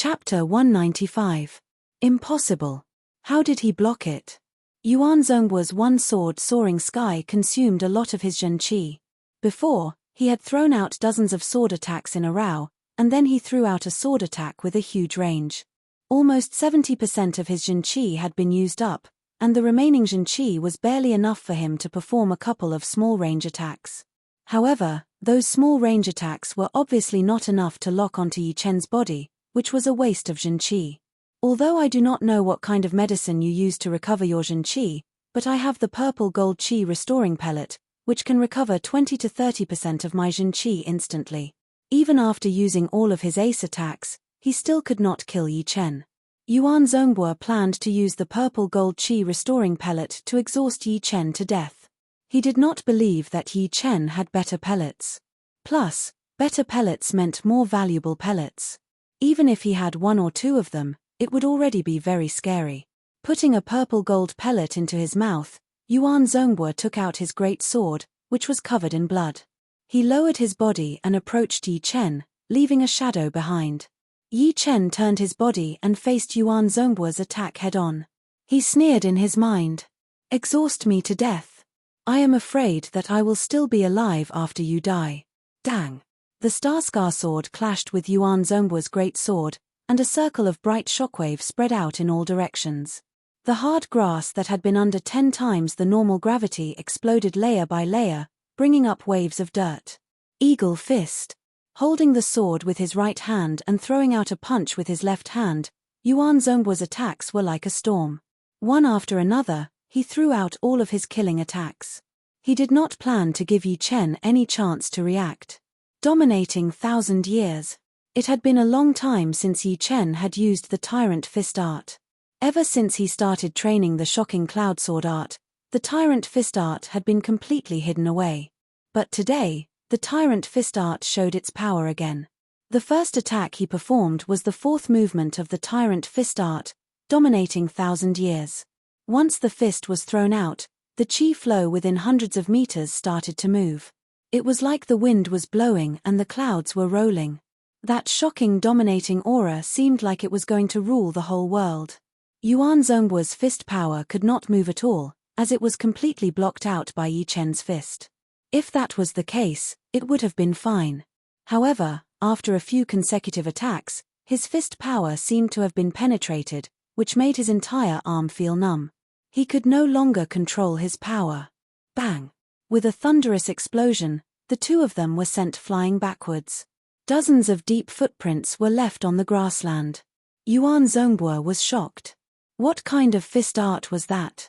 Chapter 195. Impossible. How did he block it? Yuan Zhongguo's one-sword soaring sky consumed a lot of his Zhen Qi. Before, he had thrown out dozens of sword attacks in a row, and then he threw out a sword attack with a huge range. Almost 70% of his Zhen Qi had been used up, and the remaining Zhen Qi was barely enough for him to perform a couple of small range attacks. However, those small range attacks were obviously not enough to lock onto Yi Chen's body, which was a waste of Zhen Qi. Although I do not know what kind of medicine you use to recover your Zhen Qi, but I have the purple gold Qi restoring pellet, which can recover 20 to 30% of my Zhen Qi instantly. Even after using all of his ace attacks, he still could not kill Yi Chen. Yuan Zhongguo planned to use the purple gold Qi restoring pellet to exhaust Yi Chen to death. He did not believe that Yi Chen had better pellets. Plus, better pellets meant more valuable pellets. Even if he had one or two of them, it would already be very scary. Putting a purple gold pellet into his mouth, Yuan Zhongguo took out his great sword, which was covered in blood. He lowered his body and approached Yi Chen, leaving a shadow behind. Yi Chen turned his body and faced Yuan Zhongguo's attack head-on. He sneered in his mind. "Exhaust me to death. I am afraid that I will still be alive after you die." Dang! The Starscar sword clashed with Yuan Zhongguo's great sword, and a circle of bright shockwave spread out in all directions. The hard grass that had been under 10 times the normal gravity exploded layer by layer, bringing up waves of dirt. Eagle Fist. Holding the sword with his right hand and throwing out a punch with his left hand, Yuan Zhongguo's attacks were like a storm. One after another, he threw out all of his killing attacks. He did not plan to give Yi Chen any chance to react. Dominating 1,000 years. It had been a long time since Yi Chen had used the Tyrant Fist art. Ever since he started training the shocking Cloud Sword art, the Tyrant Fist art had been completely hidden away. But today, the Tyrant Fist art showed its power again. The first attack he performed was the fourth movement of the Tyrant Fist art, dominating 1,000 years. Once the fist was thrown out, the qi flow within hundreds of meters started to move. It was like the wind was blowing and the clouds were rolling. That shocking dominating aura seemed like it was going to rule the whole world. Yuan Zhongguo's fist power could not move at all, as it was completely blocked out by Yi Chen's fist. If that was the case, it would have been fine. However, after a few consecutive attacks, his fist power seemed to have been penetrated, which made his entire arm feel numb. He could no longer control his power. Bang! With a thunderous explosion, the two of them were sent flying backwards. Dozens of deep footprints were left on the grassland. Yuan Zhongguo was shocked. What kind of fist art was that?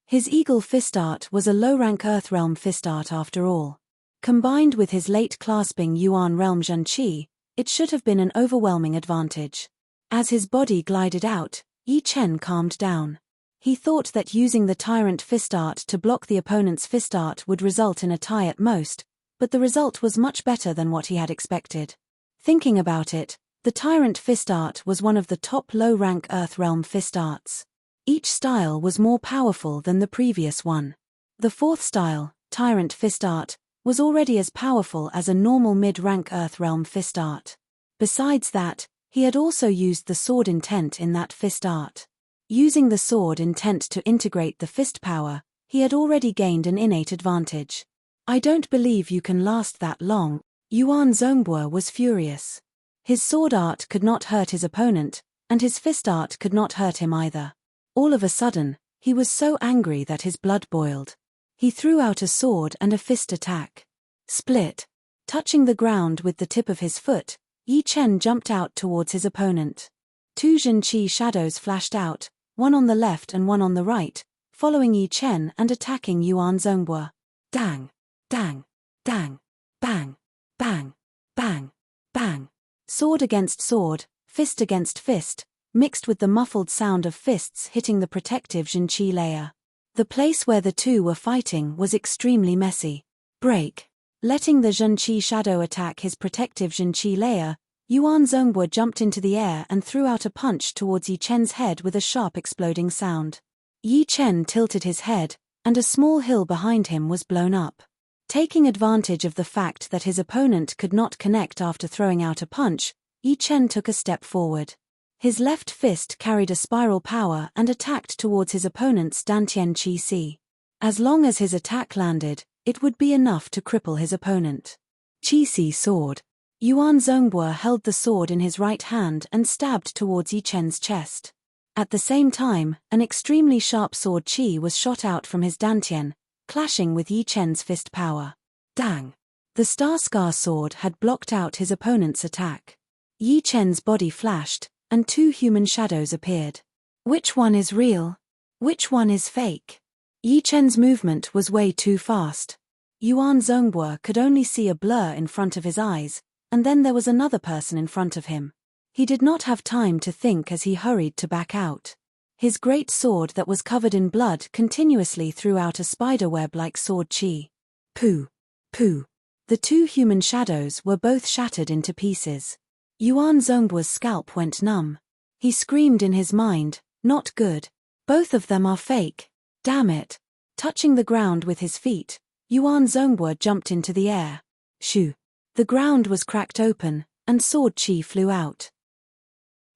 His Eagle Fist art was a low-rank Earthrealm fist art after all. Combined with his late clasping Yuan Realm Zhen Qi, it should have been an overwhelming advantage. As his body glided out, Yi Chen calmed down. He thought that using the Tyrant Fist art to block the opponent's fist art would result in a tie at most, but the result was much better than what he had expected. Thinking about it, the Tyrant Fist art was one of the top low-rank Earthrealm fist arts. Each style was more powerful than the previous one. The fourth style, Tyrant Fist art, was already as powerful as a normal mid-rank Earthrealm fist art. Besides that, he had also used the sword intent in that fist art. Using the sword intent to integrate the fist power, he had already gained an innate advantage. "I don't believe you can last that long." Yuan Zhongguo was furious. His sword art could not hurt his opponent, and his fist art could not hurt him either. All of a sudden, he was so angry that his blood boiled. He threw out a sword and a fist attack. Split. Touching the ground with the tip of his foot, Yi Chen jumped out towards his opponent. Two Zhen Qi shadows flashed out, one on the left and one on the right, following Yi Chen and attacking Yuan Zhongguo. Dang! Dang! Dang! Bang! Bang! Bang! Bang! Sword against sword, fist against fist, mixed with the muffled sound of fists hitting the protective Zhen Qi layer. The place where the two were fighting was extremely messy. Break. Letting the Zhen Qi shadow attack his protective Zhen Qi layer, Yuan Zhongguo jumped into the air and threw out a punch towards Yi Chen's head with a sharp exploding sound. Yi Chen tilted his head, and a small hill behind him was blown up. Taking advantage of the fact that his opponent could not connect after throwing out a punch, Yi Chen took a step forward. His left fist carried a spiral power and attacked towards his opponent's Dantian Qi Si. As long as his attack landed, it would be enough to cripple his opponent. Qi Si sword. Yuan Zhongbo held the sword in his right hand and stabbed towards Yi Chen's chest. At the same time, an extremely sharp sword qi was shot out from his dantian, clashing with Yi Chen's fist power. Dang! The Star Scar sword had blocked out his opponent's attack. Yi Chen's body flashed, and two human shadows appeared. Which one is real? Which one is fake? Yi Chen's movement was way too fast. Yuan Zhongbo could only see a blur in front of his eyes, and then there was another person in front of him. He did not have time to think as he hurried to back out. His great sword that was covered in blood continuously threw out a spiderweb-like sword qi. Pooh! Pooh! The two human shadows were both shattered into pieces. Yuan Zhongbo's scalp went numb. He screamed in his mind, "Not good. Both of them are fake. Damn it." Touching the ground with his feet, Yuan Zhongbo jumped into the air. Shoo! The ground was cracked open, and sword qi flew out.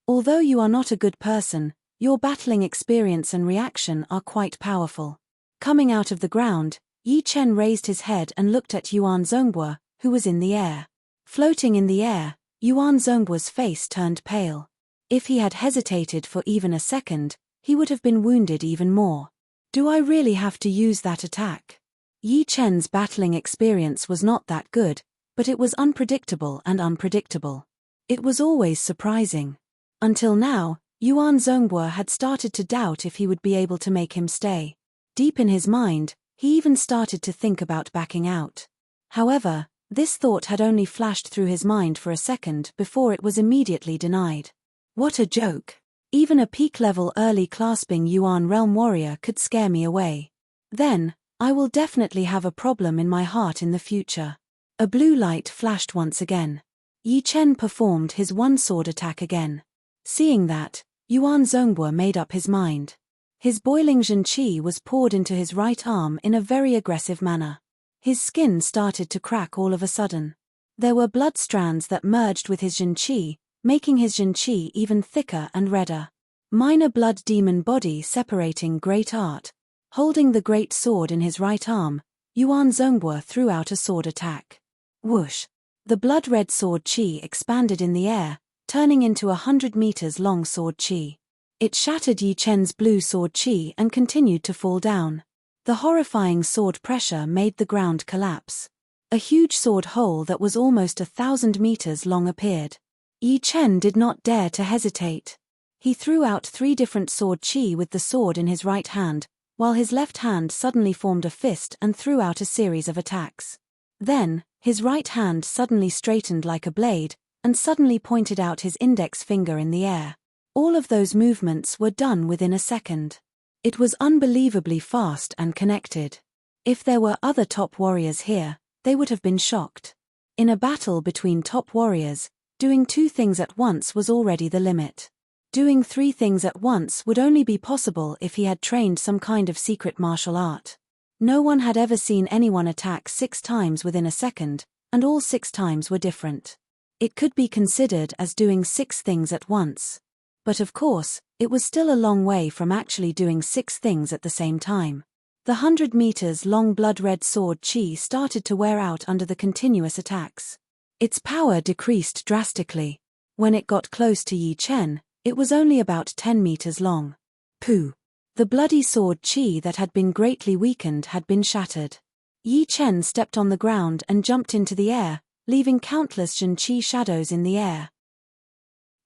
Although you are not a good person, your battling experience and reaction are quite powerful. Coming out of the ground, Yi Chen raised his head and looked at Yuan Zhongbo, who was in the air. Floating in the air, Yuan Zhongbo's face turned pale. If he had hesitated for even a second, he would have been wounded even more. Do I really have to use that attack? Yi Chen's battling experience was not that good, but it was unpredictable and unpredictable. It was always surprising. Until now, Yuan Zhongbo had started to doubt if he would be able to make him stay. Deep in his mind, he even started to think about backing out. However, this thought had only flashed through his mind for a second before it was immediately denied. What a joke! Even a peak-level early clasping Yuan realm warrior could scare me away. Then, I will definitely have a problem in my heart in the future. A blue light flashed once again. Yi Chen performed his one-sword attack again. Seeing that, Yuan Zhongbo made up his mind. His boiling Zhen Qi was poured into his right arm in a very aggressive manner. His skin started to crack all of a sudden. There were blood strands that merged with his Zhen Qi, making his Zhen Qi even thicker and redder. Minor blood demon body separating great art. Holding the great sword in his right arm, Yuan Zhongbo threw out a sword attack. Whoosh! The blood-red sword qi expanded in the air, turning into 100 meters long sword qi. It shattered Yi Chen's blue sword qi and continued to fall down. The horrifying sword pressure made the ground collapse. A huge sword hole that was almost 1,000 meters long appeared. Yi Chen did not dare to hesitate. He threw out 3 different sword qi with the sword in his right hand, while his left hand suddenly formed a fist and threw out a series of attacks. Then, his right hand suddenly straightened like a blade, and suddenly pointed out his index finger in the air. All of those movements were done within a second. It was unbelievably fast and connected. If there were other top warriors here, they would have been shocked. In a battle between top warriors, doing 2 things at once was already the limit. Doing 3 things at once would only be possible if he had trained some kind of secret martial art. No one had ever seen anyone attack 6 times within a second, and all 6 times were different. It could be considered as doing 6 things at once. But of course, it was still a long way from actually doing 6 things at the same time. The 100 meters long blood-red sword qi started to wear out under the continuous attacks. Its power decreased drastically. When it got close to Yi Chen, it was only about 10 meters long. Pooh! The bloody sword qi that had been greatly weakened had been shattered. Yi Chen stepped on the ground and jumped into the air, leaving countless Zhen Qi shadows in the air.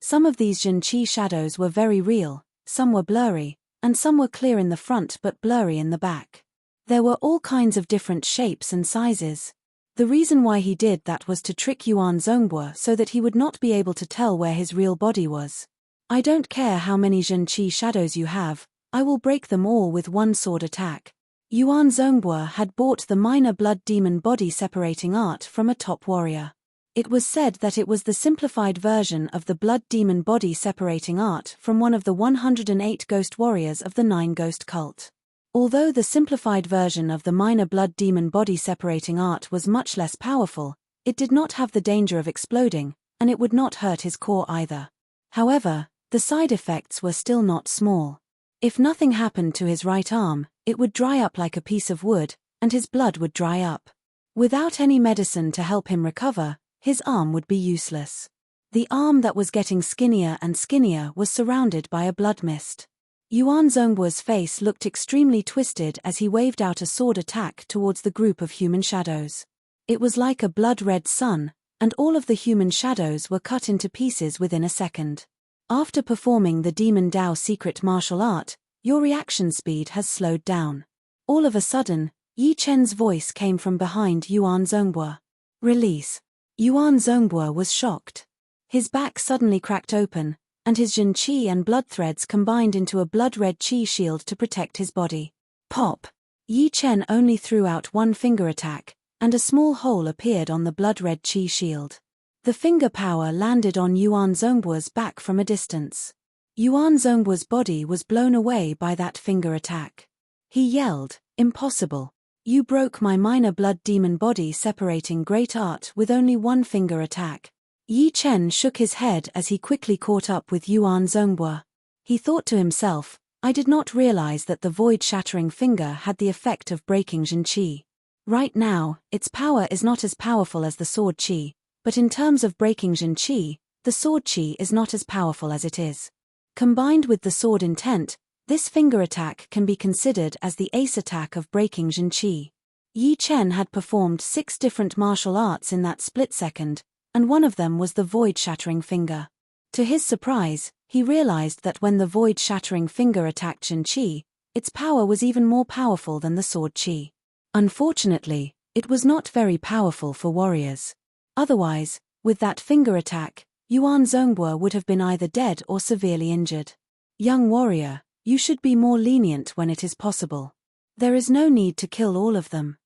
Some of these Zhen Qi shadows were very real, some were blurry, and some were clear in the front but blurry in the back. There were all kinds of different shapes and sizes. The reason why he did that was to trick Yuan Zhongbo so that he would not be able to tell where his real body was. I don't care how many Zhen Qi shadows you have, I will break them all with one sword attack. Yuan Zhongbo had bought the minor blood demon body separating art from a top warrior. It was said that it was the simplified version of the blood demon body separating art from one of the 108 ghost warriors of the 9 ghost cult. Although the simplified version of the minor blood demon body separating art was much less powerful, it did not have the danger of exploding, and it would not hurt his core either. However, the side effects were still not small. If nothing happened to his right arm, it would dry up like a piece of wood, and his blood would dry up. Without any medicine to help him recover, his arm would be useless. The arm that was getting skinnier and skinnier was surrounded by a blood mist. Yuan Zhongguo's face looked extremely twisted as he waved out a sword attack towards the group of human shadows. It was like a blood-red sun, and all of the human shadows were cut into pieces within a second. After performing the Demon Dao secret martial art, your reaction speed has slowed down. All of a sudden, Yi Chen's voice came from behind Yuan Zhongguo. Release. Yuan Zhongguo was shocked. His back suddenly cracked open, and his Jin Qi and blood threads combined into a blood-red Qi shield to protect his body. Pop! Yi Chen only threw out one finger attack, and a small hole appeared on the blood-red Qi shield. The finger power landed on Yuan Zhongguo's back from a distance. Yuan Zhongguo's body was blown away by that finger attack. He yelled, "Impossible! You broke my minor blood demon body separating great art with only one finger attack." Yi Chen shook his head as he quickly caught up with Yuan Zhongguo. He thought to himself, "I did not realize that the void-shattering finger had the effect of breaking Jin Qi. Right now, its power is not as powerful as the sword Qi, but in terms of breaking Jin Qi, the sword Qi is not as powerful as it is. Combined with the sword intent, this finger attack can be considered as the ace attack of breaking Jin Qi." Yi Chen had performed 6 different martial arts in that split second, and one of them was the void-shattering finger. To his surprise, he realized that when the void-shattering finger attacked Jin Qi, its power was even more powerful than the sword Qi. Unfortunately, it was not very powerful for warriors. Otherwise, with that finger attack, Yuan Zhongguo would have been either dead or severely injured. Young warrior, you should be more lenient when it is possible. There is no need to kill all of them.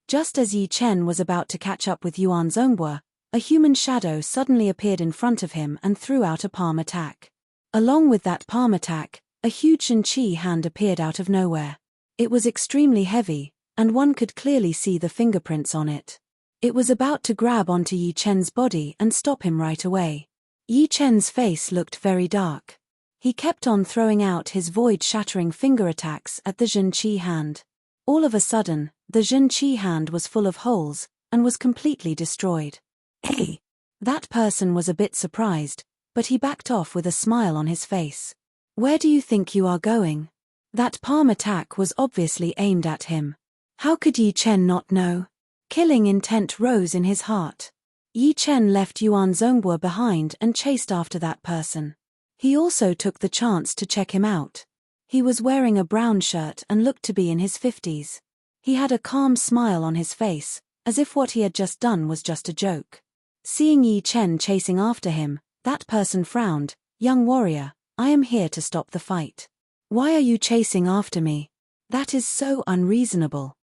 Just as Yi Chen was about to catch up with Yuan Zhongguo, a human shadow suddenly appeared in front of him and threw out a palm attack. Along with that palm attack, a huge Jin Qi hand appeared out of nowhere. It was extremely heavy, and one could clearly see the fingerprints on it. It was about to grab onto Yi Chen's body and stop him right away. Yi Chen's face looked very dark. He kept on throwing out his void-shattering finger attacks at the Jin Qi hand. All of a sudden, the Jin Qi hand was full of holes, and was completely destroyed. Hey! That person was a bit surprised, but he backed off with a smile on his face. Where do you think you are going? That palm attack was obviously aimed at him. How could Yi Chen not know? Killing intent rose in his heart. Yi Chen left Yuan Zhongguo behind and chased after that person. He also took the chance to check him out. He was wearing a brown shirt and looked to be in his 50s. He had a calm smile on his face, as if what he had just done was just a joke. Seeing Yi Chen chasing after him, that person frowned. "Young warrior, I am here to stop the fight. Why are you chasing after me? That is so unreasonable."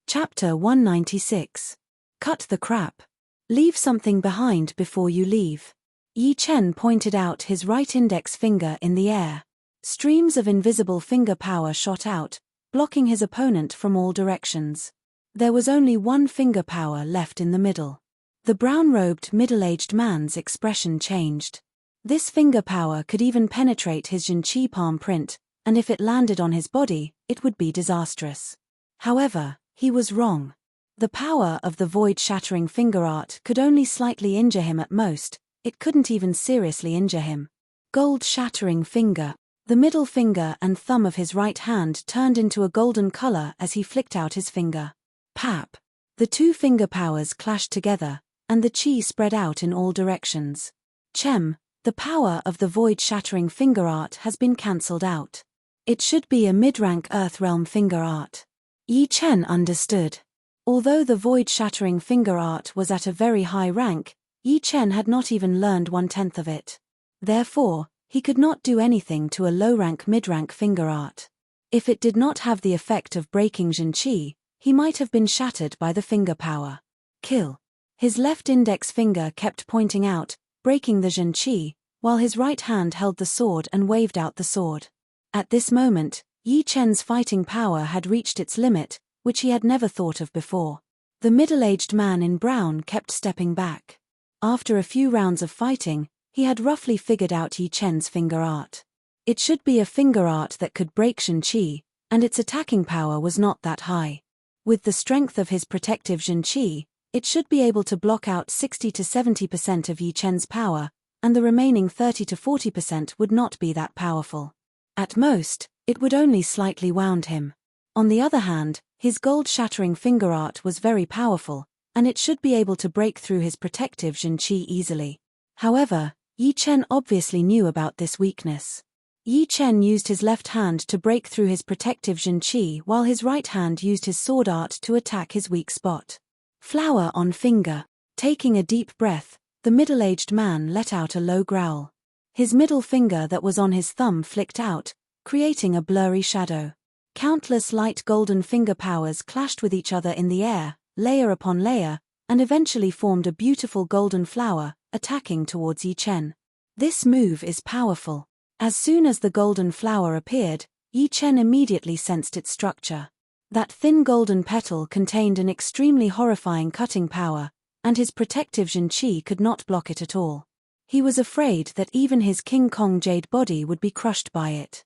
Chapter 196. Cut the crap. Leave something behind before you leave. Yi Chen pointed out his right index finger in the air. Streams of invisible finger power shot out, blocking his opponent from all directions. There was only one finger power left in the middle. The brown-robed middle-aged man's expression changed. This finger power could even penetrate his Jin Qi palm print, and if it landed on his body, it would be disastrous. However, he was wrong. The power of the void-shattering finger art could only slightly injure him at most. It couldn't even seriously injure him. Gold-shattering finger. The middle finger and thumb of his right hand turned into a golden color as he flicked out his finger. Pap! The two finger powers clashed together, and the Qi spread out in all directions. Chem, the power of the void-shattering finger art has been cancelled out. It should be a mid-rank Earth Realm finger art. Yi Chen understood. Although the void-shattering finger art was at a very high rank, Yi Chen had not even learned 1/10 of it. Therefore, he could not do anything to a low-rank mid-rank finger art. If it did not have the effect of breaking Jin Qi, he might have been shattered by the finger power. Kill. His left index finger kept pointing out, breaking the Jin Qi, while his right hand held the sword and waved out the sword. At this moment, Yi Chen's fighting power had reached its limit, which he had never thought of before. The middle-aged man in brown kept stepping back. After a few rounds of fighting, he had roughly figured out Yi Chen's finger art. It should be a finger art that could break Zhen-Qi, and its attacking power was not that high. With the strength of his protective Zhen-Qi, it should be able to block out 60 to 70% of Yi Chen's power, and the remaining 30 to 40% would not be that powerful. At most, it would only slightly wound him. On the other hand, his gold-shattering finger art was very powerful, and it should be able to break through his protective Zhen-Qi easily. However, Yi Chen obviously knew about this weakness. Yi Chen used his left hand to break through his protective Zhen-Qi while his right hand used his sword art to attack his weak spot. Flower on finger. Taking a deep breath, the middle-aged man let out a low growl. His middle finger that was on his thumb flicked out, creating a blurry shadow. Countless light golden finger powers clashed with each other in the air, layer upon layer, and eventually formed a beautiful golden flower, attacking towards Yi Chen. This move is powerful. As soon as the golden flower appeared, Yi Chen immediately sensed its structure. That thin golden petal contained an extremely horrifying cutting power, and his protective Zhen-Qi could not block it at all. He was afraid that even his King Kong jade body would be crushed by it.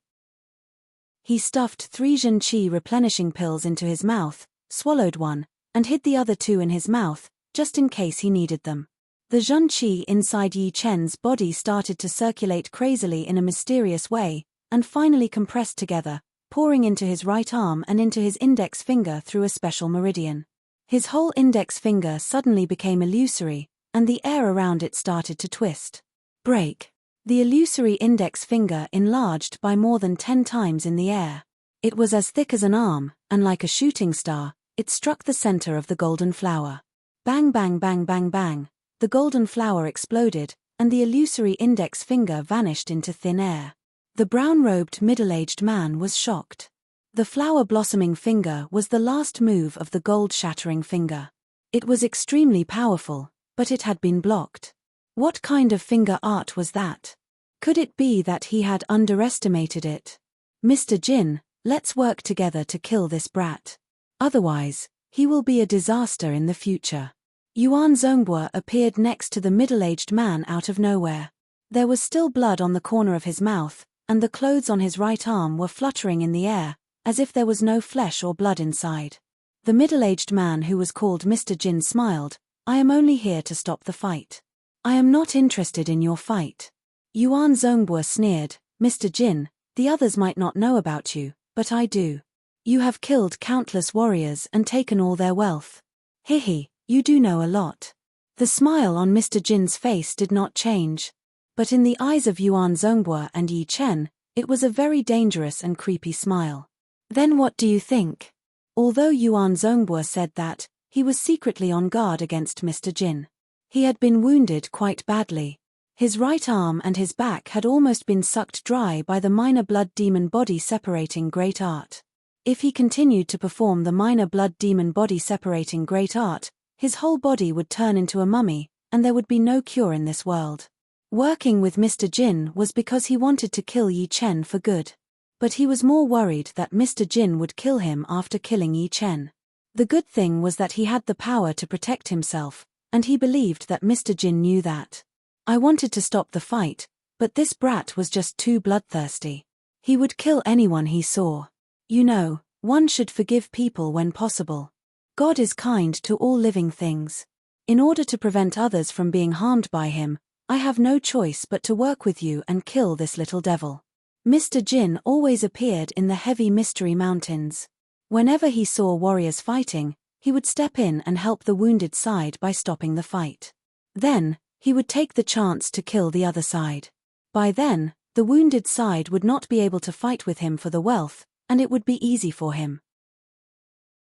He stuffed 3 Zhen-Qi replenishing pills into his mouth, swallowed one, and hid the other 2 in his mouth, just in case he needed them. The Zhen-Qi inside Yi Chen's body started to circulate crazily in a mysterious way, and finally compressed together, pouring into his right arm and into his index finger through a special meridian. His whole index finger suddenly became illusory, and the air around it started to twist. Break. The illusory index finger enlarged by more than 10 times in the air. It was as thick as an arm, and like a shooting star, it struck the center of the golden flower. Bang bang bang bang bang, the golden flower exploded, and the illusory index finger vanished into thin air. The brown-robed middle-aged man was shocked. The flower-blossoming finger was the last move of the gold-shattering finger. It was extremely powerful, but it had been blocked. What kind of finger art was that? Could it be that he had underestimated it? Mr. Jin, let's work together to kill this brat. Otherwise, he will be a disaster in the future. Yuan Zhongbue appeared next to the middle-aged man out of nowhere. There was still blood on the corner of his mouth, and the clothes on his right arm were fluttering in the air, as if there was no flesh or blood inside. The middle-aged man who was called Mr. Jin smiled. I am only here to stop the fight. I am not interested in your fight. Yuan Zhongbue sneered. Mr. Jin, the others might not know about you, but I do. You have killed countless warriors and taken all their wealth. Hihi, you do know a lot. The smile on Mr. Jin's face did not change. But in the eyes of Yuan Zhongbue and Yi Chen, it was a very dangerous and creepy smile. Then what do you think? Although Yuan Zhongbue said that, he was secretly on guard against Mr. Jin. He had been wounded quite badly. His right arm and his back had almost been sucked dry by the minor blood demon body separating great art. If he continued to perform the minor blood demon body separating great art, his whole body would turn into a mummy, and there would be no cure in this world. Working with Mr. Jin was because he wanted to kill Yi Chen for good. But he was more worried that Mr. Jin would kill him after killing Yi Chen. The good thing was that he had the power to protect himself, and he believed that Mr. Jin knew that. I wanted to stop the fight, but this brat was just too bloodthirsty. He would kill anyone he saw. You know, one should forgive people when possible. God is kind to all living things. In order to prevent others from being harmed by him, I have no choice but to work with you and kill this little devil. Mr. Jin always appeared in the heavy mystery mountains. Whenever he saw warriors fighting, he would step in and help the wounded side by stopping the fight. Then, he would take the chance to kill the other side. By then, the wounded side would not be able to fight with him for the wealth, and it would be easy for him.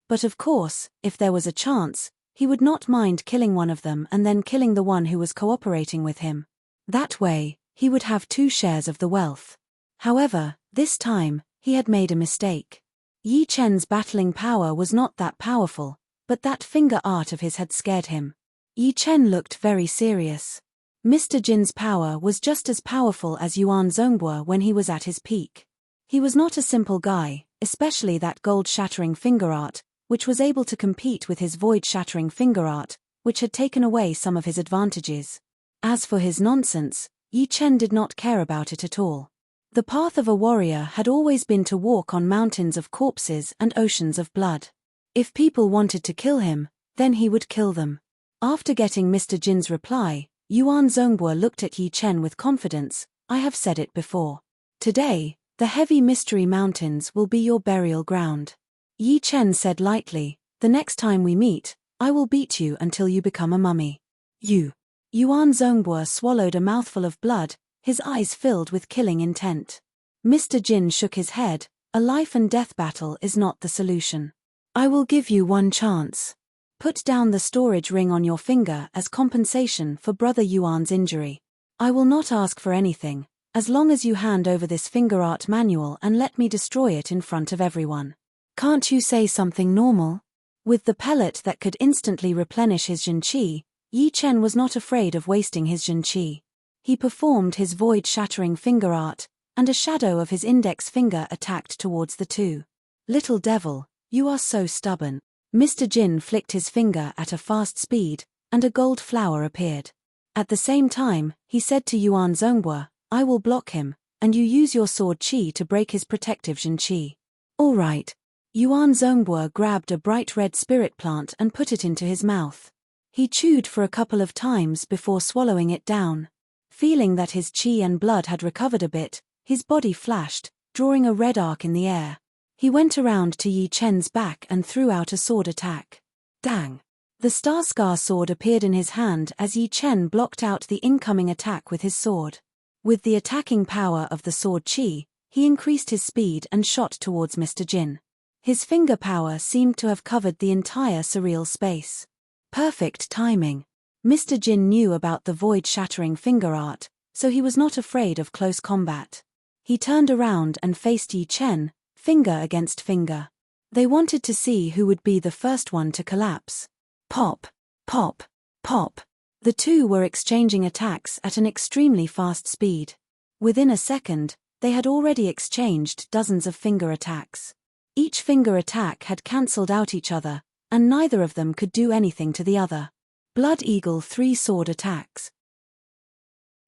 But of course, if there was a chance, he would not mind killing one of them and then killing the one who was cooperating with him. That way, he would have 2 shares of the wealth. However, this time, he had made a mistake. Yi Chen's battling power was not that powerful, but that finger art of his had scared him. Yi Chen looked very serious. Mr. Jin's power was just as powerful as Yuan Zhongbue when he was at his peak. He was not a simple guy, especially that gold-shattering finger art, which was able to compete with his void-shattering finger art, which had taken away some of his advantages. As for his nonsense, Yi Chen did not care about it at all. The path of a warrior had always been to walk on mountains of corpses and oceans of blood. If people wanted to kill him, then he would kill them. After getting Mr. Jin's reply, Yuan Zhongbo looked at Yi Chen with confidence. I have said it before. Today, the heavy mystery mountains will be your burial ground. Yi Chen said lightly, the next time we meet, I will beat you until you become a mummy. Yuan Zhongbo swallowed a mouthful of blood, his eyes filled with killing intent. Mr. Jin shook his head. A life and death battle is not the solution. I will give you one chance. Put down the storage ring on your finger as compensation for Brother Yuan's injury. I will not ask for anything, as long as you hand over this finger art manual and let me destroy it in front of everyone. Can't you say something normal? With the pellet that could instantly replenish his Jin Qi, Yi Chen was not afraid of wasting his Jin Qi. He performed his void-shattering finger art, and a shadow of his index finger attacked towards the two. Little devil, you are so stubborn. Mr. Jin flicked his finger at a fast speed, and a gold flower appeared. At the same time, he said to Yuan Zhongbo, I will block him, and you use your sword qi to break his protective Jin Qi. All right. Yuan Zhongbo grabbed a bright red spirit plant and put it into his mouth. He chewed for a couple of times before swallowing it down. Feeling that his qi and blood had recovered a bit, his body flashed, drawing a red arc in the air. He went around to Yi Chen's back and threw out a sword attack. Dang! The Star Scar sword appeared in his hand as Yi Chen blocked out the incoming attack with his sword. With the attacking power of the sword qi, he increased his speed and shot towards Mr. Jin. His finger power seemed to have covered the entire surreal space. Perfect timing. Mr. Jin knew about the void-shattering finger art, so he was not afraid of close combat. He turned around and faced Yi Chen, finger against finger. They wanted to see who would be the first one to collapse. Pop, pop, pop. The two were exchanging attacks at an extremely fast speed. Within a second, they had already exchanged dozens of finger attacks. Each finger attack had cancelled out each other, and neither of them could do anything to the other. Blood Eagle 3 sword attacks.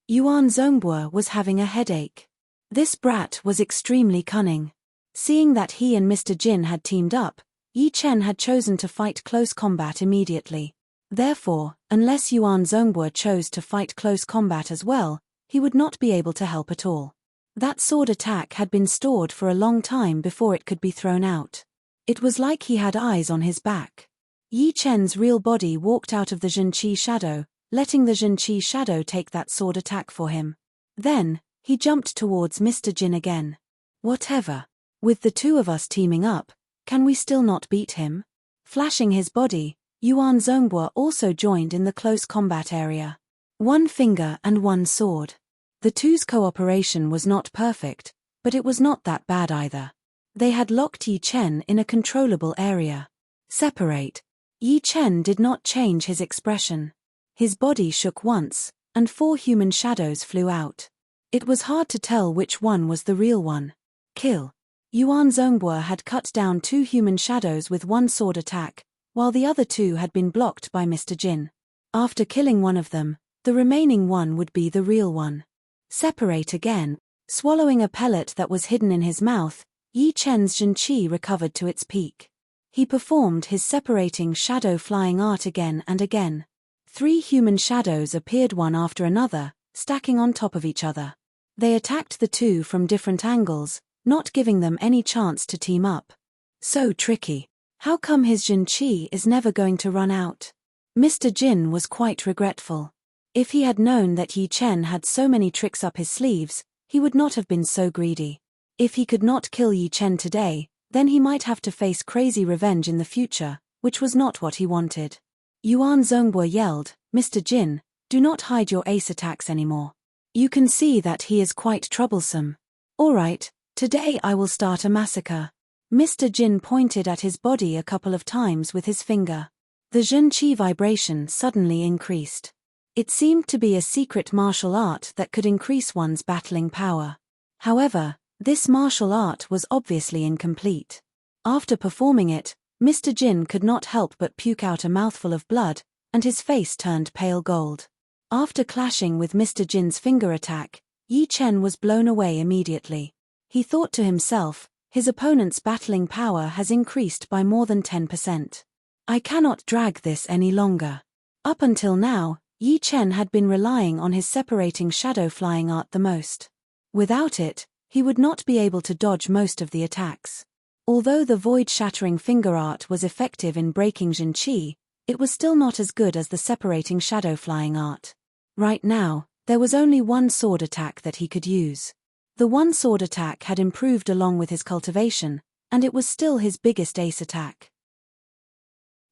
Yuan Zhongbo was having a headache. This brat was extremely cunning. Seeing that he and Mr. Jin had teamed up, Yi Chen had chosen to fight close combat immediately. Therefore, unless Yuan Zhongbo chose to fight close combat as well, he would not be able to help at all. That sword attack had been stored for a long time before it could be thrown out. It was like he had eyes on his back. Yi Chen's real body walked out of the Jin Qi shadow, letting the Jin Qi shadow take that sword attack for him. Then, he jumped towards Mr. Jin again. Whatever. With the two of us teaming up, can we still not beat him? Flashing his body, Yuan Zhongbo also joined in the close combat area. One finger and one sword. The two's cooperation was not perfect, but it was not that bad either. They had locked Yi Chen in a controllable area. Separate. Yi Chen did not change his expression. His body shook once, and 4 human shadows flew out. It was hard to tell which one was the real one. Kill. Yuan Zhongbo had cut down 2 human shadows with one sword attack, while the other 2 had been blocked by Mr. Jin. After killing one of them, the remaining one would be the real one. Separate again. Swallowing a pellet that was hidden in his mouth, Yi Chen's Jin Qi recovered to its peak. He performed his separating shadow flying art again and again. 3 human shadows appeared one after another, stacking on top of each other. They attacked the 2 from different angles, not giving them any chance to team up. So tricky. How come his Jin Qi is never going to run out? Mr. Jin was quite regretful. If he had known that Yi Chen had so many tricks up his sleeves, he would not have been so greedy. If he could not kill Yi Chen today, then he might have to face crazy revenge in the future, which was not what he wanted. Yuan Zhongbo yelled, Mr. Jin, do not hide your ace attacks anymore. You can see that he is quite troublesome. Alright, today I will start a massacre. Mr. Jin pointed at his body a couple of times with his finger. The Jin Qi vibration suddenly increased. It seemed to be a secret martial art that could increase one's battling power. However, this martial art was obviously incomplete. After performing it, Mr. Jin could not help but puke out a mouthful of blood, and his face turned pale gold. After clashing with Mr. Jin's finger attack, Yi Chen was blown away immediately. He thought to himself, his opponent's battling power has increased by more than 10%. I cannot drag this any longer. Up until now, Yi Chen had been relying on his separating shadow flying art the most. Without it, he would not be able to dodge most of the attacks. Although the void-shattering finger art was effective in breaking Jin Qi, it was still not as good as the separating shadow flying art. Right now, there was only one sword attack that he could use. The one sword attack had improved along with his cultivation, and it was still his biggest ace attack.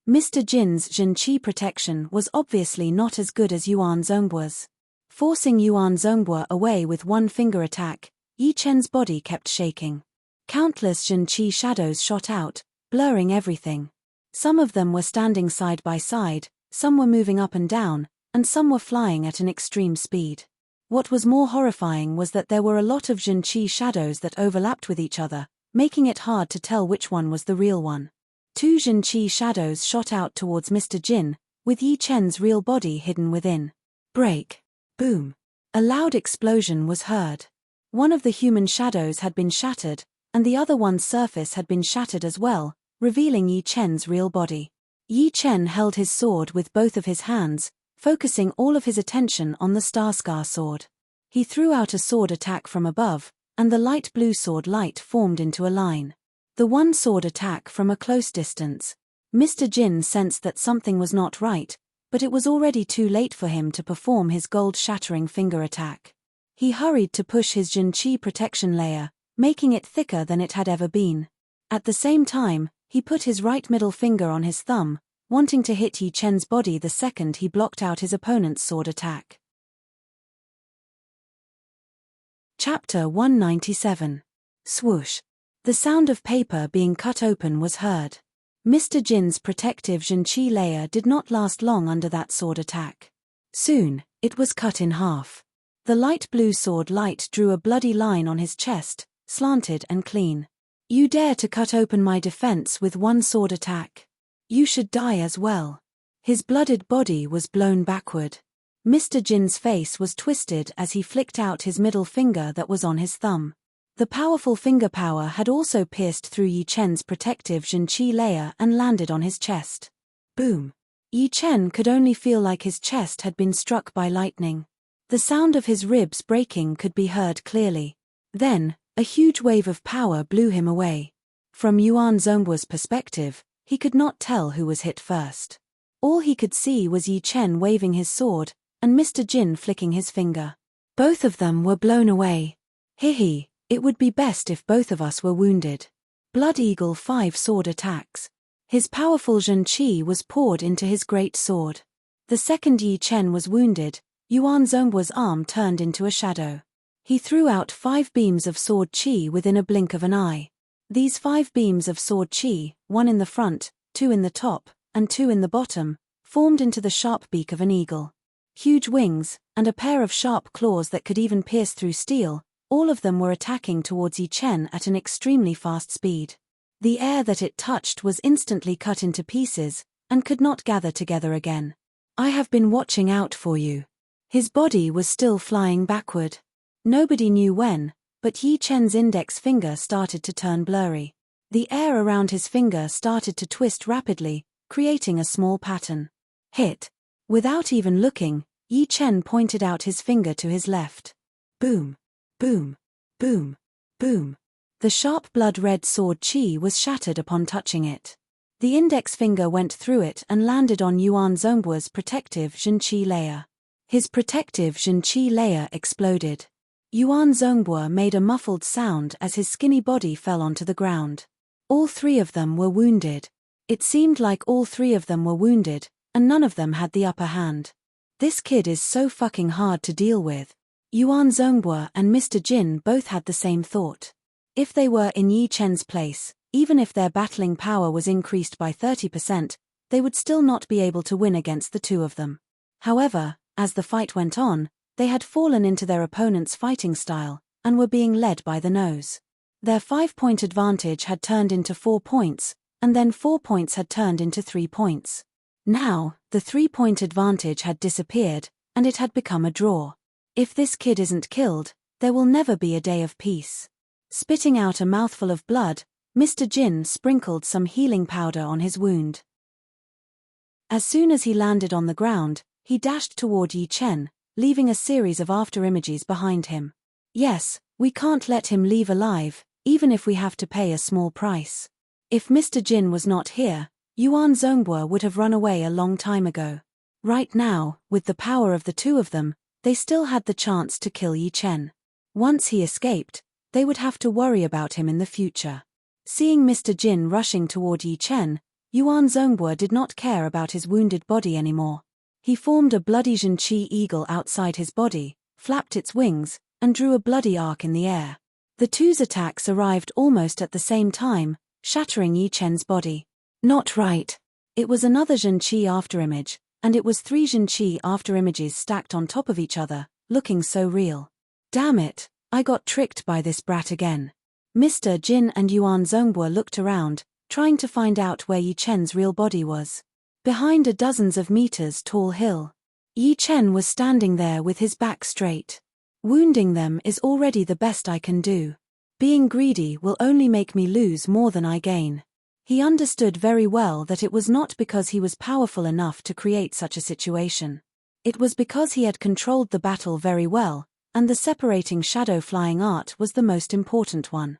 Mr. Jin's Jin Qi protection was obviously not as good as Yuan Zhongguo's. Forcing Yuan Zhongguo away with one finger attack, Yi Chen's body kept shaking. Countless Jin Qi shadows shot out, blurring everything. Some of them were standing side by side, some were moving up and down, and some were flying at an extreme speed. What was more horrifying was that there were a lot of Jin Qi shadows that overlapped with each other, making it hard to tell which one was the real one. Two Jin Qi shadows shot out towards Mr. Jin, with Yi Chen's real body hidden within. Break. Boom. A loud explosion was heard. One of the human shadows had been shattered, and the other one's surface had been shattered as well, revealing Yi Chen's real body. Yi Chen held his sword with both of his hands, focusing all of his attention on the Starscar sword. He threw out a sword attack from above, and the light blue sword light formed into a line. The one sword attack from a close distance. Mr. Jin sensed that something was not right, but it was already too late for him to perform his gold-shattering finger attack. He hurried to push his Jin Qi protection layer, making it thicker than it had ever been. At the same time, he put his right middle finger on his thumb, wanting to hit Yi Chen's body the second he blocked out his opponent's sword attack. Chapter 197. Swoosh. The sound of paper being cut open was heard. Mr. Jin's protective Jin Qi layer did not last long under that sword attack. Soon, it was cut in half. The light blue sword light drew a bloody line on his chest, slanted and clean. You dare to cut open my defense with one sword attack? You should die as well. His blooded body was blown backward. Mr. Jin's face was twisted as he flicked out his middle finger that was on his thumb. The powerful finger power had also pierced through Yi Chen's protective Jin Qi layer and landed on his chest. Boom. Yi Chen could only feel like his chest had been struck by lightning. The sound of his ribs breaking could be heard clearly. Then, a huge wave of power blew him away. From Yuan Zhongguo's perspective, he could not tell who was hit first. All he could see was Yi Chen waving his sword, and Mr. Jin flicking his finger. Both of them were blown away. Hihi, it would be best if both of us were wounded. Blood Eagle 5 sword attacks. His powerful Jin Qi was poured into his great sword. The second Yi Chen was wounded, Yuan Zhongguo's arm turned into a shadow. He threw out 5 beams of sword Qi within a blink of an eye. These 5 beams of sword Qi, 1 in the front, 2 in the top, and 2 in the bottom, formed into the sharp beak of an eagle. Huge wings, and a pair of sharp claws that could even pierce through steel, all of them were attacking towards Yi Chen at an extremely fast speed. The air that it touched was instantly cut into pieces, and could not gather together again. I have been watching out for you. His body was still flying backward. Nobody knew when, but Yi Chen's index finger started to turn blurry. The air around his finger started to twist rapidly, creating a small pattern. Hit. Without even looking, Yi Chen pointed out his finger to his left. Boom. Boom. Boom. Boom. The sharp blood-red sword Qi was shattered upon touching it. The index finger went through it and landed on Yuan Zhongguo's protective Jin Qi layer. His protective Jin Qi layer exploded. Yuan Zhongguo made a muffled sound as his skinny body fell onto the ground. All 3 of them were wounded. It seemed like all 3 of them were wounded, and none of them had the upper hand. This kid is so fucking hard to deal with. Yuan Zhongguo and Mr. Jin both had the same thought. If they were in Yi Chen's place, even if their battling power was increased by 30%, they would still not be able to win against the 2 of them. However, as the fight went on, they had fallen into their opponent's fighting style, and were being led by the nose. Their 5-point advantage had turned into 4 points, and then 4 points had turned into 3 points. Now, the 3-point advantage had disappeared, and it had become a draw. If this kid isn't killed, there will never be a day of peace. Spitting out a mouthful of blood, Mr. Jin sprinkled some healing powder on his wound. As soon as he landed on the ground, he dashed toward Yi Chen, leaving a series of afterimages behind him. Yes, we can't let him leave alive, even if we have to pay a small price. If Mr. Jin was not here, Yuan Zhongguo would have run away a long time ago. Right now, with the power of the two of them, they still had the chance to kill Yi Chen. Once he escaped, they would have to worry about him in the future. Seeing Mr. Jin rushing toward Yi Chen, Yuan Zhongguo did not care about his wounded body anymore. He formed a bloody Zhenqi eagle outside his body, flapped its wings, and drew a bloody arc in the air. The two's attacks arrived almost at the same time, shattering Yi Chen's body. Not right. It was another Zhenqi afterimage, and it was 3 Zhenqi afterimages stacked on top of each other, looking so real. Damn it, I got tricked by this brat again. Mr. Jin and Yuan Zhongguo looked around, trying to find out where Yi Chen's real body was. Behind a dozens of meters tall hill. Yi Chen was standing there with his back straight. Wounding them is already the best I can do. Being greedy will only make me lose more than I gain. He understood very well that it was not because he was powerful enough to create such a situation. It was because he had controlled the battle very well, and the separating shadow flying art was the most important one.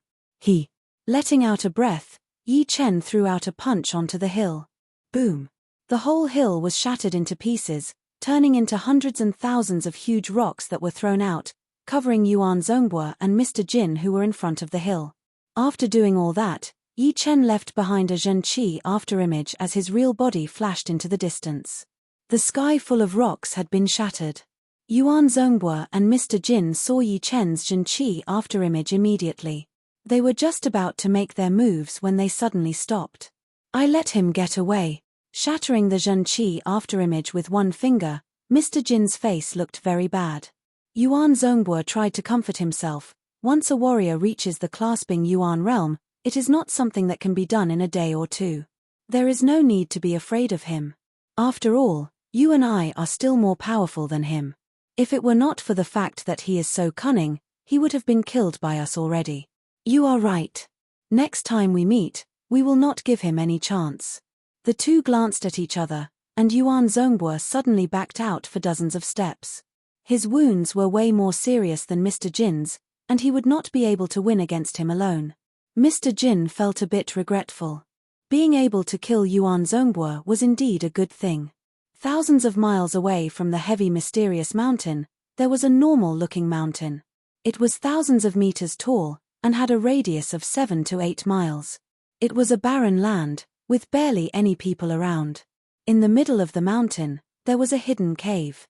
Letting out a breath, Yi Chen threw out a punch onto the hill. Boom! The whole hill was shattered into pieces, turning into hundreds and thousands of huge rocks that were thrown out, covering Yuan Zhongguo and Mr. Jin who were in front of the hill. After doing all that, Yi Chen left behind a Zhenqi afterimage as his real body flashed into the distance. The sky full of rocks had been shattered. Yuan Zhongguo and Mr. Jin saw Yi Chen's Zhenqi afterimage immediately. They were just about to make their moves when they suddenly stopped. I let him get away. Shattering the Zhenqi afterimage with one finger, Mr. Jin's face looked very bad. Yuan Zhongguo tried to comfort himself. Once a warrior reaches the clasping Yuan realm, it is not something that can be done in a day or two. There is no need to be afraid of him. After all, you and I are still more powerful than him. If it were not for the fact that he is so cunning, he would have been killed by us already. You are right. Next time we meet, we will not give him any chance. The two glanced at each other, and Yuan Zhongguo suddenly backed out for dozens of steps. His wounds were way more serious than Mr. Jin's, and he would not be able to win against him alone. Mr. Jin felt a bit regretful. Being able to kill Yuan Zhongguo was indeed a good thing. Thousands of miles away from the heavy mysterious mountain, there was a normal-looking mountain. It was thousands of meters tall, and had a radius of 7 to 8 miles. It was a barren land, with barely any people around. In the middle of the mountain, there was a hidden cave.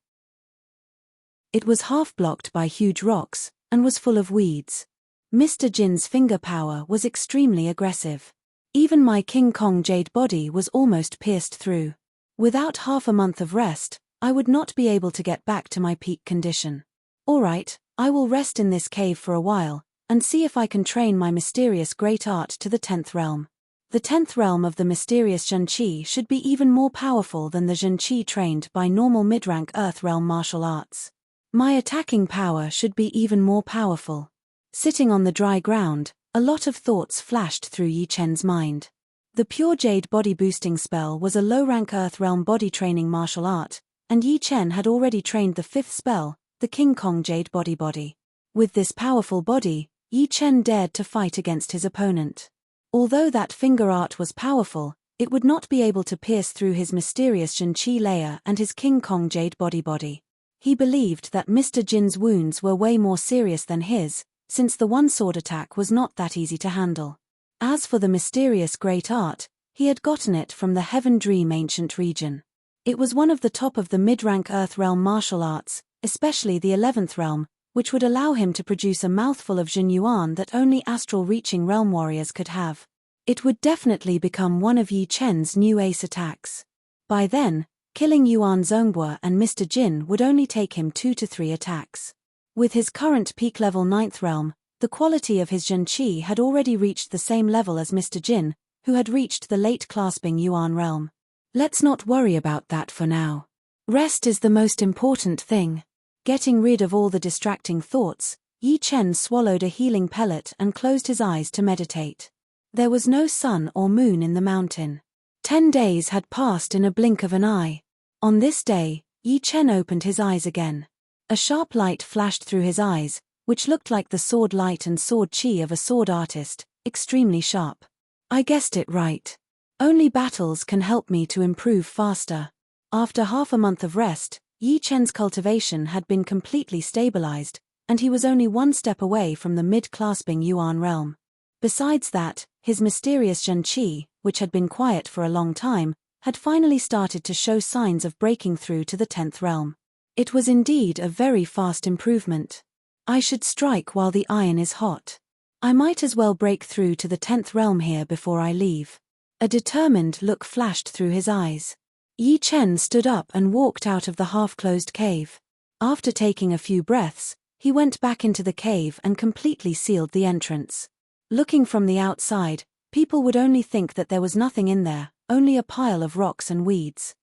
It was half blocked by huge rocks, and was full of weeds. Mr. Jin's finger power was extremely aggressive. Even my King Kong jade body was almost pierced through. Without half a month of rest, I would not be able to get back to my peak condition. Alright, I will rest in this cave for a while, and see if I can train my mysterious great art to the 10th realm. The 10th realm of the mysterious Zhenqi should be even more powerful than the Zhenqi trained by normal mid-rank Earth realm martial arts. My attacking power should be even more powerful. Sitting on the dry ground, a lot of thoughts flashed through Yi Chen's mind. The pure jade body boosting spell was a low-rank Earth realm body training martial art, and Yi Chen had already trained the 5th spell, the King Kong jade body. With this powerful body, Yi Chen dared to fight against his opponent. Although that finger art was powerful, it would not be able to pierce through his mysterious Zhenqi layer and his King Kong jade body. He believed that Mr. Jin's wounds were way more serious than his, since the one-sword attack was not that easy to handle. As for the mysterious great art, he had gotten it from the Heaven Dream ancient region. It was one of the top of the mid-rank Earth realm martial arts, especially the 11th realm, which would allow him to produce a mouthful of Jin Yuan that only astral-reaching realm warriors could have. It would definitely become one of Yi Chen's new ace attacks. By then, killing Yuan Zhongguo and Mr. Jin would only take him 2 to 3 attacks. With his current peak level 9th realm, the quality of his Zhenqi had already reached the same level as Mr. Jin, who had reached the late clasping Yuan realm. Let's not worry about that for now. Rest is the most important thing. Getting rid of all the distracting thoughts, Yi Chen swallowed a healing pellet and closed his eyes to meditate. There was no sun or moon in the mountain. 10 days had passed in a blink of an eye. On this day, Yi Chen opened his eyes again. A sharp light flashed through his eyes, which looked like the sword light and sword chi of a sword artist, extremely sharp. I guessed it right. Only battles can help me to improve faster. After half a month of rest, Yi Chen's cultivation had been completely stabilized, and he was only one step away from the mid-clasping Yuan realm. Besides that, his mysterious Zhen Qi, which had been quiet for a long time, had finally started to show signs of breaking through to the 10th realm. It was indeed a very fast improvement. I should strike while the iron is hot. I might as well break through to the 10th realm here before I leave. A determined look flashed through his eyes. Yi Chen stood up and walked out of the half-closed cave. After taking a few breaths, he went back into the cave and completely sealed the entrance. Looking from the outside, people would only think that there was nothing in there, only a pile of rocks and weeds.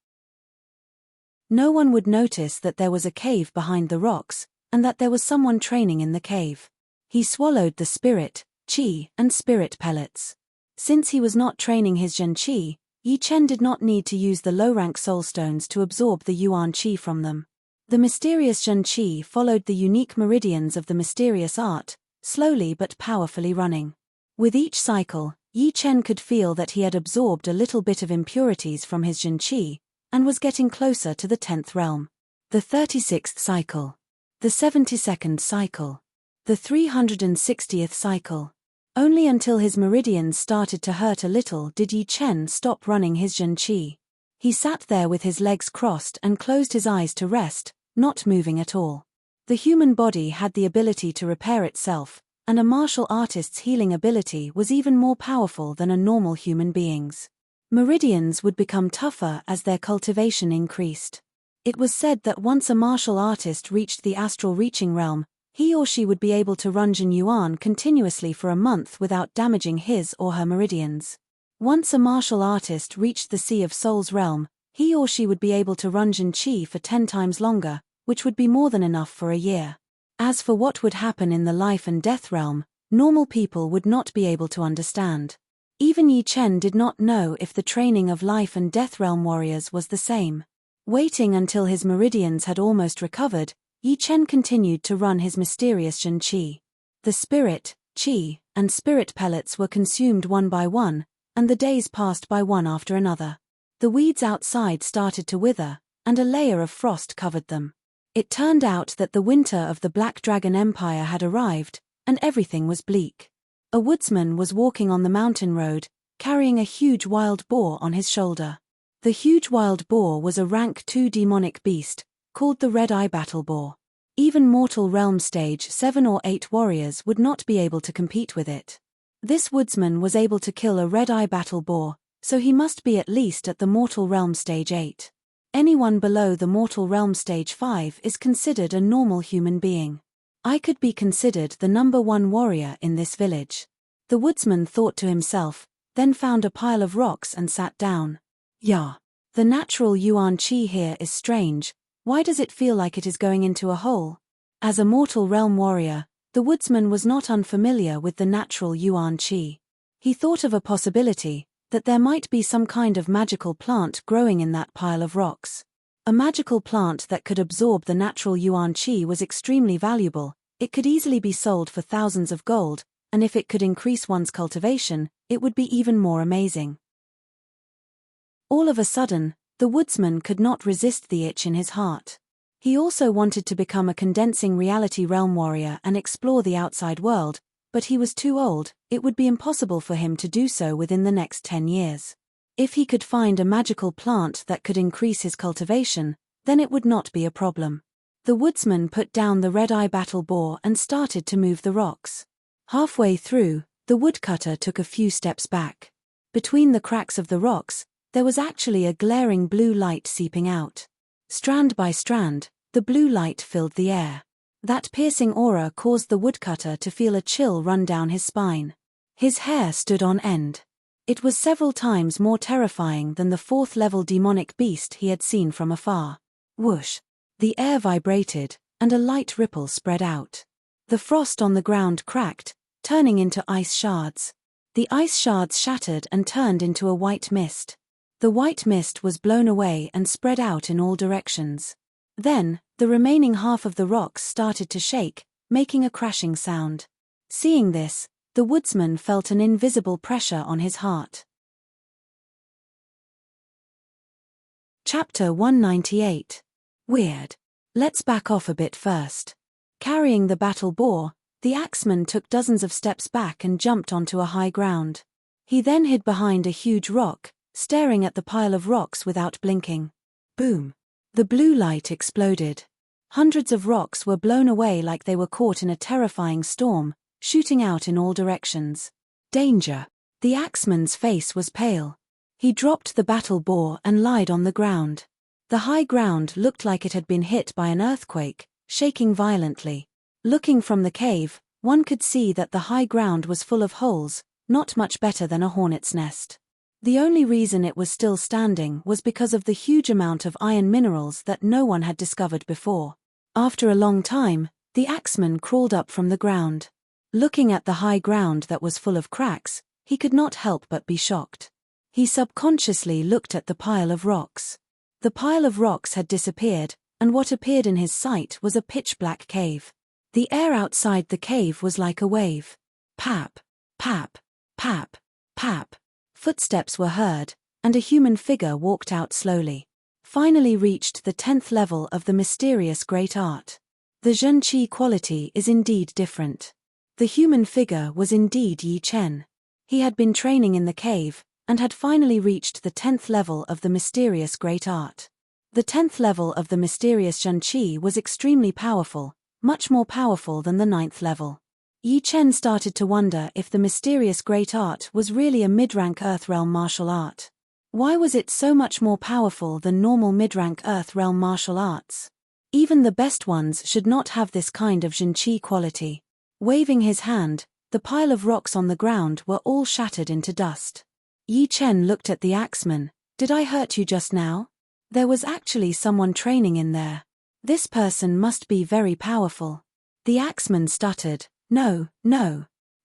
No one would notice that there was a cave behind the rocks, and that there was someone training in the cave. He swallowed the spirit, chi, and spirit pellets. Since he was not training his Zhen Qi, Yi Chen did not need to use the low-rank soul stones to absorb the Yuan Qi from them. The mysterious Zhen Qi followed the unique meridians of the mysterious art, slowly but powerfully running. With each cycle, Yi Chen could feel that he had absorbed a little bit of impurities from his Zhen Qi, and was getting closer to the 10th realm. The 36th cycle. The 72nd cycle. The 360th cycle. Only until his meridians started to hurt a little did Yi Chen stop running his Zhen Qi. He sat there with his legs crossed and closed his eyes to rest, not moving at all. The human body had the ability to repair itself, and a martial artist's healing ability was even more powerful than a normal human being's. Meridians would become tougher as their cultivation increased. It was said that once a martial artist reached the astral reaching realm, he or she would be able to run Jin Yuan continuously for a month without damaging his or her meridians. Once a martial artist reached the Sea of Souls realm, he or she would be able to run Jin Qi for 10 times longer, which would be more than enough for a year. As for what would happen in the life and death realm, normal people would not be able to understand. Even Yi Chen did not know if the training of life and death realm warriors was the same. Waiting until his meridians had almost recovered, Yi Chen continued to run his mysterious Zhen Qi. The spirit, Qi, and spirit pellets were consumed one by one, and the days passed by one after another. The weeds outside started to wither, and a layer of frost covered them. It turned out that the winter of the Black Dragon Empire had arrived, and everything was bleak. A woodsman was walking on the mountain road, carrying a huge wild boar on his shoulder. The huge wild boar was a rank 2 demonic beast, called the Red-Eye Battle Boar. Even mortal realm stage 7 or 8 warriors would not be able to compete with it. This woodsman was able to kill a Red-Eye Battle Boar, so he must be at least at the mortal realm stage 8. Anyone below the mortal realm stage 5 is considered a normal human being. I could be considered the number 1 warrior in this village. The woodsman thought to himself, then found a pile of rocks and sat down. Yeah. The natural Yuan Qi here is strange. Why does it feel like it is going into a hole? As a mortal realm warrior, the woodsman was not unfamiliar with the natural Yuan Qi. He thought of a possibility, that there might be some kind of magical plant growing in that pile of rocks. A magical plant that could absorb the natural Yuan Qi was extremely valuable. It could easily be sold for thousands of gold, and if it could increase one's cultivation, it would be even more amazing. All of a sudden, the woodsman could not resist the itch in his heart. He also wanted to become a condensing reality realm warrior and explore the outside world, but he was too old. It would be impossible for him to do so within the next 10 years. If he could find a magical plant that could increase his cultivation, then it would not be a problem. The woodsman put down the Red-Eye Battle Boar and started to move the rocks. Halfway through, the woodcutter took a few steps back. Between the cracks of the rocks, there was actually a glaring blue light seeping out. Strand by strand, the blue light filled the air. That piercing aura caused the woodcutter to feel a chill run down his spine. His hair stood on end. It was several times more terrifying than the fourth-level demonic beast he had seen from afar. Whoosh! The air vibrated, and a light ripple spread out. The frost on the ground cracked, turning into ice shards. The ice shards shattered and turned into a white mist. The white mist was blown away and spread out in all directions. Then, the remaining half of the rocks started to shake, making a crashing sound. Seeing this, the woodsman felt an invisible pressure on his heart. Chapter 198. Weird. Let's back off a bit first. Carrying the battle boar, the axeman took dozens of steps back and jumped onto a high ground. He then hid behind a huge rock, staring at the pile of rocks without blinking. Boom! The blue light exploded. Hundreds of rocks were blown away like they were caught in a terrifying storm, shooting out in all directions. Danger! The axeman's face was pale. He dropped the battle boar and lied on the ground. The high ground looked like it had been hit by an earthquake, shaking violently. Looking from the cave, one could see that the high ground was full of holes, not much better than a hornet's nest. The only reason it was still standing was because of the huge amount of iron minerals that no one had discovered before. After a long time, the axeman crawled up from the ground. Looking at the high ground that was full of cracks, he could not help but be shocked. He subconsciously looked at the pile of rocks. The pile of rocks had disappeared, and what appeared in his sight was a pitch-black cave. The air outside the cave was like a wave. Pap, pap, pap, pap. Footsteps were heard, and a human figure walked out slowly. Finally reached the 10th level of the mysterious great art. The zhenqi quality is indeed different. The human figure was indeed Yi Chen. He had been training in the cave, and had finally reached the 10th level of the mysterious great art. The 10th level of the mysterious zhenqi was extremely powerful, much more powerful than the 9th level. Yi Chen started to wonder if the mysterious great art was really a mid-rank Earth-realm martial art. Why was it so much more powerful than normal mid-rank Earth-realm martial arts? Even the best ones should not have this kind of zhenqi quality. Waving his hand, the pile of rocks on the ground were all shattered into dust. Yi Chen looked at the axeman. Did I hurt you just now? There was actually someone training in there. This person must be very powerful. The axeman stuttered. No.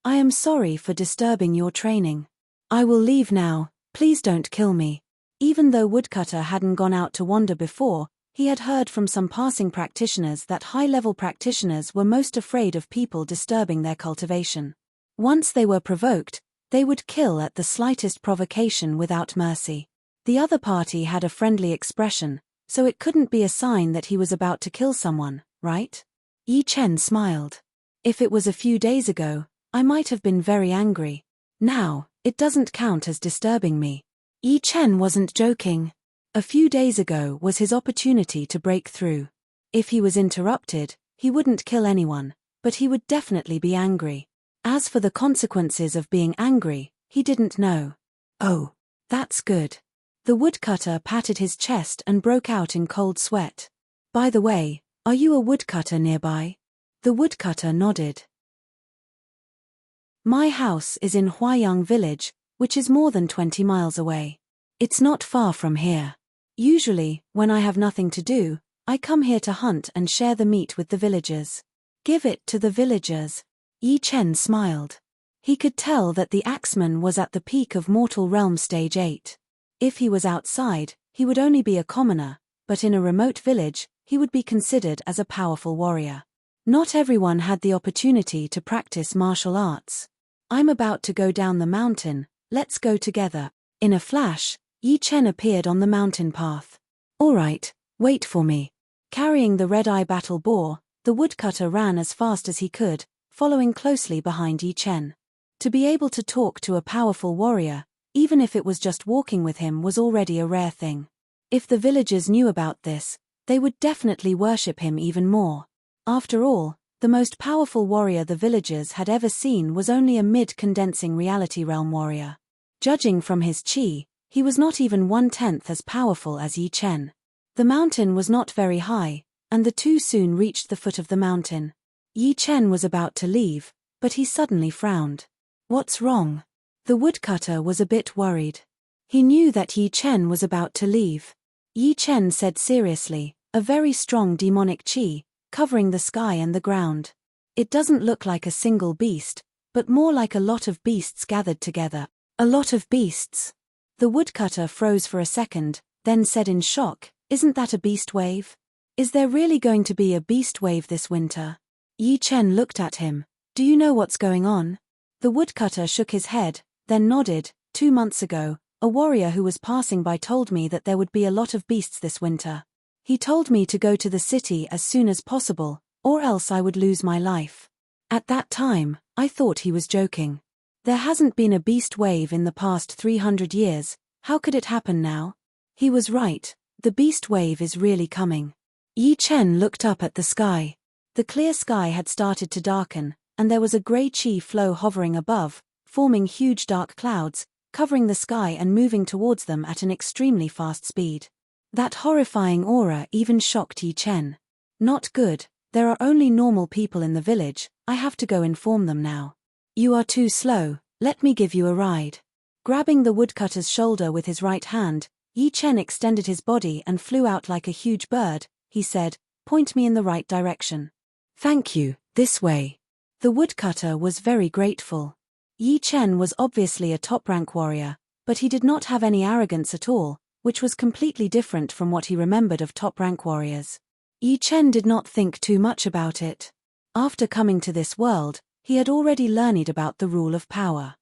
I am sorry for disturbing your training. I will leave now, please don't kill me. Even though Woodcutter hadn't gone out to wander before, he had heard from some passing practitioners that high-level practitioners were most afraid of people disturbing their cultivation. Once they were provoked, they would kill at the slightest provocation without mercy. The other party had a friendly expression, so it couldn't be a sign that he was about to kill someone, right? Yi Chen smiled. If it was a few days ago, I might have been very angry. Now, it doesn't count as disturbing me. Yi Chen wasn't joking. A few days ago was his opportunity to break through. If he was interrupted, he wouldn't kill anyone, but he would definitely be angry. As for the consequences of being angry, he didn't know. Oh, that's good. The woodcutter patted his chest and broke out in cold sweat. By the way, are you a woodcutter nearby? The woodcutter nodded. My house is in Huayang village, which is more than 20 miles away. It's not far from here. Usually, when I have nothing to do, I come here to hunt and share the meat with the villagers. Give it to the villagers. Yi Chen smiled. He could tell that the axeman was at the peak of Mortal Realm Stage 8. If he was outside, he would only be a commoner, but in a remote village, he would be considered as a powerful warrior. Not everyone had the opportunity to practice martial arts. I'm about to go down the mountain, let's go together. In a flash, Yi Chen appeared on the mountain path. All right, wait for me. Carrying the red-eye battle boar, the woodcutter ran as fast as he could, following closely behind Yi Chen. To be able to talk to a powerful warrior, even if it was just walking with him, was already a rare thing. If the villagers knew about this, they would definitely worship him even more. After all, the most powerful warrior the villagers had ever seen was only a mid-condensing reality realm warrior. Judging from his chi, he was not even 1/10 as powerful as Yi Chen. The mountain was not very high, and the two soon reached the foot of the mountain. Yi Chen was about to leave, but he suddenly frowned. What's wrong? The woodcutter was a bit worried. He knew that Yi Chen was about to leave. Yi Chen said seriously, a very strong demonic qi, covering the sky and the ground. It doesn't look like a single beast, but more like a lot of beasts gathered together. A lot of beasts. The woodcutter froze for a second, then said in shock, "Isn't that a beast wave? Is there really going to be a beast wave this winter?" Yi Chen looked at him. "Do you know what's going on?" The woodcutter shook his head, then nodded. 2 months ago, a warrior who was passing by told me that there would be a lot of beasts this winter. He told me to go to the city as soon as possible, or else I would lose my life. At that time, I thought he was joking. There hasn't been a beast wave in the past 300 years, how could it happen now? He was right, the beast wave is really coming. Yi Chen looked up at the sky. The clear sky had started to darken, and there was a grey qi flow hovering above, forming huge dark clouds, covering the sky and moving towards them at an extremely fast speed. That horrifying aura even shocked Yi Chen. "Not good, there are only normal people in the village, I have to go inform them now." "You are too slow, let me give you a ride." Grabbing the woodcutter's shoulder with his right hand, Yi Chen extended his body and flew out like a huge bird. He said, "Point me in the right direction." "Thank you, this way." The woodcutter was very grateful. Yi Chen was obviously a top-rank warrior, but he did not have any arrogance at all, which was completely different from what he remembered of top-rank warriors. Yi Chen did not think too much about it. After coming to this world, he had already learned about the rule of power.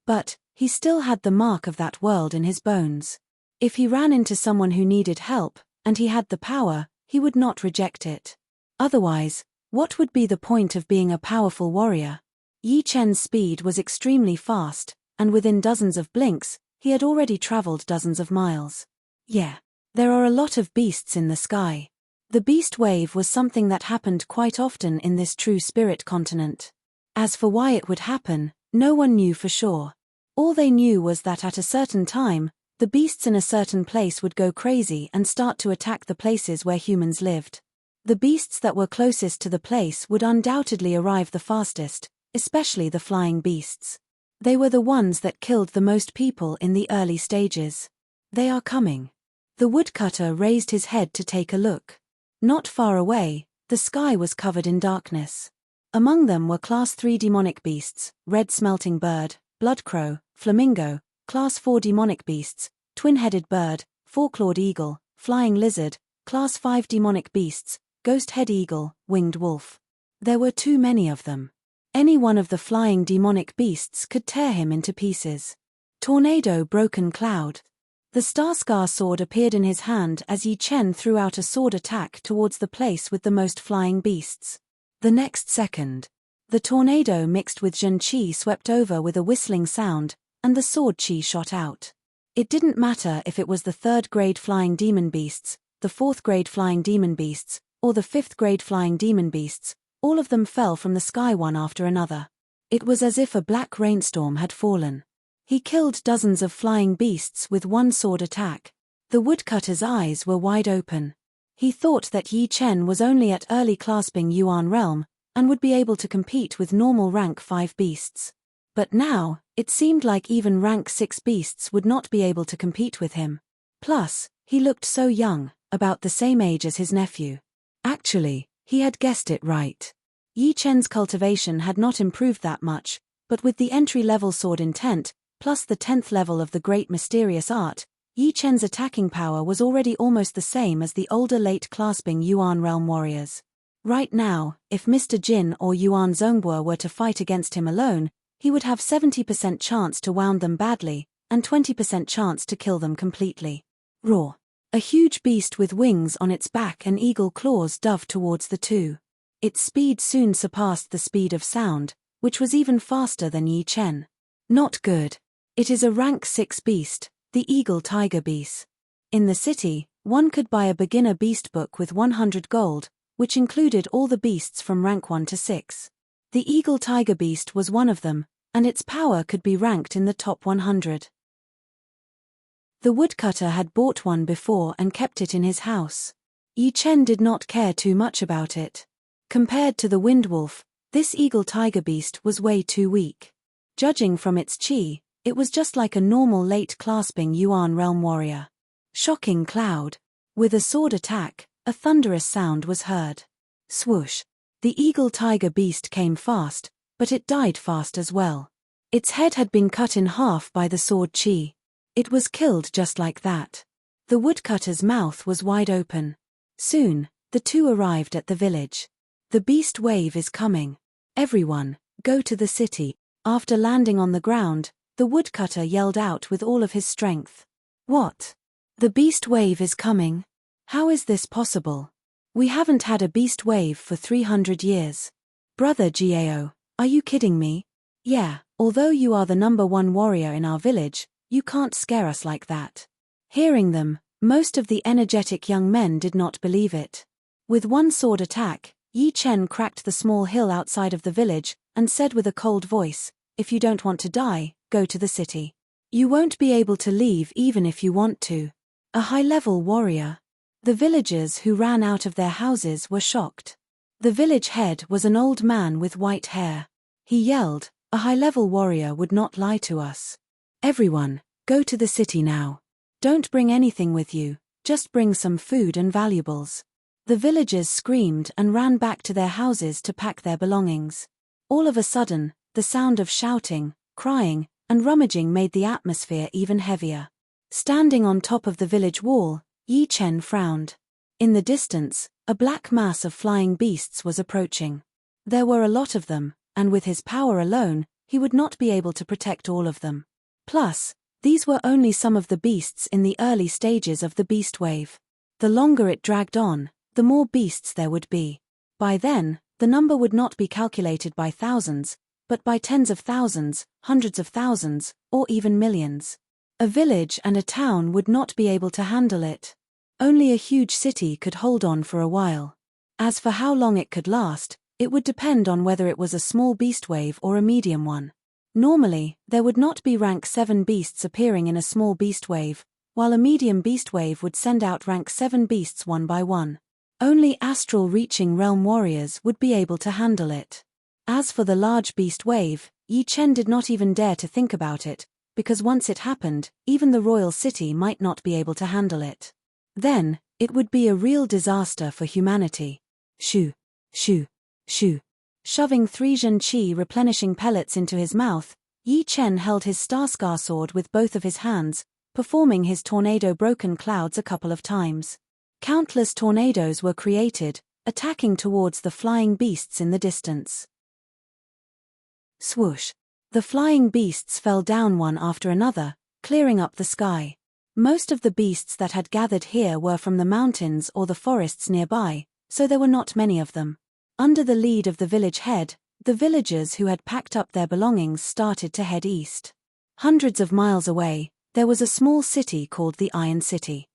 But, he still had the mark of that world in his bones. If he ran into someone who needed help, and he had the power, he would not reject it. Otherwise, what would be the point of being a powerful warrior? Yi Chen's speed was extremely fast, and within dozens of blinks, he had already traveled dozens of miles. Yeah, there are a lot of beasts in the sky. The beast wave was something that happened quite often in this true spirit continent. As for why it would happen, no one knew for sure. All they knew was that at a certain time, the beasts in a certain place would go crazy and start to attack the places where humans lived. The beasts that were closest to the place would undoubtedly arrive the fastest, especially the flying beasts. They were the ones that killed the most people in the early stages. "They are coming." The woodcutter raised his head to take a look. Not far away, the sky was covered in darkness. Among them were Class 3 demonic beasts, red smelting bird, blood crow, flamingo, Class 4 demonic beasts, twin-headed bird, four-clawed eagle, flying lizard, Class 5 demonic beasts, ghost-head eagle, winged wolf. There were too many of them. Any one of the flying demonic beasts could tear him into pieces. Tornado broken cloud. The Starscar sword appeared in his hand as Yi Chen threw out a sword attack towards the place with the most flying beasts. The next second, the tornado mixed with Zhen Qi swept over with a whistling sound, and the sword Qi shot out. It didn't matter if it was the 3rd grade flying demon beasts, the 4th grade flying demon beasts, or the 5th grade flying demon beasts, all of them fell from the sky one after another. It was as if a black rainstorm had fallen. He killed dozens of flying beasts with one sword attack. The woodcutter's eyes were wide open. He thought that Yi Chen was only at early clasping Yuan realm, and would be able to compete with normal rank 5 beasts. But now, it seemed like even rank 6 beasts would not be able to compete with him. Plus, he looked so young, about the same age as his nephew. Actually, he had guessed it right. Yi Chen's cultivation had not improved that much, but with the entry-level sword intent, plus the 10th level of the Great Mysterious Art, Yi Chen's attacking power was already almost the same as the older late-clasping Yuan realm warriors. Right now, if Mr. Jin or Yuan Zhongbo were to fight against him alone, he would have 70% chance to wound them badly, and 20% chance to kill them completely. Roar. A huge beast with wings on its back and eagle claws dove towards the two. Its speed soon surpassed the speed of sound, which was even faster than Yi Chen. Not good. It is a rank 6 beast, the eagle tiger beast. In the city, one could buy a beginner beast book with 100 gold, which included all the beasts from rank 1 to 6. The eagle tiger beast was one of them, and its power could be ranked in the top 100. The woodcutter had bought one before and kept it in his house. Yi Chen did not care too much about it. Compared to the wind wolf, this eagle tiger beast was way too weak. Judging from its chi, it was just like a normal late clasping Yuan realm warrior. Shocking cloud. With a sword attack, a thunderous sound was heard. Swoosh. The eagle tiger beast came fast, but it died fast as well. Its head had been cut in half by the sword chi. It was killed just like that. The woodcutter's mouth was wide open. Soon, the two arrived at the village. The beast wave is coming. Everyone, go to the city. After landing on the ground, the woodcutter yelled out with all of his strength. What? The beast wave is coming? How is this possible? We haven't had a beast wave for 300 years. Brother Gao, are you kidding me? Yeah, although you are the #1 warrior in our village, you can't scare us like that. Hearing them, most of the energetic young men did not believe it. With one sword attack, Yi Chen cracked the small hill outside of the village and said with a cold voice, "If you don't want to die, go to the city. You won't be able to leave even if you want to." A high-level warrior. The villagers who ran out of their houses were shocked. The village head was an old man with white hair. He yelled, "A high-level warrior would not lie to us. Everyone, go to the city now. Don't bring anything with you, just bring some food and valuables." The villagers screamed and ran back to their houses to pack their belongings. All of a sudden, the sound of shouting, crying, and rummaging made the atmosphere even heavier. Standing on top of the village wall, Yi Chen frowned. In the distance, a black mass of flying beasts was approaching. There were a lot of them, and with his power alone, he would not be able to protect all of them. Plus, these were only some of the beasts in the early stages of the beast wave. The longer it dragged on, the more beasts there would be. By then, the number would not be calculated by thousands, but by tens of thousands, hundreds of thousands, or even millions. A village and a town would not be able to handle it. Only a huge city could hold on for a while. As for how long it could last, it would depend on whether it was a small beast wave or a medium one. Normally, there would not be rank 7 beasts appearing in a small beast wave, while a medium beast wave would send out rank 7 beasts one by one. Only astral-reaching realm warriors would be able to handle it. As for the large beast wave, Yi Chen did not even dare to think about it, because once it happened, even the royal city might not be able to handle it. Then, it would be a real disaster for humanity. Shoo, shoo, shoo. Shoving 3 zhenqi replenishing pellets into his mouth, Yi Chen held his Starscar sword with both of his hands, performing his tornado broken clouds a couple of times. Countless tornadoes were created, attacking towards the flying beasts in the distance. Swoosh. The flying beasts fell down one after another, clearing up the sky. Most of the beasts that had gathered here were from the mountains or the forests nearby, so there were not many of them. Under the lead of the village head, the villagers who had packed up their belongings started to head east. Hundreds of miles away, there was a small city called the Iron City.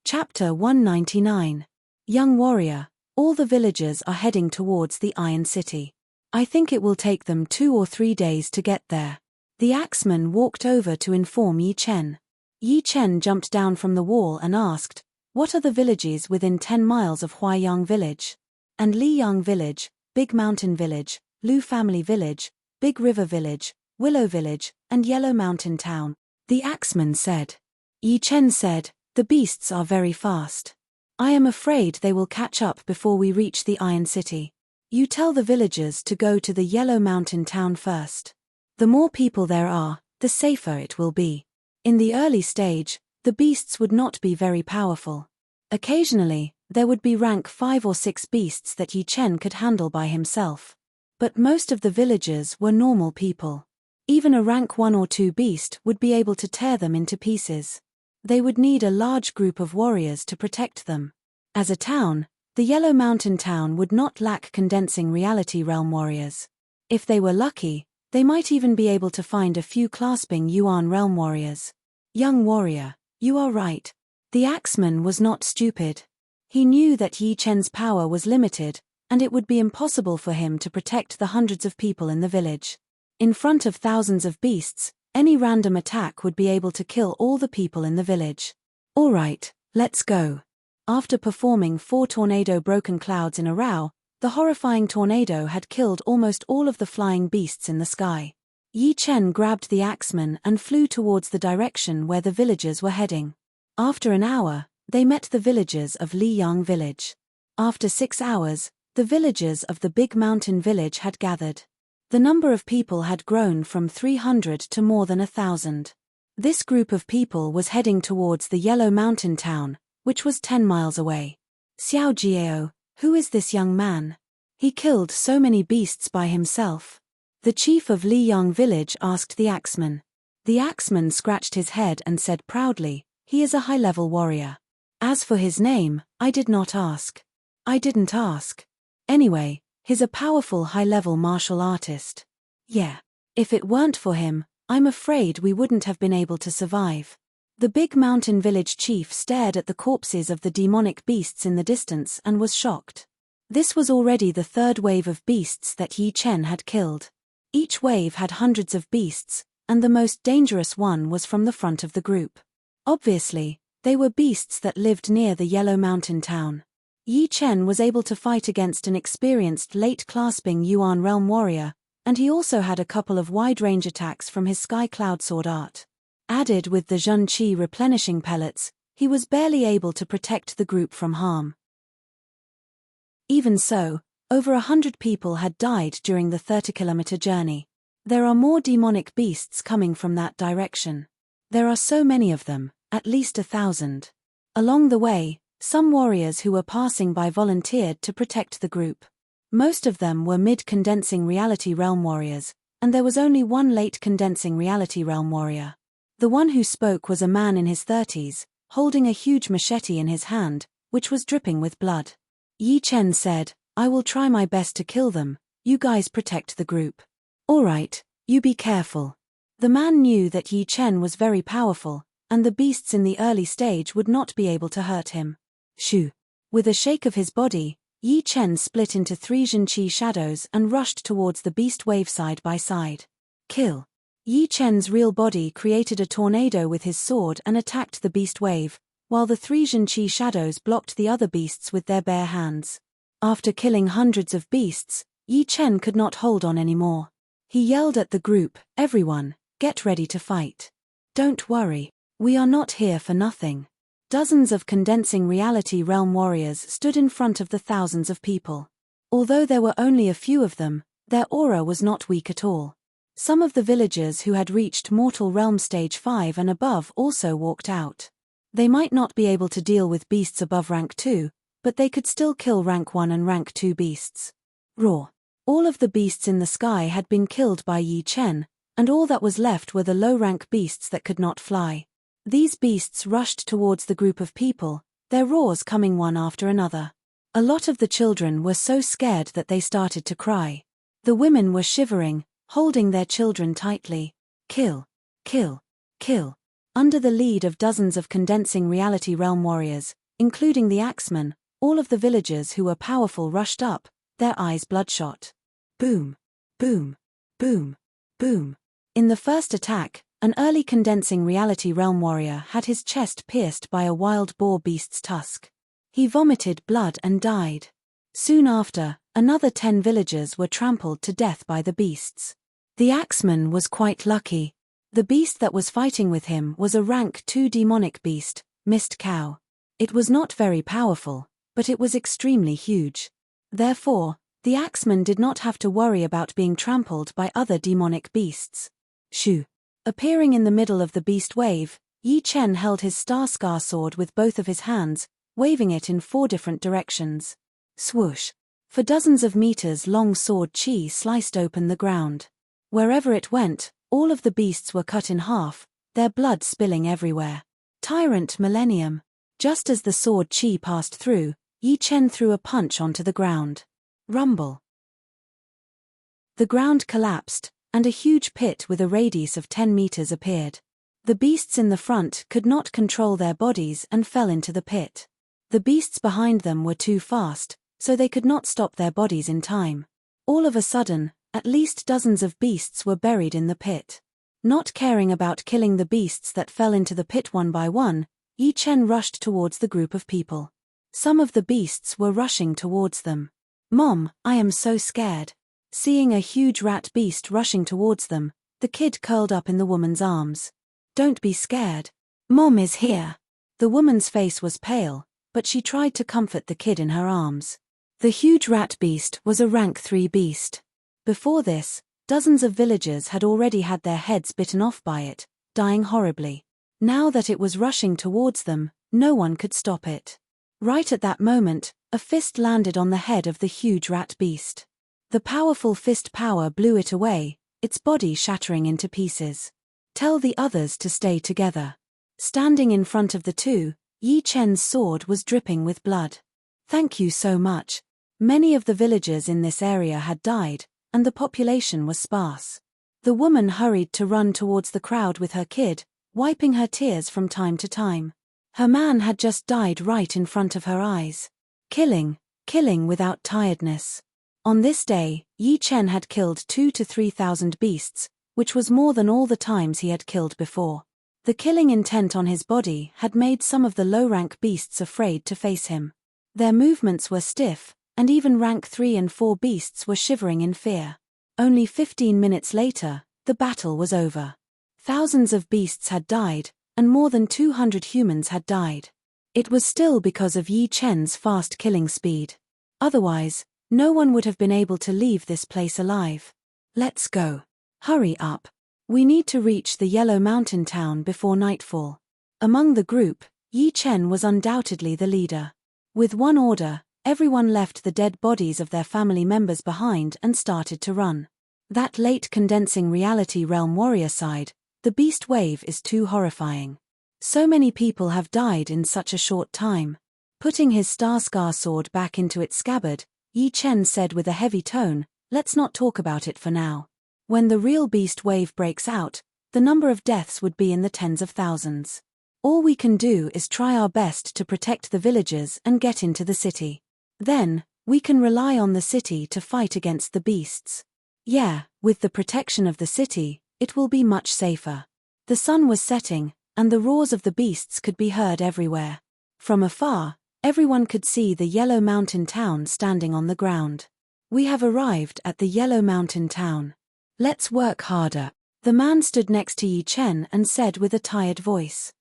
Chapter 199. Young Warrior. All the villagers are heading towards the Iron City. I think it will take them 2 or 3 days to get there. The axeman walked over to inform Yi Chen. Yi Chen jumped down from the wall and asked, "What are the villages within 10 miles of Huaiyang Village?" And Liyang Village, Big Mountain Village, Lu Family Village, Big River Village, Willow Village, and Yellow Mountain Town. The axeman said. Yi Chen said, "The beasts are very fast. I am afraid they will catch up before we reach the Iron City. You tell the villagers to go to the Yellow Mountain Town first. The more people there are, the safer it will be. In the early stage, the beasts would not be very powerful. Occasionally, there would be rank 5 or 6 beasts that Yi Chen could handle by himself. But most of the villagers were normal people. Even a rank 1 or 2 beast would be able to tear them into pieces. They would need a large group of warriors to protect them. As a town, the Yellow Mountain Town would not lack condensing reality realm warriors. If they were lucky, they might even be able to find a few clasping Yuan realm warriors. Young warrior, you are right. The axeman was not stupid. He knew that Yi Chen's power was limited, and it would be impossible for him to protect the hundreds of people in the village. In front of thousands of beasts, any random attack would be able to kill all the people in the village. All right, let's go. After performing 4 tornado broken clouds in a row, The horrifying tornado had killed almost all of the flying beasts in the sky. Yi Chen grabbed the axeman and flew towards the direction where the villagers were heading. After an hour, they met the villagers of Liyang village. After 6 hours, the villagers of the big mountain village had gathered. The number of people had grown from 300 to more than 1,000. This group of people was heading towards the Yellow Mountain town, which was 10 miles away. Xiao Jiao, who is this young man? He killed so many beasts by himself. The chief of Liyang village asked the axeman. The axeman scratched his head and said proudly, he is a high-level warrior. As for his name, I did not ask. I didn't ask. Anyway, he's a powerful high-level martial artist. Yeah. If it weren't for him, I'm afraid we wouldn't have been able to survive. The big mountain village chief stared at the corpses of the demonic beasts in the distance and was shocked. This was already the 3rd wave of beasts that Yi Chen had killed. Each wave had hundreds of beasts, and the most dangerous one was from the front of the group. Obviously, they were beasts that lived near the Yellow Mountain town. Yi Chen was able to fight against an experienced late-clasping Yuan realm warrior, and he also had a couple of wide-range attacks from his Sky Cloud sword art. Added with the Zhen Qi replenishing pellets, he was barely able to protect the group from harm. Even so, over 100 people had died during the 30-kilometer journey. There are more demonic beasts coming from that direction. There are so many of them, at least 1,000. Along the way, some warriors who were passing by volunteered to protect the group. Most of them were mid-condensing reality realm warriors, and there was only one late-condensing reality realm warrior. The one who spoke was a man in his 30s, holding a huge machete in his hand, which was dripping with blood. Yi Chen said, I will try my best to kill them, you guys protect the group. Alright, you be careful. The man knew that Yi Chen was very powerful, and the beasts in the early stage would not be able to hurt him. Shoo! With a shake of his body, Yi Chen split into 3 Zhen Qi shadows and rushed towards the beast wave side by side. Kill! Yi Chen's real body created a tornado with his sword and attacked the beast wave, while the 3 Zhen Qi shadows blocked the other beasts with their bare hands. After killing hundreds of beasts, Yi Chen could not hold on anymore. He yelled at the group, everyone, get ready to fight. Don't worry, we are not here for nothing. Dozens of condensing reality realm warriors stood in front of the thousands of people. Although there were only a few of them, their aura was not weak at all. Some of the villagers who had reached mortal realm stage 5 and above also walked out. They might not be able to deal with beasts above rank 2, but they could still kill rank 1 and rank 2 beasts. Raw. All of the beasts in the sky had been killed by Yi Chen, and all that was left were the low-rank beasts that could not fly. These beasts rushed towards the group of people, their roars coming one after another. A lot of the children were so scared that they started to cry. The women were shivering, holding their children tightly. Kill! Kill! Kill! Under the lead of dozens of condensing reality realm warriors, including the axeman, all of the villagers who were powerful rushed up, their eyes bloodshot. Boom! Boom! Boom! Boom! In the first attack, an early condensing reality realm warrior had his chest pierced by a wild boar beast's tusk. He vomited blood and died. Soon after, another 10 villagers were trampled to death by the beasts. The axeman was quite lucky. The beast that was fighting with him was a rank 2 demonic beast, Mist Cow. It was not very powerful, but it was extremely huge. Therefore, the axeman did not have to worry about being trampled by other demonic beasts. Shoo! Appearing in the middle of the beast wave, Yi Chen held his Star Scar sword with both of his hands, waving it in 4 different directions. Swoosh! For dozens of meters long sword Qi sliced open the ground. Wherever it went, all of the beasts were cut in half, their blood spilling everywhere. Tyrant Millennium! Just as the sword Qi passed through, Yi Chen threw a punch onto the ground. Rumble! The ground collapsed, and a huge pit with a radius of 10 meters appeared. The beasts in the front could not control their bodies and fell into the pit. The beasts behind them were too fast, so they could not stop their bodies in time. All of a sudden, at least dozens of beasts were buried in the pit. Not caring about killing the beasts that fell into the pit one by one, Yi Chen rushed towards the group of people. Some of the beasts were rushing towards them. Mom, I am so scared. Seeing a huge rat beast rushing towards them, the kid curled up in the woman's arms. Don't be scared. Mom is here. The woman's face was pale, but she tried to comfort the kid in her arms. The huge rat beast was a rank 3 beast. Before this, dozens of villagers had already had their heads bitten off by it, dying horribly. Now that it was rushing towards them, no one could stop it. Right at that moment, a fist landed on the head of the huge rat beast. The powerful fist power blew it away, its body shattering into pieces. Tell the others to stay together. Standing in front of the two, Yi Chen's sword was dripping with blood. Thank you so much. Many of the villagers in this area had died, and the population was sparse. The woman hurried to run towards the crowd with her kid, wiping her tears from time to time. Her man had just died right in front of her eyes. Killing without tiredness. On this day, Yi Chen had killed 2,000 to 3,000 beasts, which was more than all the times he had killed before. The killing intent on his body had made some of the low-rank beasts afraid to face him. Their movements were stiff, and even rank 3 and 4 beasts were shivering in fear. Only 15 minutes later, the battle was over. Thousands of beasts had died, and more than 200 humans had died. It was still because of Yi Chen's fast killing speed. Otherwise, no one would have been able to leave this place alive. Let's go. Hurry up. We need to reach the Yellow Mountain town before nightfall. Among the group, Yi Chen was undoubtedly the leader. With one order, everyone left the dead bodies of their family members behind and started to run. That late condensing reality realm warrior side, the beast wave is too horrifying. So many people have died in such a short time. Putting his star scar sword back into its scabbard, Yi Chen said with a heavy tone, let's not talk about it for now. When the real beast wave breaks out, the number of deaths would be in the tens of thousands. All we can do is try our best to protect the villagers and get into the city. Then, we can rely on the city to fight against the beasts. Yeah, with the protection of the city, it will be much safer. The sun was setting, and the roars of the beasts could be heard everywhere. From afar, everyone could see the Yellow Mountain town standing on the ground. We have arrived at the Yellow Mountain town. Let's work harder. The man stood next to Yi Chen and said with a tired voice.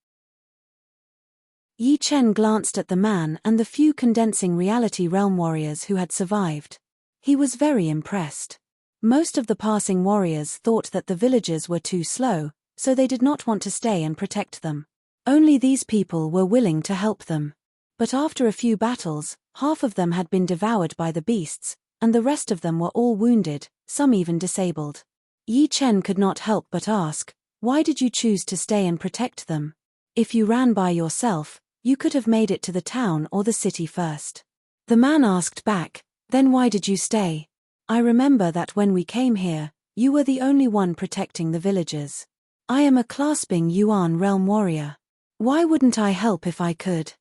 Yi Chen glanced at the man and the few condensing reality realm warriors who had survived. He was very impressed. Most of the passing warriors thought that the villagers were too slow, so they did not want to stay and protect them. Only these people were willing to help them. But after a few battles, half of them had been devoured by the beasts, and the rest of them were all wounded, some even disabled. Yi Chen could not help but ask, why did you choose to stay and protect them? If you ran by yourself, you could have made it to the town or the city first. The man asked back, then why did you stay? I remember that when we came here, you were the only one protecting the villagers. I am a clasping Yuan realm warrior. Why wouldn't I help if I could?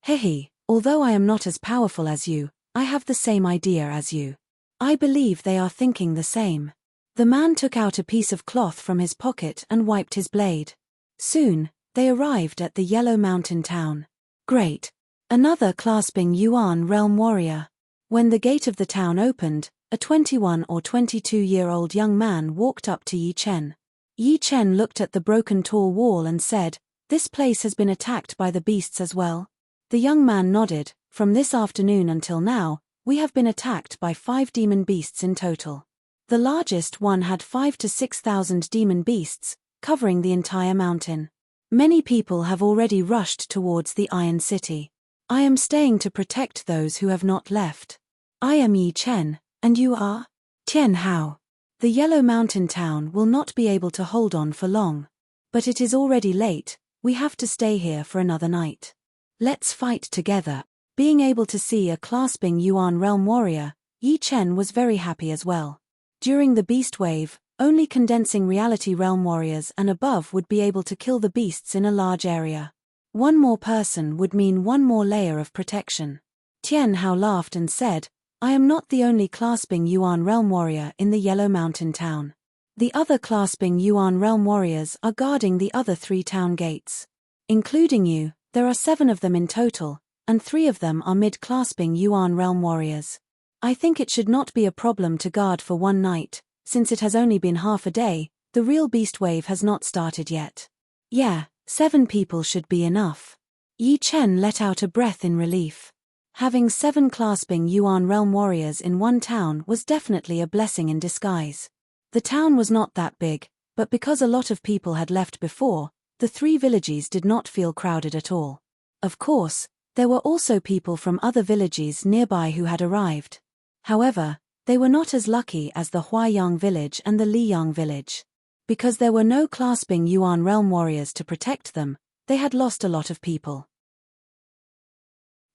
Hehe, although I am not as powerful as you, I have the same idea as you. I believe they are thinking the same. The man took out a piece of cloth from his pocket and wiped his blade. Soon, they arrived at the Yellow Mountain town. Great. Another clasping Yuan realm warrior. When the gate of the town opened, a 21 or 22-year-old young man walked up to Yi Chen. Yi Chen looked at the broken tall wall and said, this place has been attacked by the beasts as well? The young man nodded. From this afternoon until now, we have been attacked by 5 demon beasts in total. The largest one had 5,000 to 6,000 demon beasts, covering the entire mountain. Many people have already rushed towards the Iron City. I am staying to protect those who have not left. I am Yi Chen, and you are? Tian Hao. The Yellow Mountain town will not be able to hold on for long. But it is already late, we have to stay here for another night. Let's fight together. Being able to see a clasping Yuan realm warrior, Yi Chen was very happy as well. During the beast wave, only condensing reality realm warriors and above would be able to kill the beasts in a large area. One more person would mean one more layer of protection. Tian Hao laughed and said, I am not the only clasping Yuan realm warrior in the Yellow Mountain town. The other clasping Yuan realm warriors are guarding the other 3 town gates. Including you, there are 7 of them in total, and 3 of them are mid-clasping Yuan realm warriors. I think it should not be a problem to guard for one night, since it has only been half a day, the real beast wave has not started yet. Yeah, 7 people should be enough. Yi Chen let out a breath in relief. Having 7 clasping Yuan realm warriors in one town was definitely a blessing in disguise. The town was not that big, but because a lot of people had left before, the 3 villages did not feel crowded at all. Of course, there were also people from other villages nearby who had arrived. However, they were not as lucky as the Huayang village and the Liyang village. Because there were no clasping Yuan realm warriors to protect them, they had lost a lot of people.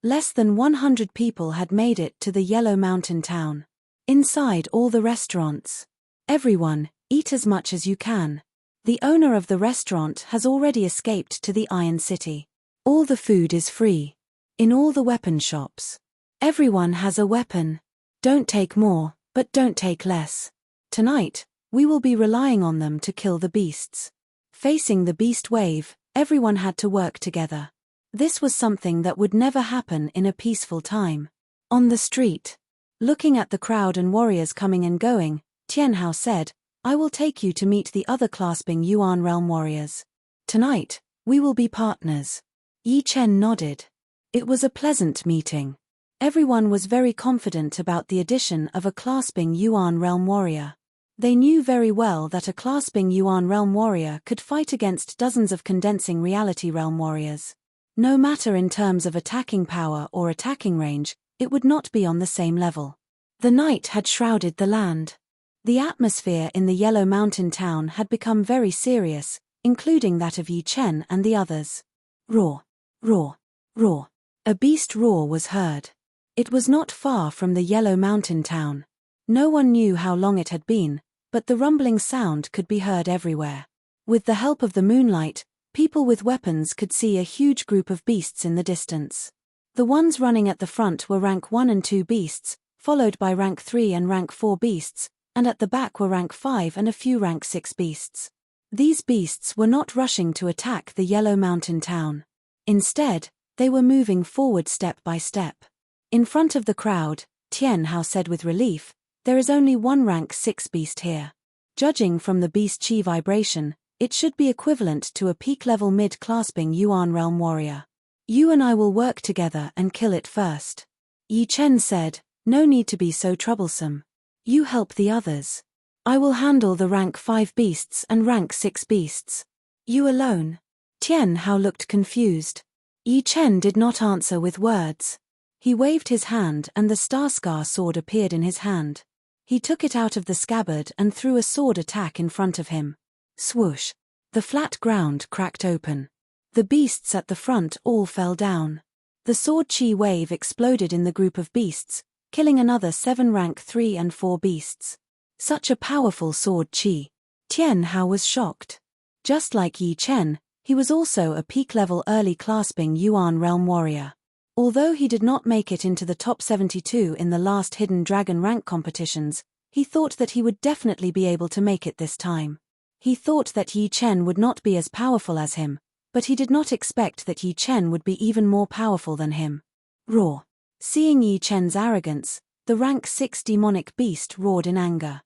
Less than 100 people had made it to the Yellow Mountain town. Inside all the restaurants. Everyone, eat as much as you can. The owner of the restaurant has already escaped to the Iron City. All the food is free. In all the weapon shops. Everyone has a weapon. Don't take more, but don't take less. Tonight, we will be relying on them to kill the beasts. Facing the beast wave, everyone had to work together. This was something that would never happen in a peaceful time. On the street, looking at the crowd and warriors coming and going, Tianhao said, I will take you to meet the other clasping Yuan realm warriors. Tonight, we will be partners. Yi Chen nodded. It was a pleasant meeting. Everyone was very confident about the addition of a clasping Yuan realm warrior. They knew very well that a clasping Yuan realm warrior could fight against dozens of condensing reality realm warriors. No matter in terms of attacking power or attacking range, it would not be on the same level. The night had shrouded the land. The atmosphere in the Yellow Mountain town had become very serious, including that of Yi Chen and the others. Roar, roar, roar. A beast roar was heard. It was not far from the Yellow Mountain town. No one knew how long it had been, but the rumbling sound could be heard everywhere. With the help of the moonlight, people with weapons could see a huge group of beasts in the distance. The ones running at the front were rank 1 and 2 beasts, followed by rank 3 and rank 4 beasts, and at the back were rank 5 and a few rank 6 beasts. These beasts were not rushing to attack the Yellow Mountain town. Instead, they were moving forward step by step. In front of the crowd, Tianhao said with relief, there is only one rank 6 beast here. Judging from the beast chi vibration, it should be equivalent to a peak-level mid-clasping Yuan realm warrior. You and I will work together and kill it first. Yi Chen said, no need to be so troublesome. You help the others. I will handle the rank 5 beasts and rank 6 beasts. You alone. Tianhao looked confused. Yi Chen did not answer with words. He waved his hand and the Starscar sword appeared in his hand. He took it out of the scabbard and threw a sword attack in front of him. Swoosh. The flat ground cracked open. The beasts at the front all fell down. The sword chi wave exploded in the group of beasts, killing another 7 rank 3 and 4 beasts. Such a powerful sword chi. Tianhao was shocked. Just like Yi Chen, he was also a peak-level early clasping Yuan realm warrior. Although he did not make it into the top 72 in the last Hidden Dragon rank competitions, he thought that he would definitely be able to make it this time. He thought that Yi Chen would not be as powerful as him, but he did not expect that Yi Chen would be even more powerful than him. Roar. Seeing Yi Chen's arrogance, the rank 6 demonic beast roared in anger.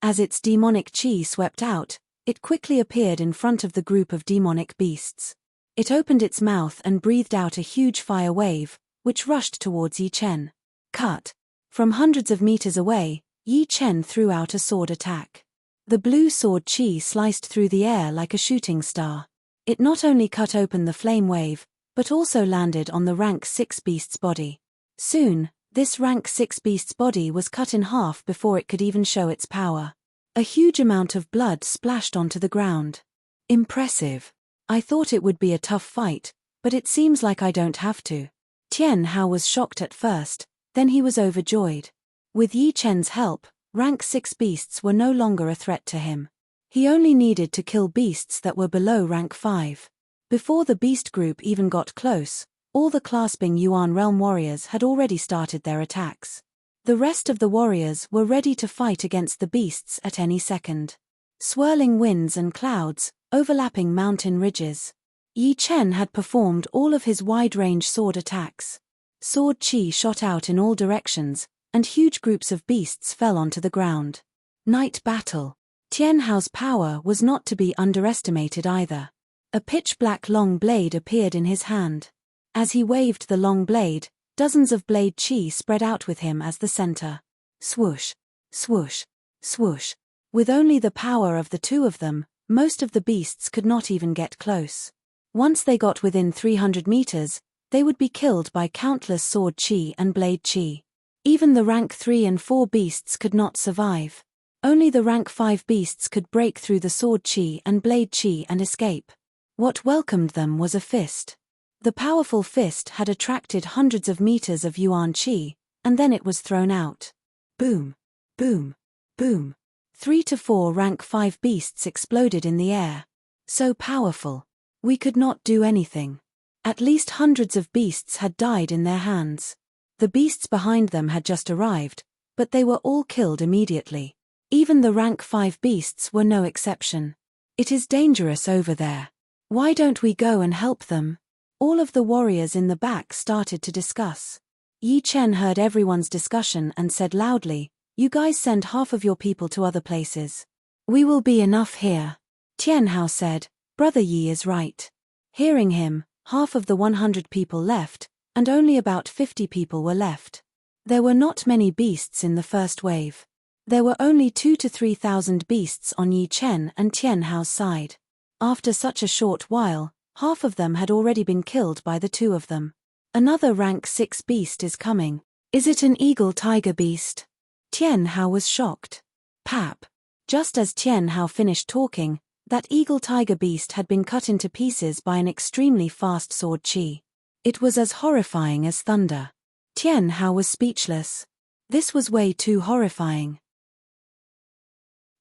As its demonic chi swept out, it quickly appeared in front of the group of demonic beasts. It opened its mouth and breathed out a huge fire wave, which rushed towards Yi Chen. Cut. From hundreds of meters away, Yi Chen threw out a sword attack. The blue sword chi sliced through the air like a shooting star. It not only cut open the flame wave, but also landed on the rank 6 beast's body. Soon, this rank 6 beast's body was cut in half before it could even show its power. A huge amount of blood splashed onto the ground. Impressive. I thought it would be a tough fight, but it seems like I don't have to. Tianhao was shocked at first, then he was overjoyed. With Yi Chen's help, rank 6 beasts were no longer a threat to him. He only needed to kill beasts that were below rank 5. Before the beast group even got close, all the clasping Yuan realm warriors had already started their attacks. The rest of the warriors were ready to fight against the beasts at any second. Swirling winds and clouds, overlapping mountain ridges. Yi Chen had performed all of his wide-range sword attacks. Sword chi shot out in all directions, and huge groups of beasts fell onto the ground. Night battle. Tian Hao's power was not to be underestimated either. A pitch-black long blade appeared in his hand. As he waved the long blade, dozens of blade chi spread out with him as the center. Swoosh, swoosh, swoosh. With only the power of the two of them, most of the beasts could not even get close. Once they got within 300 meters, they would be killed by countless sword chi and blade chi. Even the rank 3 and 4 beasts could not survive. Only the rank 5 beasts could break through the sword chi and blade chi and escape. What welcomed them was a fist. The powerful fist had attracted hundreds of meters of yuan chi, and then it was thrown out. Boom, boom, boom. 3 to 4 rank 5 beasts exploded in the air. So powerful. We could not do anything. At least hundreds of beasts had died in their hands. The beasts behind them had just arrived, but they were all killed immediately. Even the rank 5 beasts were no exception. It is dangerous over there. Why don't we go and help them? All of the warriors in the back started to discuss. Yi Chen heard everyone's discussion and said loudly, "You guys send half of your people to other places. We will be enough here." Tian Hao said, "Brother Yi is right." Hearing him, half of the 100 people left, and only about 50 people were left. There were not many beasts in the first wave. There were only 2,000 to 3,000 beasts on Yi Chen and Tian Hao's side. After such a short while, half of them had already been killed by the two of them. Another rank 6 beast is coming. Is it an eagle tiger beast? Tian Hao was shocked. Pap. Just as Tian Hao finished talking, that eagle tiger beast had been cut into pieces by an extremely fast sword chi. It was as horrifying as thunder. Tian Hao was speechless. This was way too horrifying.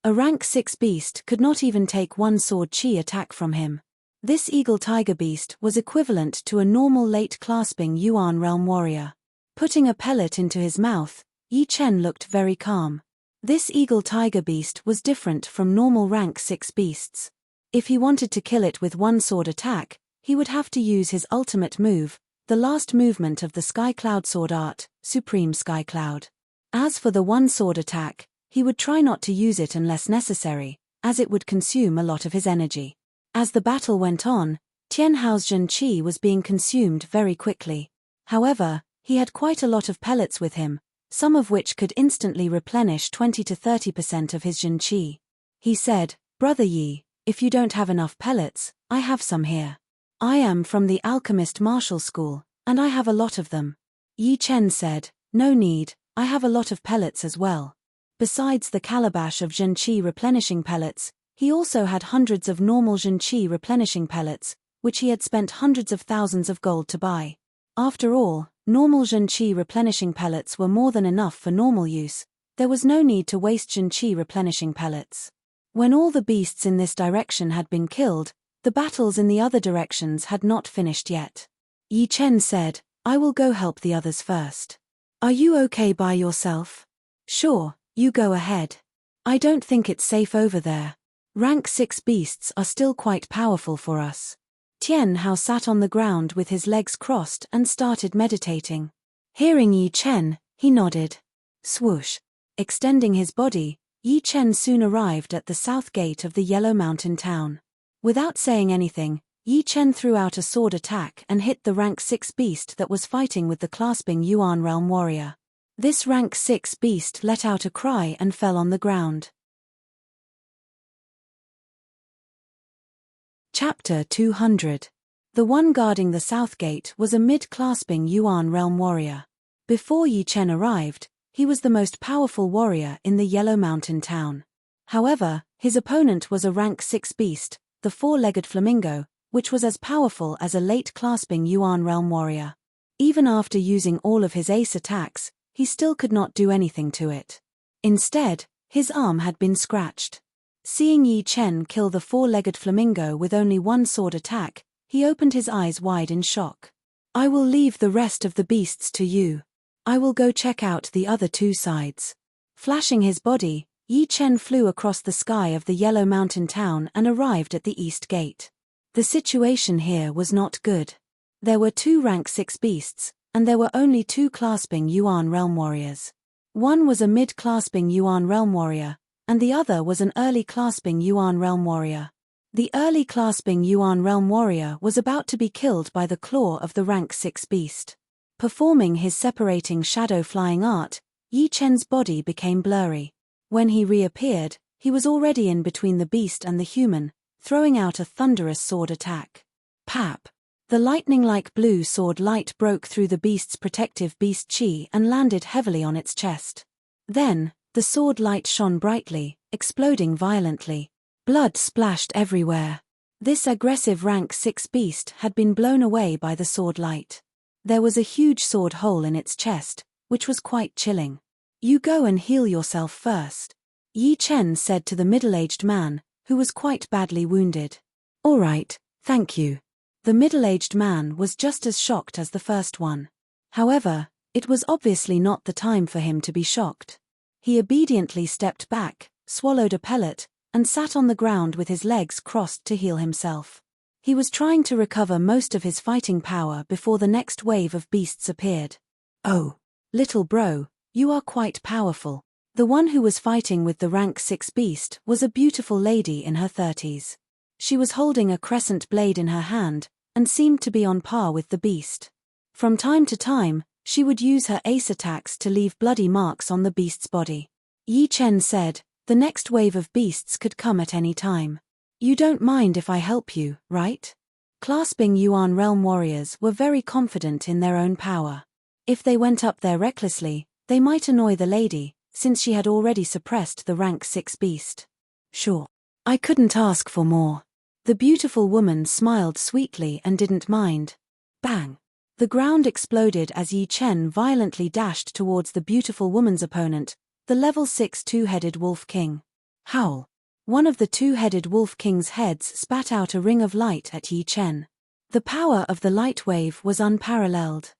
A rank 6 beast could not even take one sword chi attack from him. This eagle tiger beast was equivalent to a normal late clasping Yuan realm warrior. Putting a pellet into his mouth, Yi Chen looked very calm. This eagle tiger beast was different from normal rank 6 beasts. If he wanted to kill it with one sword attack, he would have to use his ultimate move, the last movement of the Sky Cloud sword art, Supreme Sky Cloud. As for the one sword attack, he would try not to use it unless necessary, as it would consume a lot of his energy. As the battle went on, Tian Hao's Zhen Qi was being consumed very quickly. However, he had quite a lot of pellets with him, some of which could instantly replenish 20 to 30% of his Zhen Qi. He said, "Brother Yi, if you don't have enough pellets, I have some here. I am from the alchemist martial school, and I have a lot of them." Yi Chen said, "No need, I have a lot of pellets as well." Besides the calabash of Zhen Qi replenishing pellets, he also had hundreds of normal Zhen Qi replenishing pellets, which he had spent hundreds of thousands of gold to buy. After all, normal Zhen Qi replenishing pellets were more than enough for normal use. There was no need to waste Zhen Qi replenishing pellets. When all the beasts in this direction had been killed, the battles in the other directions had not finished yet. Yi Chen said, "I will go help the others first. Are you okay by yourself?" "Sure, you go ahead. I don't think it's safe over there. Rank 6 beasts are still quite powerful for us." Tian Hao sat on the ground with his legs crossed and started meditating. Hearing Yi Chen, he nodded. Swoosh. Extending his body, Yi Chen soon arrived at the south gate of the Yellow Mountain town. Without saying anything, Yi Chen threw out a sword attack and hit the rank 6 beast that was fighting with the clasping Yuan realm warrior. This rank 6 beast let out a cry and fell on the ground. Chapter 200. The one guarding the south gate was a mid-clasping Yuan realm warrior. Before Yi Chen arrived, he was the most powerful warrior in the Yellow Mountain town. However, his opponent was a rank 6 beast, the four-legged flamingo, which was as powerful as a late clasping Yuan realm warrior. Even after using all of his ace attacks, he still could not do anything to it. Instead, his arm had been scratched. Seeing Yi Chen kill the four-legged flamingo with only one sword attack, he opened his eyes wide in shock. "I will leave the rest of the beasts to you. I will go check out the other two sides." Flashing his body, Yi Chen flew across the sky of the Yellow Mountain town and arrived at the east gate. The situation here was not good. There were two rank 6 beasts, and there were only 2 clasping Yuan realm warriors. One was a mid-clasping Yuan realm warrior, and the other was an early clasping Yuan realm warrior. The early clasping Yuan realm warrior was about to be killed by the claw of the rank 6 beast. Performing his separating shadow flying art, Yi Chen's body became blurry. When he reappeared, he was already in between the beast and the human, throwing out a thunderous sword attack. Pap! The lightning-like blue sword light broke through the beast's protective beast chi and landed heavily on its chest. Then, the sword light shone brightly, exploding violently. Blood splashed everywhere. This aggressive rank 6 beast had been blown away by the sword light. There was a huge sword hole in its chest, which was quite chilling. "You go and heal yourself first," Yi Chen said to the middle-aged man, who was quite badly wounded. "All right, thank you." The middle-aged man was just as shocked as the first one. However, it was obviously not the time for him to be shocked. He obediently stepped back, swallowed a pellet, and sat on the ground with his legs crossed to heal himself. He was trying to recover most of his fighting power before the next wave of beasts appeared. "Oh, little bro, you are quite powerful." The one who was fighting with the rank 6 beast was a beautiful lady in her 30s. She was holding a crescent blade in her hand, and seemed to be on par with the beast. From time to time, she would use her ace attacks to leave bloody marks on the beast's body. Yi Chen said, "The next wave of beasts could come at any time. You don't mind if I help you, right?" Clasping Yuan realm warriors were very confident in their own power. If they went up there recklessly, they might annoy the lady, since she had already suppressed the rank 6 beast. "Sure. I couldn't ask for more." The beautiful woman smiled sweetly and didn't mind. Bang! The ground exploded as Yi Chen violently dashed towards the beautiful woman's opponent, the level 6 two-headed wolf king. Howl! One of the two-headed wolf king's heads spat out a ring of light at Yi Chen. The power of the light wave was unparalleled.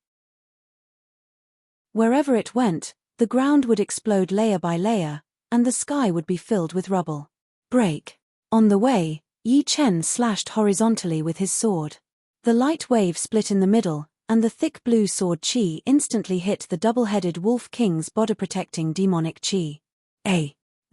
Wherever it went, the ground would explode layer by layer, and the sky would be filled with rubble. Break! On the way, Yi Chen slashed horizontally with his sword. The light wave split in the middle, and the thick blue sword chi instantly hit the double-headed wolf king's body-protecting demonic chi.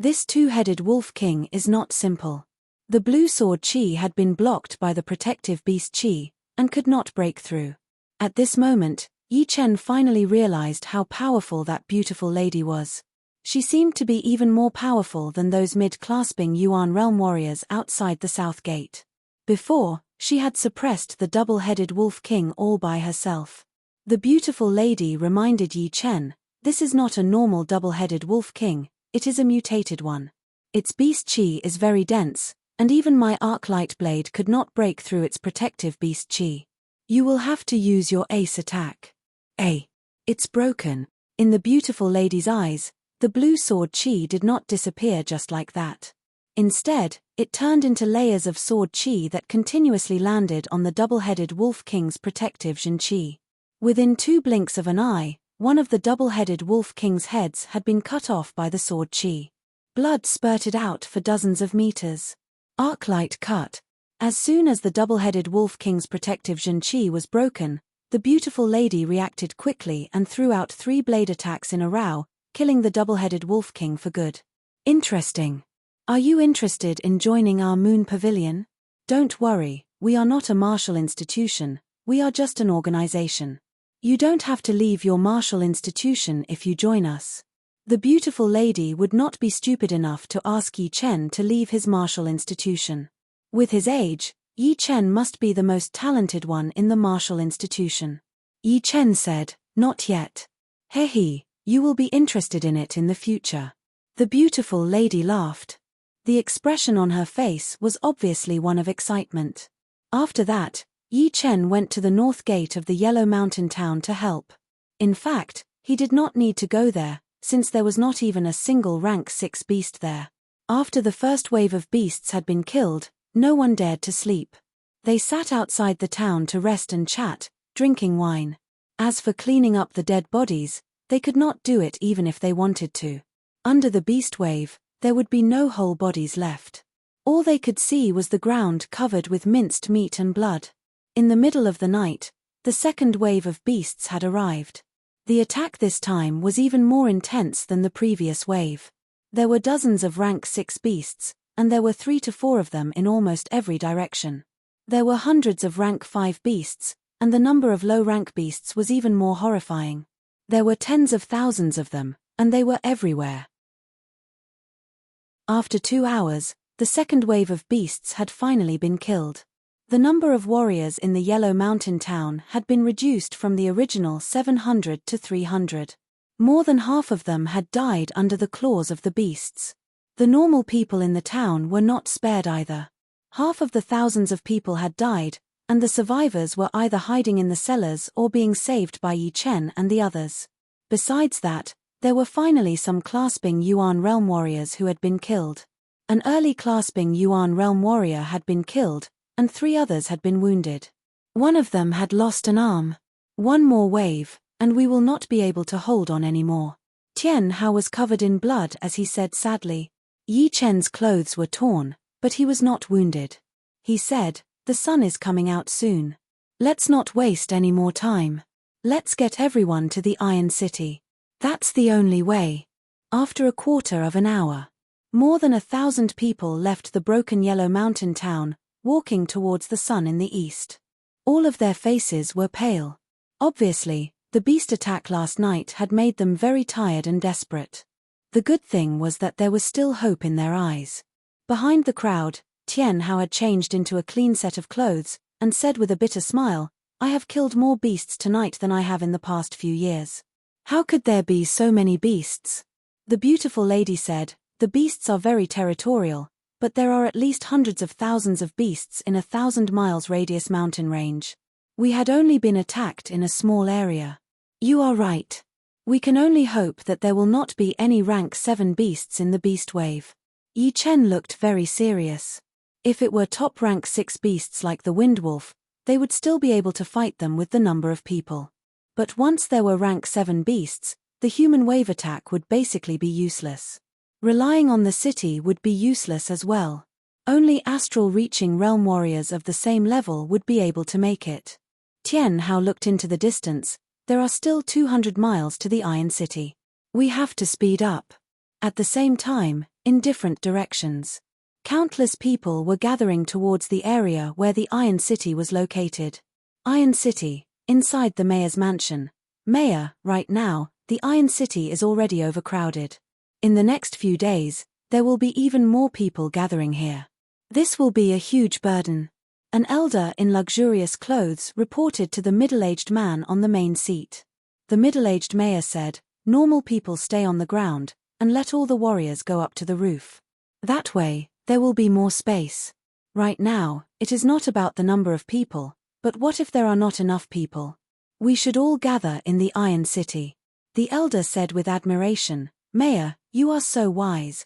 This two-headed wolf king is not simple. The blue sword chi had been blocked by the protective beast chi, and could not break through. At this moment, Yi Chen finally realized how powerful that beautiful lady was. She seemed to be even more powerful than those mid-clasping Yuan realm warriors outside the south gate. Before, she had suppressed the double-headed wolf king all by herself. The beautiful lady reminded Yi Chen, "This is not a normal double-headed wolf king, it is a mutated one. Its beast chi is very dense, and even my arc light blade could not break through its protective beast chi. You will have to use your ace attack." It's broken. In the beautiful lady's eyes, the blue sword chi did not disappear just like that. Instead, it turned into layers of sword chi that continuously landed on the double-headed wolf king's protective Jin chi. Within 2 blinks of an eye, one of the double-headed wolf king's heads had been cut off by the sword chi. Blood spurted out for dozens of meters. Arclight cut. As soon as the double-headed wolf king's protective Jin chi was broken, the beautiful lady reacted quickly and threw out 3 blade attacks in a row, killing the double-headed wolf king for good. Interesting. Are you interested in joining our moon pavilion? Don't worry, we are not a martial institution, we are just an organization. You don't have to leave your martial institution if you join us. The beautiful lady would not be stupid enough to ask Yi Chen to leave his martial institution. With his age, Yi Chen must be the most talented one in the martial institution. Yi Chen said, "Not yet. Hehe, you will be interested in it in the future." The beautiful lady laughed. The expression on her face was obviously one of excitement. After that, Yi Chen went to the north gate of the Yellow Mountain town to help. In fact, he did not need to go there, since there was not even a single rank 6 beast there. After the first wave of beasts had been killed, no one dared to sleep. They sat outside the town to rest and chat, drinking wine. As for cleaning up the dead bodies, they could not do it even if they wanted to. Under the beast wave, there would be no whole bodies left. All they could see was the ground covered with minced meat and blood. In the middle of the night, The second wave of beasts had arrived. The attack this time was even more intense than the previous wave. There were dozens of rank 6 beasts, and there were 3 to 4 of them in almost every direction. There were hundreds of rank 5 beasts, and the number of low-rank beasts was even more horrifying. There were tens of thousands of them, and they were everywhere. After 2 hours, the second wave of beasts had finally been killed. The number of warriors in the Yellow Mountain town had been reduced from the original 700 to 300. More than half of them had died under the claws of the beasts. The normal people in the town were not spared either. Half of the thousands of people had died, and the survivors were either hiding in the cellars or being saved by Yi Chen and the others. Besides that, there were finally some clasping Yuan realm warriors who had been killed. An early clasping Yuan realm warrior had been killed, and 3 others had been wounded. One of them had lost an arm. One more wave, and we will not be able to hold on anymore. Tian Hao was covered in blood as he said sadly. Yi Chen's clothes were torn, but he was not wounded. He said, "The sun is coming out soon. Let's not waste any more time. Let's get everyone to the Iron City. That's the only way." After a quarter of an hour, more than 1,000 people left the broken Yellow Mountain town, walking towards the sun in the east. All of their faces were pale. Obviously, the beast attack last night had made them very tired and desperate. The good thing was that there was still hope in their eyes. Behind the crowd, Tian Hao had changed into a clean set of clothes, and said with a bitter smile, "I have killed more beasts tonight than I have in the past few years." "How could there be so many beasts?" The beautiful lady said, "The beasts are very territorial, but there are at least hundreds of thousands of beasts in a 1,000 miles radius mountain range. We had only been attacked in a small area." "You are right. We can only hope that there will not be any rank 7 beasts in the beast wave." Yi Chen looked very serious. If it were top rank 6 beasts like the Windwolf, they would still be able to fight them with the number of people. But once there were rank 7 beasts, the human wave attack would basically be useless. Relying on the city would be useless as well. Only astral-reaching realm warriors of the same level would be able to make it. Tian Hao looked into the distance. There are still 200 miles to the Iron City. We have to speed up. At the same time, in different directions, countless people were gathering towards the area where the Iron City was located. Iron City, inside the mayor's mansion. "Mayor, right now, the Iron City is already overcrowded. In the next few days, there will be even more people gathering here. This will be a huge burden." An elder in luxurious clothes reported to the middle-aged man on the main seat. The middle-aged mayor said, "Normal people stay on the ground, and let all the warriors go up to the roof. That way, there will be more space. Right now, it is not about the number of people, but what if there are not enough people? We should all gather in the Iron City." The elder said with admiration, "Mayor, you are so wise.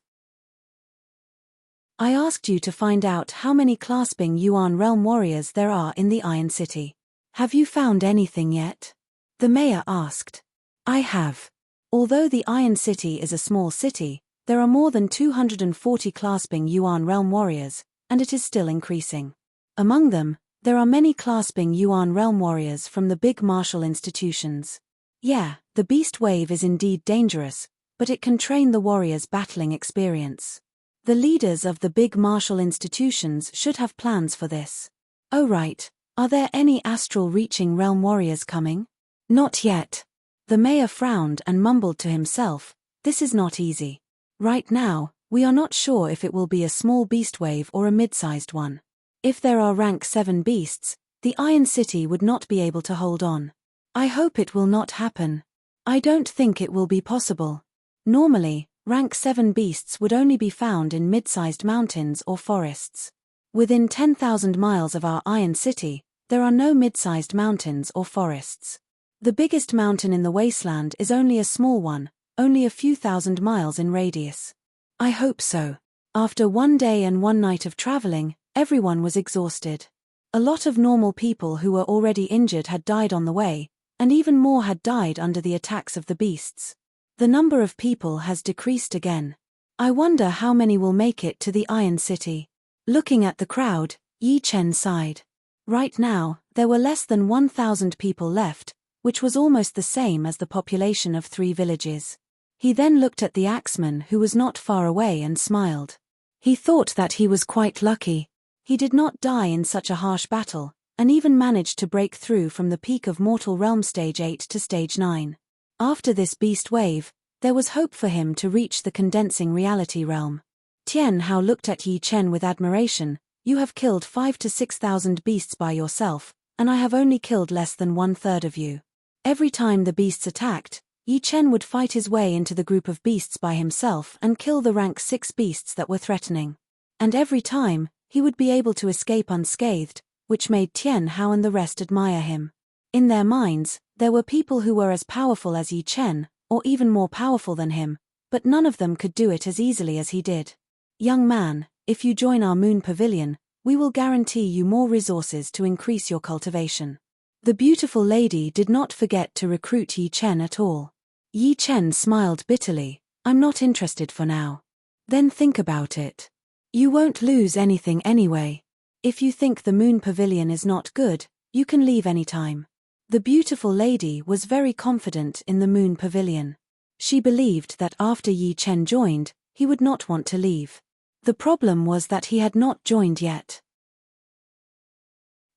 I asked you to find out how many clasping Yuan realm warriors there are in the Iron City. Have you found anything yet?" The mayor asked. "I have. Although the Iron City is a small city, there are more than 240 clasping Yuan realm warriors, and it is still increasing. Among them, there are many clasping Yuan realm warriors from the big martial institutions. Yeah, the beast wave is indeed dangerous, but it can train the warriors' battling experience. The leaders of the big martial institutions should have plans for this." "Oh right, are there any astral-reaching realm warriors coming?" "Not yet." The mayor frowned and mumbled to himself, "This is not easy. Right now, we are not sure if it will be a small beast wave or a mid-sized one. If there are rank 7 beasts, the Iron City would not be able to hold on. I hope it will not happen. I don't think it will be possible. Normally, rank 7 beasts would only be found in mid-sized mountains or forests. Within 10,000 miles of our Iron City, there are no mid-sized mountains or forests. The biggest mountain in the wasteland is only a small one, only a few thousand miles in radius." "I hope so." After 1 day and 1 night of traveling, everyone was exhausted. A lot of normal people who were already injured had died on the way, and even more had died under the attacks of the beasts. The number of people has decreased again. I wonder how many will make it to the Iron City. Looking at the crowd, Yi Chen sighed. Right now, There were less than 1,000 people left, which was almost the same as the population of 3 villages. He then looked at the axeman who was not far away and smiled. He thought that he was quite lucky. He did not die in such a harsh battle, and even managed to break through from the peak of Mortal Realm Stage 8 to Stage 9. After this beast wave, there was hope for him to reach the condensing reality realm. Tian Hao looked at Yi Chen with admiration. You have killed 5,000 to 6,000 beasts by yourself, and I have only killed less than 1/3 of you. Every time the beasts attacked, Yi Chen would fight his way into the group of beasts by himself and kill the rank 6 beasts that were threatening. And every time, he would be able to escape unscathed, which made Tian Hao and the rest admire him. In their minds, there were people who were as powerful as Yi Chen, or even more powerful than him, but none of them could do it as easily as he did. Young man, if you join our moon pavilion, we will guarantee you more resources to increase your cultivation. The beautiful lady did not forget to recruit Yi Chen at all. Yi Chen smiled bitterly. I'm not interested for now. Then think about it. You won't lose anything anyway. If you think the moon pavilion is not good, you can leave anytime. The beautiful lady was very confident in the moon pavilion. She believed that after Yi Chen joined, he would not want to leave. The problem was that he had not joined yet.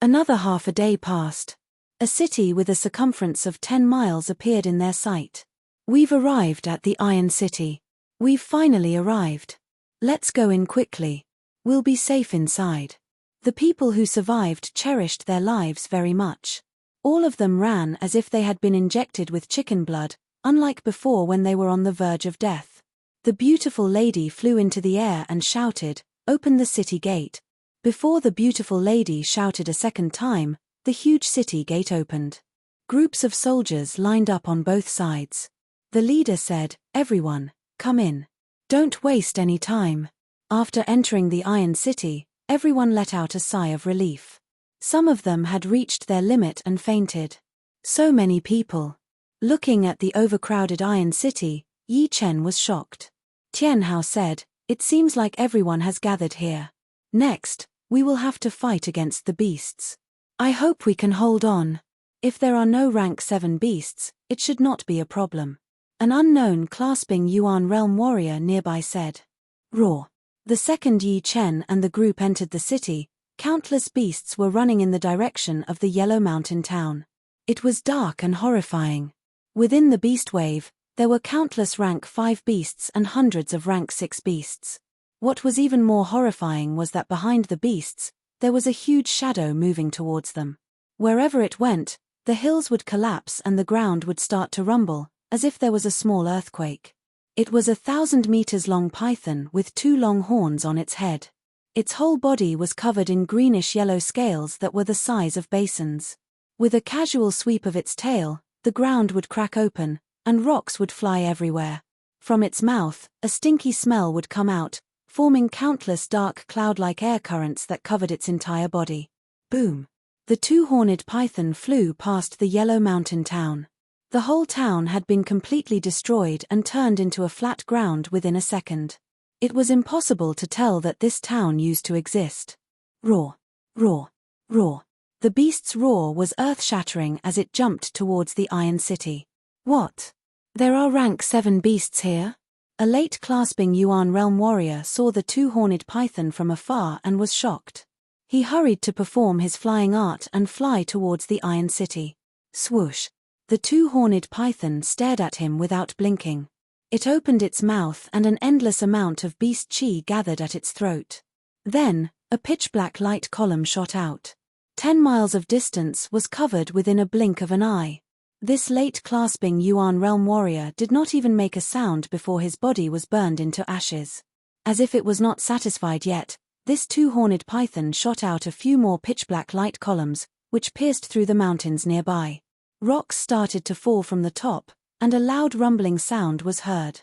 Another half a day passed. A city with a circumference of 10 miles appeared in their sight. We've arrived at the Iron City. We've finally arrived. Let's go in quickly. We'll be safe inside. The people who survived cherished their lives very much. All of them ran as if they had been injected with chicken blood, unlike before when they were on the verge of death. The beautiful lady flew into the air and shouted, "Open the city gate." Before the beautiful lady shouted a second time, the huge city gate opened. Groups of soldiers lined up on both sides. The leader said, "Everyone, come in. Don't waste any time." After entering the Iron City, everyone let out a sigh of relief. Some of them had reached their limit and fainted. So many people. Looking at the overcrowded Iron City, Yi Chen was shocked. Tian Hao said, "It seems like everyone has gathered here. Next, we will have to fight against the beasts. I hope we can hold on. If there are no rank 7 beasts, it should not be a problem." An unknown clasping Yuan realm warrior nearby said. Roar. The second Yi Chen and the group entered the city, countless beasts were running in the direction of the Yellow Mountain town. It was dark and horrifying. Within the beast wave, there were countless rank 5 beasts and hundreds of rank 6 beasts. What was even more horrifying was that behind the beasts, there was a huge shadow moving towards them. Wherever it went, the hills would collapse and the ground would start to rumble, as if there was a small earthquake. It was 1,000 meters long python with 2 long horns on its head. Its whole body was covered in greenish-yellow scales that were the size of basins. With a casual sweep of its tail, the ground would crack open, and rocks would fly everywhere. From its mouth, a stinky smell would come out, forming countless dark cloud-like air currents that covered its entire body. Boom! The 2-horned python flew past the Yellow Mountain town. The whole town had been completely destroyed and turned into a flat ground within a second. It was impossible to tell that this town used to exist. Roar! Roar! Roar! The beast's roar was earth-shattering as it jumped towards the Iron City. What? There are rank 7 beasts here? A late clasping Yuan realm warrior saw the 2-horned python from afar and was shocked. He hurried to perform his flying art and fly towards the Iron City. Swoosh! The 2-horned python stared at him without blinking. It opened its mouth and an endless amount of beast chi gathered at its throat. Then, a pitch-black light column shot out. 10 miles of distance was covered within a blink of an eye. This late clasping Yuan realm warrior did not even make a sound before his body was burned into ashes. As if it was not satisfied yet, this 2-horned python shot out a few more pitch-black light columns, which pierced through the mountains nearby. Rocks started to fall from the top, and a loud rumbling sound was heard.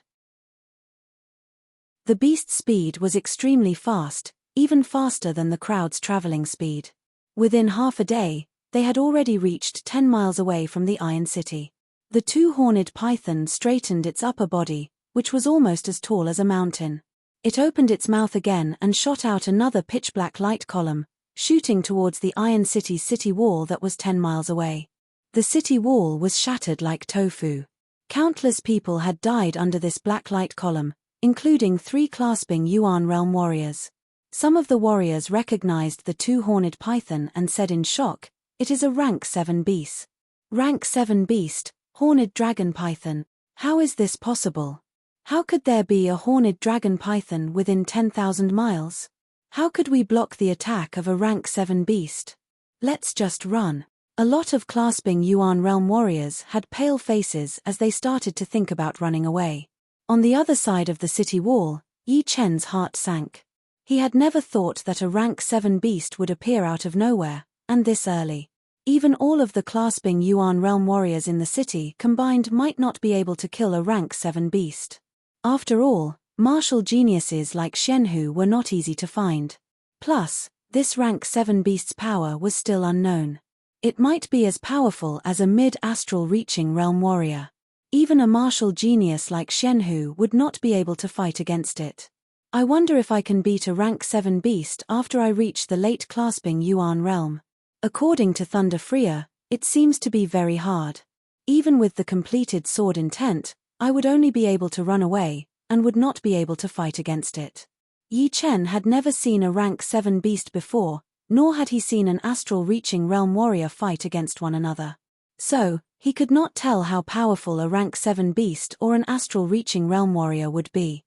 The beast's speed was extremely fast, even faster than the crowd's traveling speed. Within half a day, they had already reached 10 miles away from the Iron City. The 2-horned python straightened its upper body, which was almost as tall as a mountain. It opened its mouth again and shot out another pitch-black light column, shooting towards the Iron City's city wall that was 10 miles away. The city wall was shattered like tofu. Countless people had died under this black light column, including 3 clasping Yuan realm warriors. Some of the warriors recognized the 2-horned python and said in shock, "It is a rank 7 beast. Rank 7 beast, horned dragon python. How is this possible? How could there be a horned dragon python within 10,000 miles? How could we block the attack of a rank 7 beast? Let's just run." A lot of clasping Yuan realm warriors had pale faces as they started to think about running away. On the other side of the city wall, Yi Chen's heart sank. He had never thought that a rank 7 beast would appear out of nowhere, and this early. Even all of the clasping Yuan realm warriors in the city combined might not be able to kill a rank 7 beast. After all, martial geniuses like Shenhu were not easy to find. Plus, this rank 7 beast's power was still unknown. It might be as powerful as a mid-astral reaching realm warrior. Even a martial genius like Shenhu would not be able to fight against it. I wonder if I can beat a rank 7 beast after I reach the late clasping Yuan realm. According to Thunder Freer, it seems to be very hard. Even with the completed sword intent, I would only be able to run away, and would not be able to fight against it. Yi Chen had never seen a rank 7 beast before, nor had he seen an astral-reaching realm warrior fight against one another. So, he could not tell how powerful a rank 7 beast or an astral-reaching realm warrior would be.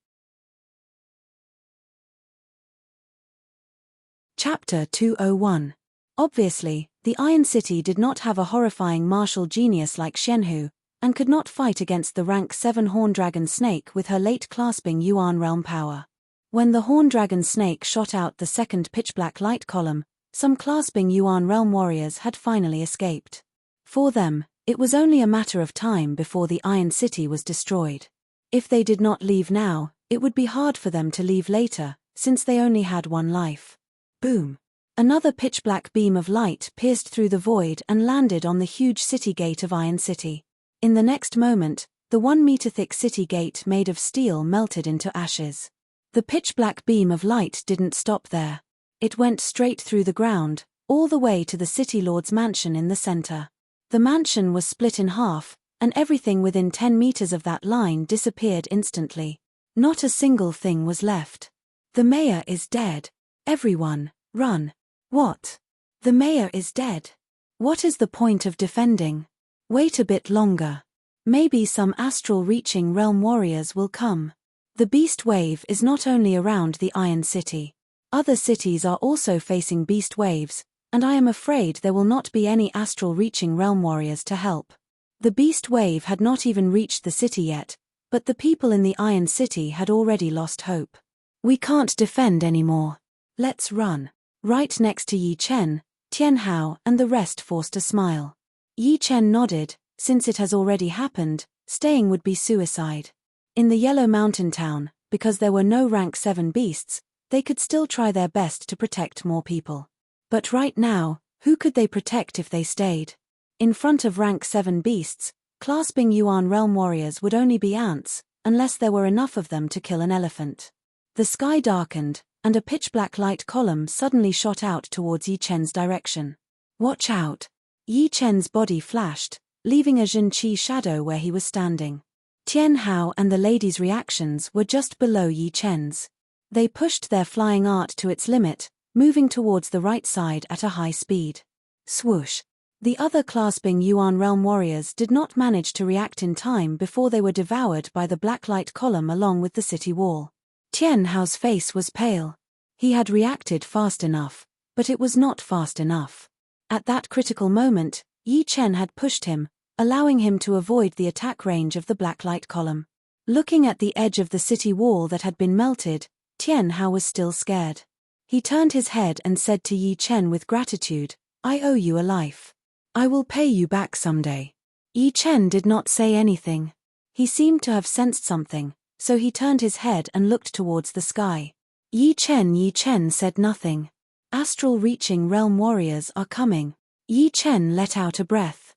Chapter 201. Obviously, the Iron City did not have a horrifying martial genius like Shenhu, and could not fight against the rank 7 horn dragon snake with her late clasping Yuan realm power. When the horn dragon snake shot out the second pitch-black light column, some clasping Yuan realm warriors had finally escaped. For them, it was only a matter of time before the Iron City was destroyed. If they did not leave now, it would be hard for them to leave later, since they only had one life. Boom! Another pitch-black beam of light pierced through the void and landed on the huge city gate of Iron City. In the next moment, the 1-meter-thick city gate made of steel melted into ashes. The pitch-black beam of light didn't stop there. It went straight through the ground, all the way to the city lord's mansion in the center. The mansion was split in half, and everything within 10 meters of that line disappeared instantly. Not a single thing was left. The mayor is dead. Everyone, run. What? The mayor is dead. What is the point of defending? Wait a bit longer. Maybe some astral-reaching realm warriors will come. The beast wave is not only around the Iron City. Other cities are also facing beast waves, and I am afraid there will not be any astral-reaching realm warriors to help. The beast wave had not even reached the city yet, but the people in the Iron City had already lost hope. We can't defend anymore. Let's run. Right next to Yi Chen, Tian Hao and the rest forced a smile. Yi Chen nodded, since it has already happened, staying would be suicide. In the Yellow Mountain town, because there were no rank 7 beasts, they could still try their best to protect more people. But right now, who could they protect if they stayed? In front of rank 7 beasts, clasping Yuan realm warriors would only be ants, unless there were enough of them to kill an elephant. The sky darkened, and a pitch-black light column suddenly shot out towards Yi Chen's direction. Watch out! Yi Chen's body flashed, leaving a Zhenqi shadow where he was standing. Tian Hao and the ladies' reactions were just below Yi Chen's. They pushed their flying art to its limit, moving towards the right side at a high speed. Swoosh! The other clasping Yuan realm warriors did not manage to react in time before they were devoured by the black light column along with the city wall. Tian Hao's face was pale. He had reacted fast enough, but it was not fast enough. At that critical moment, Yi Chen had pushed him, allowing him to avoid the attack range of the black light column. Looking at the edge of the city wall that had been melted, Tian Hao was still scared. He turned his head and said to Yi Chen with gratitude, "I owe you a life. I will pay you back someday." Yi Chen did not say anything. He seemed to have sensed something, so he turned his head and looked towards the sky. Yi Chen said nothing. Astral-reaching realm warriors are coming. Yi Chen let out a breath.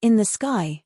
In the sky,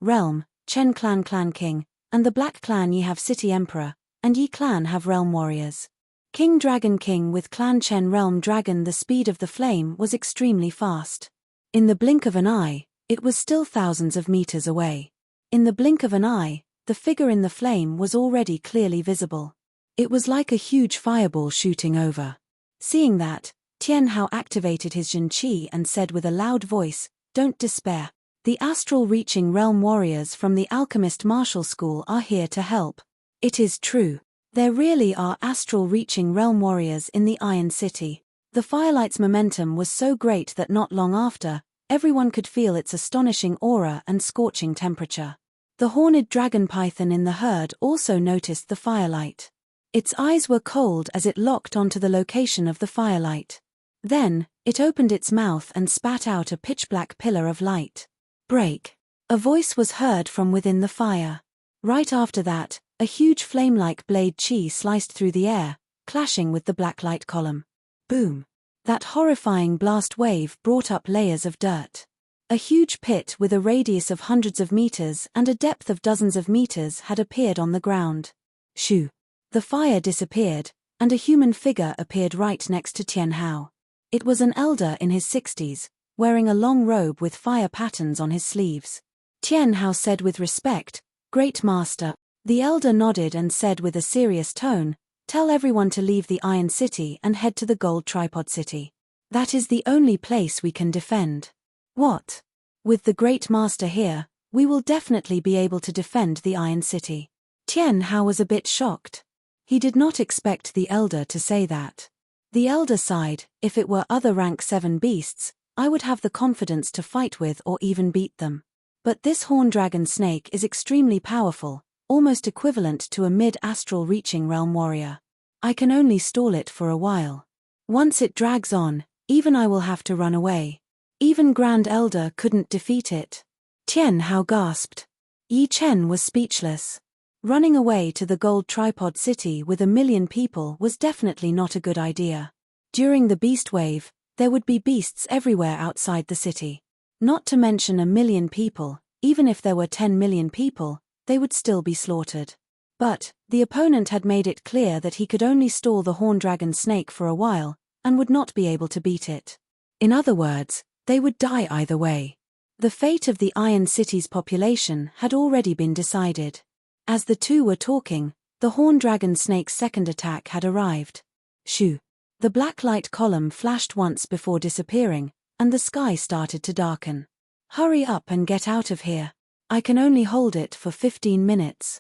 realm, Chen clan king, and the black clan Yi have city emperor, and Yi clan have realm warriors. King Dragon King with Clan Chen Realm Dragon. The speed of the flame was extremely fast. In the blink of an eye, it was still thousands of meters away. In the blink of an eye, the figure in the flame was already clearly visible. It was like a huge fireball shooting over. Seeing that, Tian Hao activated his Jin Qi and said with a loud voice, "Don't despair. The astral-reaching realm warriors from the Alchemist Martial School are here to help." It is true. There really are astral-reaching realm warriors in the Iron City. The firelight's momentum was so great that not long after, everyone could feel its astonishing aura and scorching temperature. The horned dragon python in the herd also noticed the firelight. Its eyes were cold as it locked onto the location of the firelight. Then, it opened its mouth and spat out a pitch-black pillar of light. "Break!" A voice was heard from within the fire. Right after that, a huge flame-like blade chi sliced through the air, clashing with the black light column. Boom! That horrifying blast wave brought up layers of dirt. A huge pit with a radius of hundreds of meters and a depth of dozens of meters had appeared on the ground. Shoo! The fire disappeared, and a human figure appeared right next to Tian Hao. It was an elder in his 60s, wearing a long robe with fire patterns on his sleeves. Tian Hao said with respect, "Great Master." The elder nodded and said with a serious tone, "Tell everyone to leave the Iron City and head to the Gold Tripod City. That is the only place we can defend." "What? With the Great Master here, we will definitely be able to defend the Iron City." Tian Hao was a bit shocked. He did not expect the elder to say that. The elder sighed, "If it were other rank 7 beasts, I would have the confidence to fight with or even beat them. But this horn dragon snake is extremely powerful, almost equivalent to a mid-astral reaching realm warrior. I can only stall it for a while. Once it drags on, even I will have to run away. Even Grand Elder couldn't defeat it." Tian Hao gasped. Yi Chen was speechless. Running away to the Gold Tripod City with 1,000,000 people was definitely not a good idea. During the beast wave, there would be beasts everywhere outside the city. Not to mention 1,000,000 people, even if there were 10 million people, they would still be slaughtered. But, the opponent had made it clear that he could only stall the horn dragon snake for a while, and would not be able to beat it. In other words, they would die either way. The fate of the Iron City's population had already been decided. As the two were talking, the horn dragon snake's second attack had arrived. Shoo! The black light column flashed once before disappearing, and the sky started to darken. "Hurry up and get out of here. I can only hold it for 15 minutes.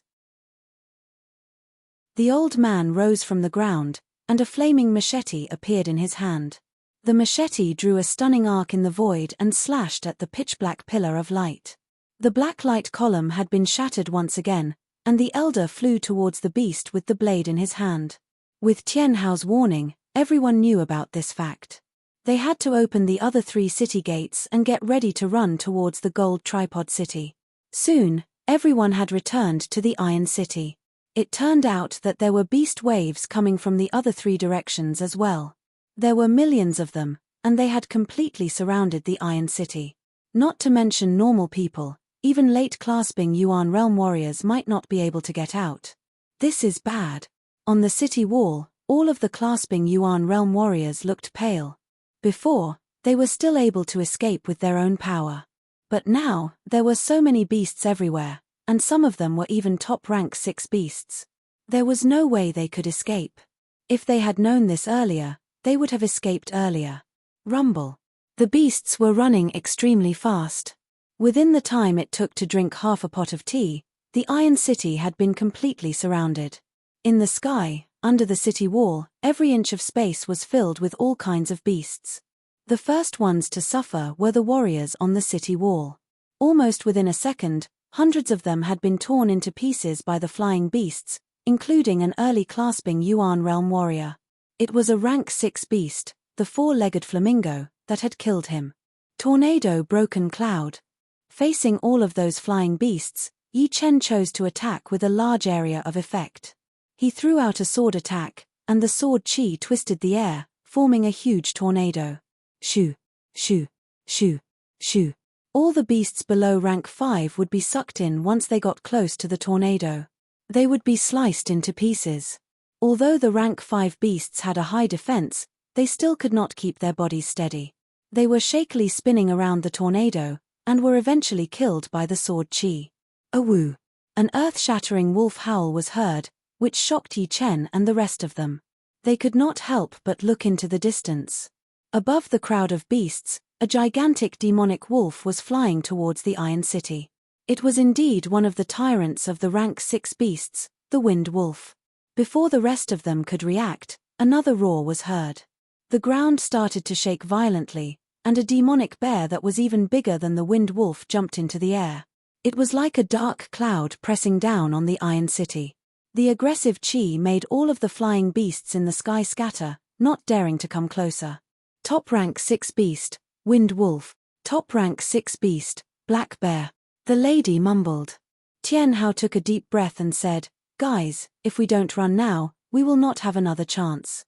The old man rose from the ground, and a flaming machete appeared in his hand. The machete drew a stunning arc in the void and slashed at the pitch-black pillar of light. The black light column had been shattered once again, and the elder flew towards the beast with the blade in his hand. With Tian Hao's warning, everyone knew about this fact. They had to open the other 3 city gates and get ready to run towards the Gold Tripod City. Soon, everyone had returned to the Iron City. It turned out that there were beast waves coming from the other 3 directions as well. There were millions of them, and they had completely surrounded the Iron City. Not to mention normal people, even late-clasping Yuan realm warriors might not be able to get out. This is bad. On the city wall, all of the clasping Yuan realm warriors looked pale. Before, they were still able to escape with their own power. But now, there were so many beasts everywhere, and some of them were even top-rank 6 beasts. There was no way they could escape. If they had known this earlier, they would have escaped earlier. Rumble. The beasts were running extremely fast. Within the time it took to drink half a pot of tea, the Iron City had been completely surrounded. In the sky, under the city wall, every inch of space was filled with all kinds of beasts. The first ones to suffer were the warriors on the city wall. Almost within a second, hundreds of them had been torn into pieces by the flying beasts, including an early clasping Yuan realm warrior. It was a rank 6 beast, the 4-legged flamingo, that had killed him. Tornado broken cloud. Facing all of those flying beasts, Yi Chen chose to attack with a large area of effect. He threw out a sword attack, and the sword chi twisted the air, forming a huge tornado. Shoo, shoo, shoo, shoo. All the beasts below rank 5 would be sucked in once they got close to the tornado. They would be sliced into pieces. Although the rank 5 beasts had a high defense, they still could not keep their bodies steady. They were shakily spinning around the tornado, and were eventually killed by the sword chi. Awoo! An earth-shattering wolf howl was heard, which shocked Yi Chen and the rest of them. They could not help but look into the distance. Above the crowd of beasts, a gigantic demonic wolf was flying towards the Iron City. It was indeed one of the tyrants of the rank 6 beasts, the Wind Wolf. Before the rest of them could react, another roar was heard. The ground started to shake violently, and a demonic bear that was even bigger than the Wind Wolf jumped into the air. It was like a dark cloud pressing down on the Iron City. The aggressive chi made all of the flying beasts in the sky scatter, not daring to come closer. Top rank 6 beast, Wind Wolf. Top rank 6 beast, Black Bear. The lady mumbled. Tian Hao took a deep breath and said, "Guys, if we don't run now, we will not have another chance."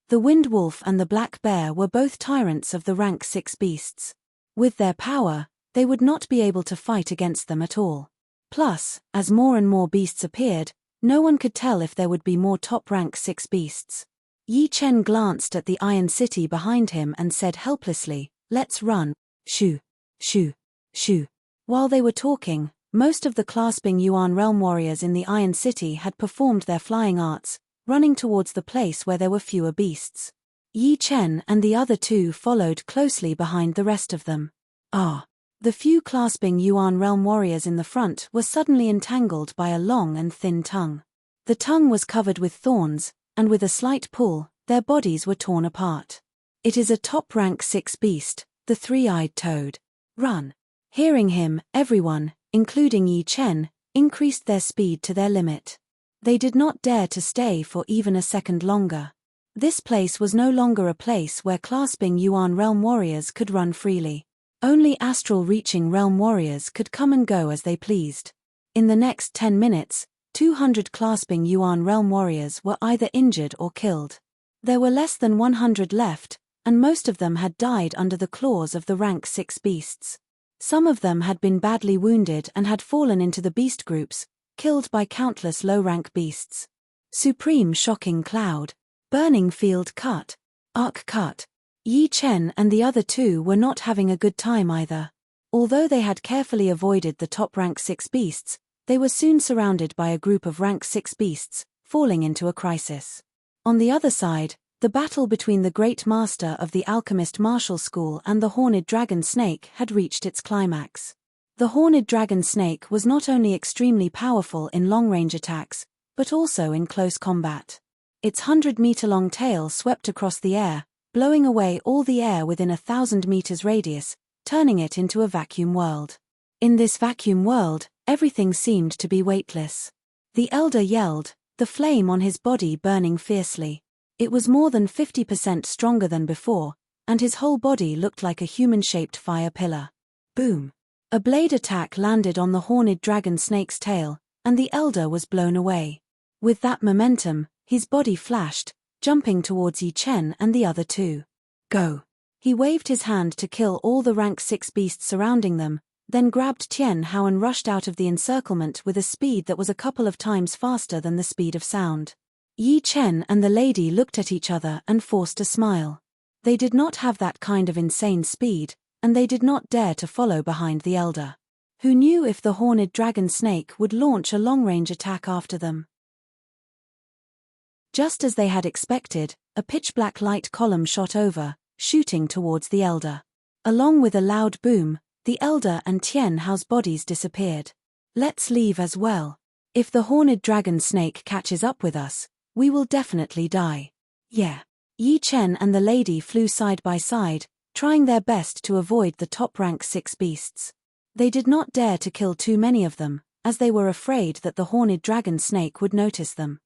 The Wind Wolf and the Black Bear were both tyrants of the rank 6 beasts. With their power, they would not be able to fight against them at all. Plus, as more and more beasts appeared, no one could tell if there would be more top rank 6 beasts. Yi Chen glanced at the Iron City behind him and said helplessly, "Let's run." Shoo, shoo, shoo. While they were talking, most of the clasping Yuan realm warriors in the Iron City had performed their flying arts, running towards the place where there were fewer beasts. Yi Chen and the other two followed closely behind the rest of them. The few clasping Yuan realm warriors in the front were suddenly entangled by a long and thin tongue. The tongue was covered with thorns, and with a slight pull, their bodies were torn apart. "It is a top rank 6 beast, the three-eyed toad. Run." Hearing him, everyone, including Yi Chen, increased their speed to their limit. They did not dare to stay for even a second longer. This place was no longer a place where clasping Yuan realm warriors could run freely. Only astral-reaching realm warriors could come and go as they pleased. In the next 10 minutes, 200 clasping Yuan realm warriors were either injured or killed. There were less than 100 left, and most of them had died under the claws of the rank 6 beasts. Some of them had been badly wounded and had fallen into the beast groups, killed by countless low-rank beasts. Supreme shocking cloud. Burning field cut. Arc cut. Yi Chen and the other two were not having a good time either. Although they had carefully avoided the top rank 6 beasts, they were soon surrounded by a group of rank 6 beasts, falling into a crisis. On the other side, the battle between the Great Master of the Alchemist Martial School and the Horned Dragon Snake had reached its climax. The Horned Dragon Snake was not only extremely powerful in long-range attacks, but also in close combat. Its 100-meter-long tail swept across the air, blowing away all the air within 1,000 meters radius, turning it into a vacuum world. In this vacuum world, everything seemed to be weightless. The elder yelled, the flame on his body burning fiercely. It was more than 50% stronger than before, and his whole body looked like a human-shaped fire pillar. Boom! A blade attack landed on the Horned Dragon Snake's tail, and the elder was blown away. With that momentum, his body flashed, jumping towards Yi Chen and the other two. Go! He waved his hand to kill all the rank 6 beasts surrounding them, then grabbed Tian Hao and rushed out of the encirclement with a speed that was a couple of times faster than the speed of sound. Yi Chen and the lady looked at each other and forced a smile. They did not have that kind of insane speed, and they did not dare to follow behind the elder. Who knew if the Horned Dragon Snake would launch a long-range attack after them? Just as they had expected, a pitch-black light column shot over, shooting towards the elder. Along with a loud boom, the elder and Tian Hao's bodies disappeared. Let's leave as well. If the Horned Dragon Snake catches up with us, we will definitely die. Yeah. Yi Chen and the lady flew side by side, trying their best to avoid the top rank 6 beasts. They did not dare to kill too many of them, as they were afraid that the Horned Dragon Snake would notice them.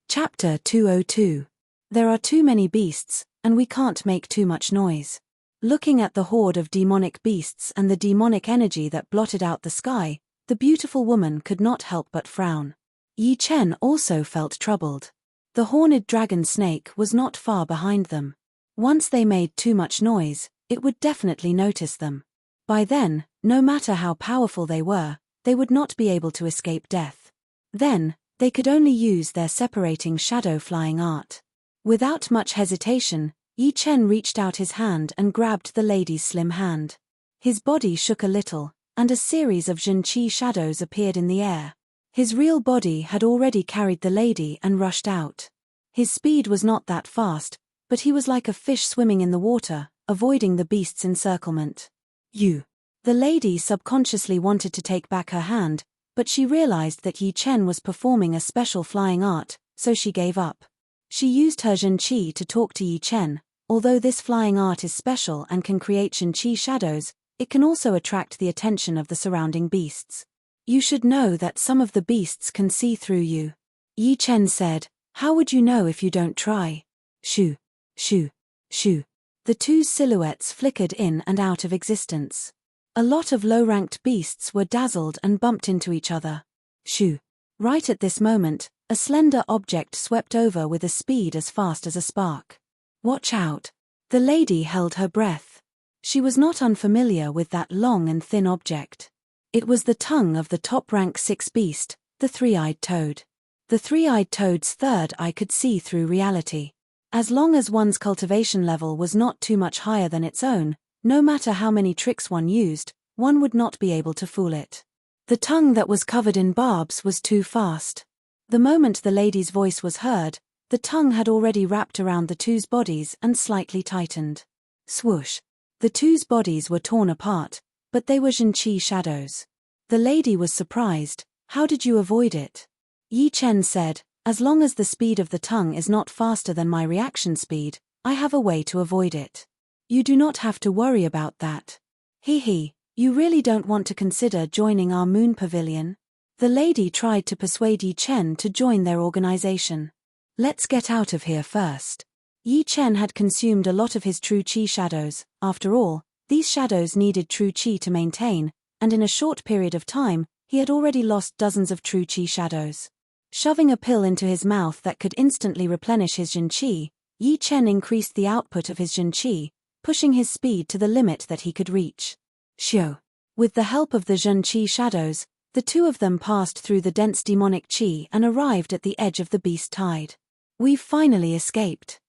Chapter 202. There are too many beasts, and we can't make too much noise. Looking at the horde of demonic beasts and the demonic energy that blotted out the sky, the beautiful woman could not help but frown. Yi Chen also felt troubled. The Horned Dragon Snake was not far behind them. Once they made too much noise, it would definitely notice them. By then, no matter how powerful they were, they would not be able to escape death. Then, they could only use their separating shadow flying art. Without much hesitation, Yi Chen reached out his hand and grabbed the lady's slim hand. His body shook a little, and a series of Zhenqi shadows appeared in the air. His real body had already carried the lady and rushed out. His speed was not that fast, but he was like a fish swimming in the water, avoiding the beast's encirclement. You. The lady subconsciously wanted to take back her hand, but she realized that Yi Chen was performing a special flying art, so she gave up. She used her Zhenqi to talk to Yi Chen. Although this flying art is special and can create Zhenqi shadows, it can also attract the attention of the surrounding beasts. You should know that some of the beasts can see through you. Yi Chen said, how would you know if you don't try? Shoo, shoo, shoo. The two silhouettes flickered in and out of existence. A lot of low-ranked beasts were dazzled and bumped into each other. Shoo. Right at this moment, a slender object swept over with a speed as fast as a spark. Watch out. The lady held her breath. She was not unfamiliar with that long and thin object. It was the tongue of the top-rank 6 beast, the three-eyed toad. The three-eyed toad's third eye could see through reality. As long as one's cultivation level was not too much higher than its own, no matter how many tricks one used, one would not be able to fool it. The tongue that was covered in barbs was too fast. The moment the lady's voice was heard, the tongue had already wrapped around the two's bodies and slightly tightened. Swoosh. The two's bodies were torn apart, but they were Zhenqi shadows. The lady was surprised. How did you avoid it? Yi Chen said, as long as the speed of the tongue is not faster than my reaction speed, I have a way to avoid it. You do not have to worry about that. He, you really don't want to consider joining our moon pavilion? The lady tried to persuade Yi Chen to join their organization. Let's get out of here first. Yi Chen had consumed a lot of his true qi shadows. After all, these shadows needed true qi to maintain, and in a short period of time, he had already lost dozens of true qi shadows. Shoving a pill into his mouth that could instantly replenish his Zhenqi, Yi Chen increased the output of his Zhenqi, pushing his speed to the limit that he could reach. Xiu. With the help of the Zhenqi shadows, the two of them passed through the dense demonic qi and arrived at the edge of the beast tide. We've finally escaped.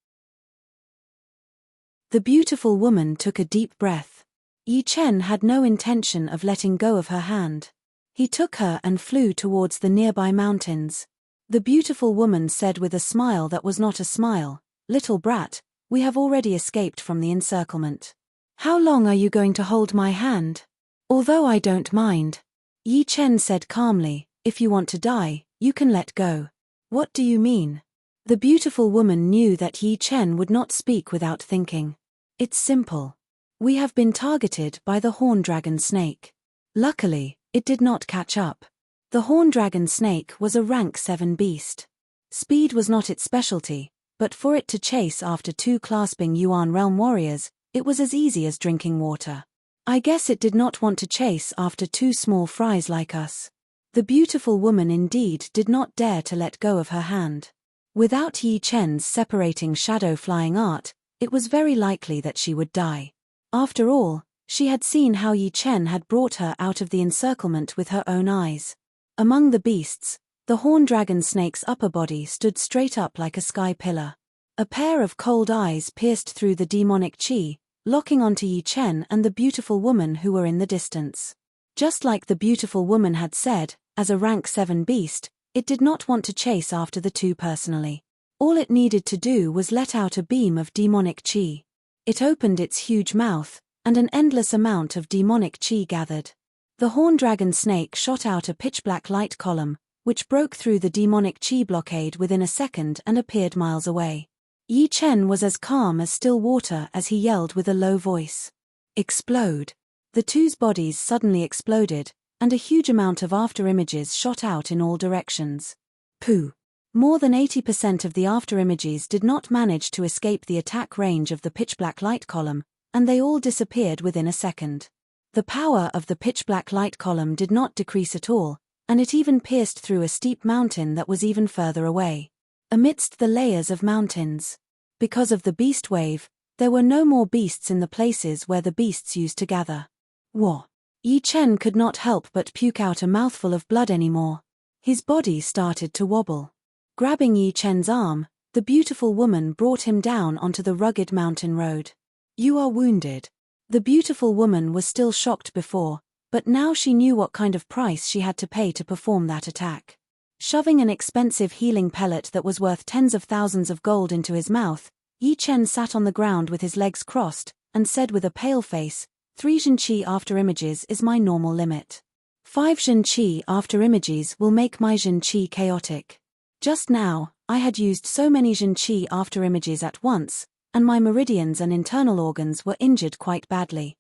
The beautiful woman took a deep breath. Yi Chen had no intention of letting go of her hand. He took her and flew towards the nearby mountains. The beautiful woman said with a smile that was not a smile, "Little brat, we have already escaped from the encirclement. How long are you going to hold my hand?" "Although I don't mind," Yi Chen said calmly, "if you want to die, you can let go." "What do you mean?" The beautiful woman knew that Yi Chen would not speak without thinking. "It's simple. We have been targeted by the horn dragon snake. Luckily, it did not catch up. The horn dragon snake was a rank 7 beast. Speed was not its specialty, but for it to chase after 2 clasping Yuan realm warriors, it was as easy as drinking water. I guess it did not want to chase after 2 small fries like us." The beautiful woman indeed did not dare to let go of her hand. Without Yi Chen's separating shadow flying art, it was very likely that she would die. After all, she had seen how Yi Chen had brought her out of the encirclement with her own eyes. Among the beasts, the horn dragon snake's upper body stood straight up like a sky pillar. A pair of cold eyes pierced through the demonic qi, locking onto Yi Chen and the beautiful woman who were in the distance. Just like the beautiful woman had said, as a rank 7 beast, it did not want to chase after the two personally. All it needed to do was let out a beam of demonic qi. It opened its huge mouth, and an endless amount of demonic qi gathered. The horn dragon snake shot out a pitch-black light column, which broke through the demonic qi blockade within a second and appeared miles away. Yi Chen was as calm as still water as he yelled with a low voice. "Explode!" The two's bodies suddenly exploded, and a huge amount of after-images shot out in all directions. Pooh! More than 80% of the after-images did not manage to escape the attack range of the pitch-black light column, and they all disappeared within a second. The power of the pitch-black light column did not decrease at all, and it even pierced through a steep mountain that was even further away. Amidst the layers of mountains, because of the beast wave, there were no more beasts in the places where the beasts used to gather. Whoa! Yi Chen could not help but puke out a mouthful of blood anymore. His body started to wobble. Grabbing Yi Chen's arm, the beautiful woman brought him down onto the rugged mountain road. "You are wounded." The beautiful woman was still shocked before, but now she knew what kind of price she had to pay to perform that attack. Shoving an expensive healing pellet that was worth tens of thousands of gold into his mouth, Yi Chen sat on the ground with his legs crossed, and said with a pale face, 3 Zhenqi after images is my normal limit. 5 Zhenqi after images will make my Zhenqi chaotic. Just now, I had used so many Zhenqi after images at once, and my meridians and internal organs were injured quite badly.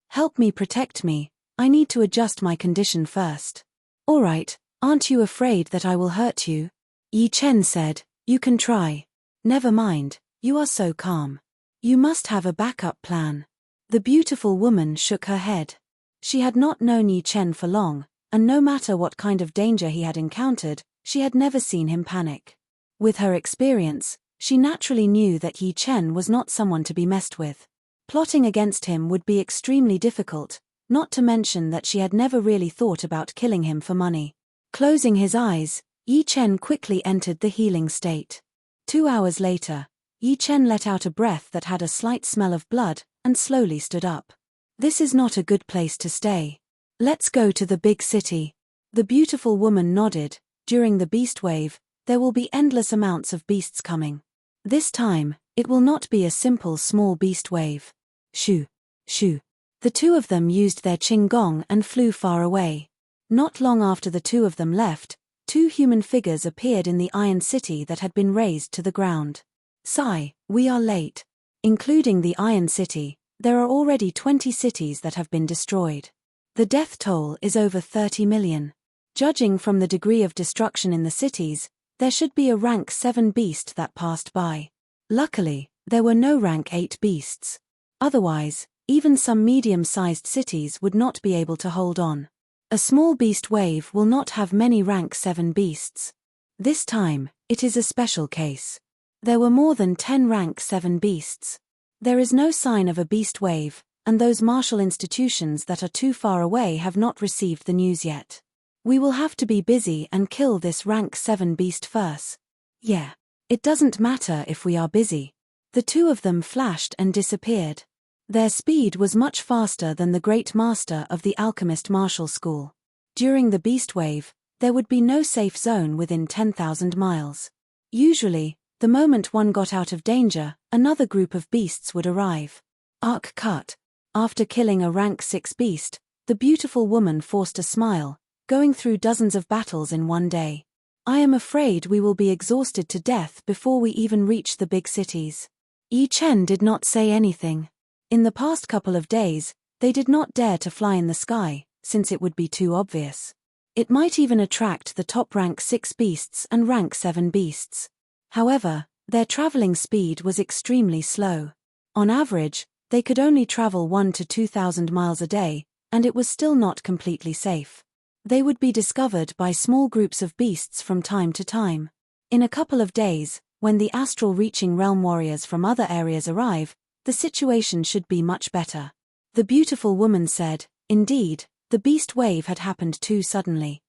Help me, protect me, I need to adjust my condition first. Alright, aren't you afraid that I will hurt you? Yi Chen said, you can try. Never mind, you are so calm. You must have a backup plan. The beautiful woman shook her head. She had not known Yi Chen for long, and no matter what kind of danger he had encountered, she had never seen him panic. With her experience, she naturally knew that Yi Chen was not someone to be messed with. Plotting against him would be extremely difficult, not to mention that she had never really thought about killing him for money. Closing his eyes, Yi Chen quickly entered the healing state. 2 hours later, Yi Chen let out a breath that had a slight smell of blood, and slowly stood up. This is not a good place to stay. Let's go to the big city. The beautiful woman nodded. During the beast wave, there will be endless amounts of beasts coming. This time, it will not be a simple small beast wave. Shoo, shoo. The 2 of them used their qinggong and flew far away. Not long after the 2 of them left, 2 human figures appeared in the iron city that had been razed to the ground. Sigh, we are late. Including the iron city, there are already 20 cities that have been destroyed. The death toll is over 30 million. Judging from the degree of destruction in the cities, there should be a rank 7 beast that passed by. Luckily, there were no rank 8 beasts. Otherwise, even some medium-sized cities would not be able to hold on. A small beast wave will not have many rank 7 beasts. This time, it is a special case. There were more than 10 rank 7 beasts. There is no sign of a beast wave, and those martial institutions that are too far away have not received the news yet. We will have to be busy and kill this rank 7 beast first. Yeah. It doesn't matter if we are busy. The 2 of them flashed and disappeared. Their speed was much faster than the great master of the alchemist martial school. During the beast wave, there would be no safe zone within 10,000 miles. Usually, the moment one got out of danger, another group of beasts would arrive. Arc cut. After killing a rank 6 beast, the beautiful woman forced a smile, going through dozens of battles in one day. I am afraid we will be exhausted to death before we even reach the big cities. Yi Chen did not say anything. In the past couple of days, they did not dare to fly in the sky, since it would be too obvious. It might even attract the top rank 6 beasts and rank 7 beasts. However, their traveling speed was extremely slow. On average, they could only travel 1 to 2,000 miles a day, and it was still not completely safe. They would be discovered by small groups of beasts from time to time. In a couple of days, when the astral-reaching realm warriors from other areas arrive, the situation should be much better. The beautiful woman said, indeed, the beast wave had happened too suddenly.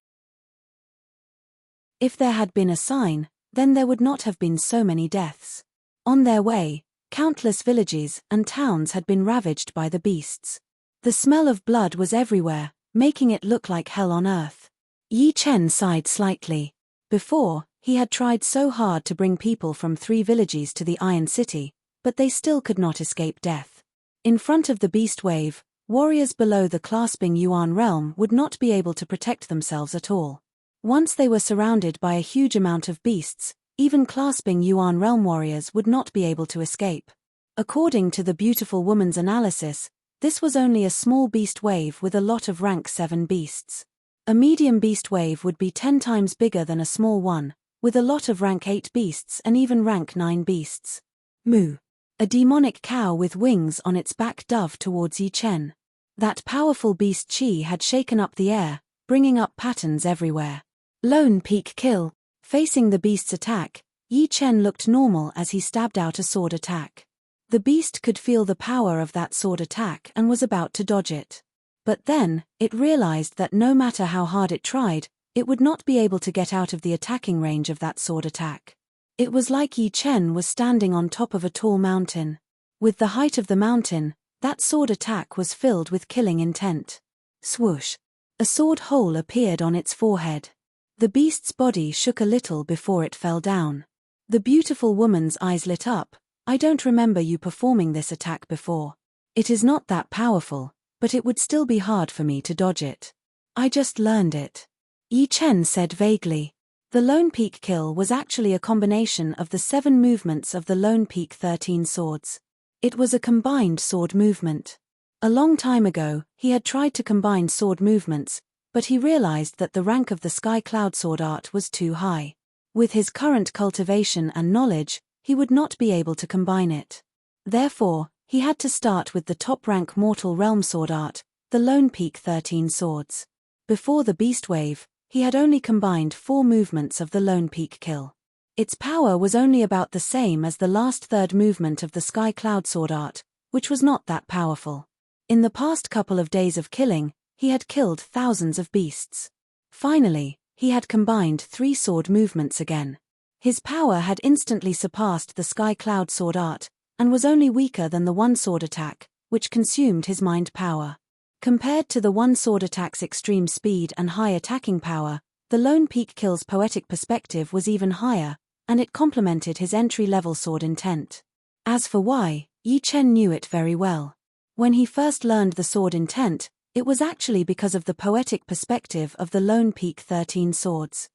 If there had been a sign, then there would not have been so many deaths. On their way, countless villages and towns had been ravaged by the beasts. The smell of blood was everywhere, making it look like hell on earth. Yi Chen sighed slightly. Before, he had tried so hard to bring people from 3 villages to the Iron City, but they still could not escape death. In front of the beast wave, warriors below the clasping Yuan realm would not be able to protect themselves at all. Once they were surrounded by a huge amount of beasts, even clasping Yuan realm warriors would not be able to escape. According to the beautiful woman's analysis, this was only a small beast wave with a lot of rank 7 beasts. A medium beast wave would be 10 times bigger than a small one, with a lot of rank 8 beasts and even rank 9 beasts. Moo. A demonic cow with wings on its back dove towards Yi Chen. That powerful beast Qi had shaken up the air, bringing up patterns everywhere. Lone peak kill. Facing the beast's attack, Yi Chen looked normal as he stabbed out a sword attack. The beast could feel the power of that sword attack and was about to dodge it. But then, it realized that no matter how hard it tried, it would not be able to get out of the attacking range of that sword attack. It was like Yi Chen was standing on top of a tall mountain. With the height of the mountain, that sword attack was filled with killing intent. Swoosh! A sword hole appeared on its forehead. The beast's body shook a little before it fell down. The beautiful woman's eyes lit up. I don't remember you performing this attack before. It is not that powerful, but it would still be hard for me to dodge it. I just learned it. Yi Chen said vaguely. The Lone Peak kill was actually a combination of the 7 movements of the Lone Peak 13 swords. It was a combined sword movement. A long time ago, he had tried to combine sword movements, but he realized that the rank of the Sky Cloud sword art was too high. With his current cultivation and knowledge, he would not be able to combine it. Therefore, he had to start with the top-rank Mortal Realm sword art, the Lone Peak 13 swords. Before the Beast Wave, he had only combined 4 movements of the Lone Peak kill. Its power was only about the same as the last third movement of the Sky Cloud sword art, which was not that powerful. In the past couple of days of killing, he had killed thousands of beasts. Finally, he had combined 3 sword movements again. His power had instantly surpassed the Sky Cloud sword art, and was only weaker than the one sword attack, which consumed his mind power. Compared to the one sword attack's extreme speed and high attacking power, the Lone Peak kill's poetic perspective was even higher, and it complemented his entry-level sword intent. As for why, Yi Chen knew it very well. When he first learned the sword intent, it was actually because of the poetic perspective of the Lone Peak 13 swords.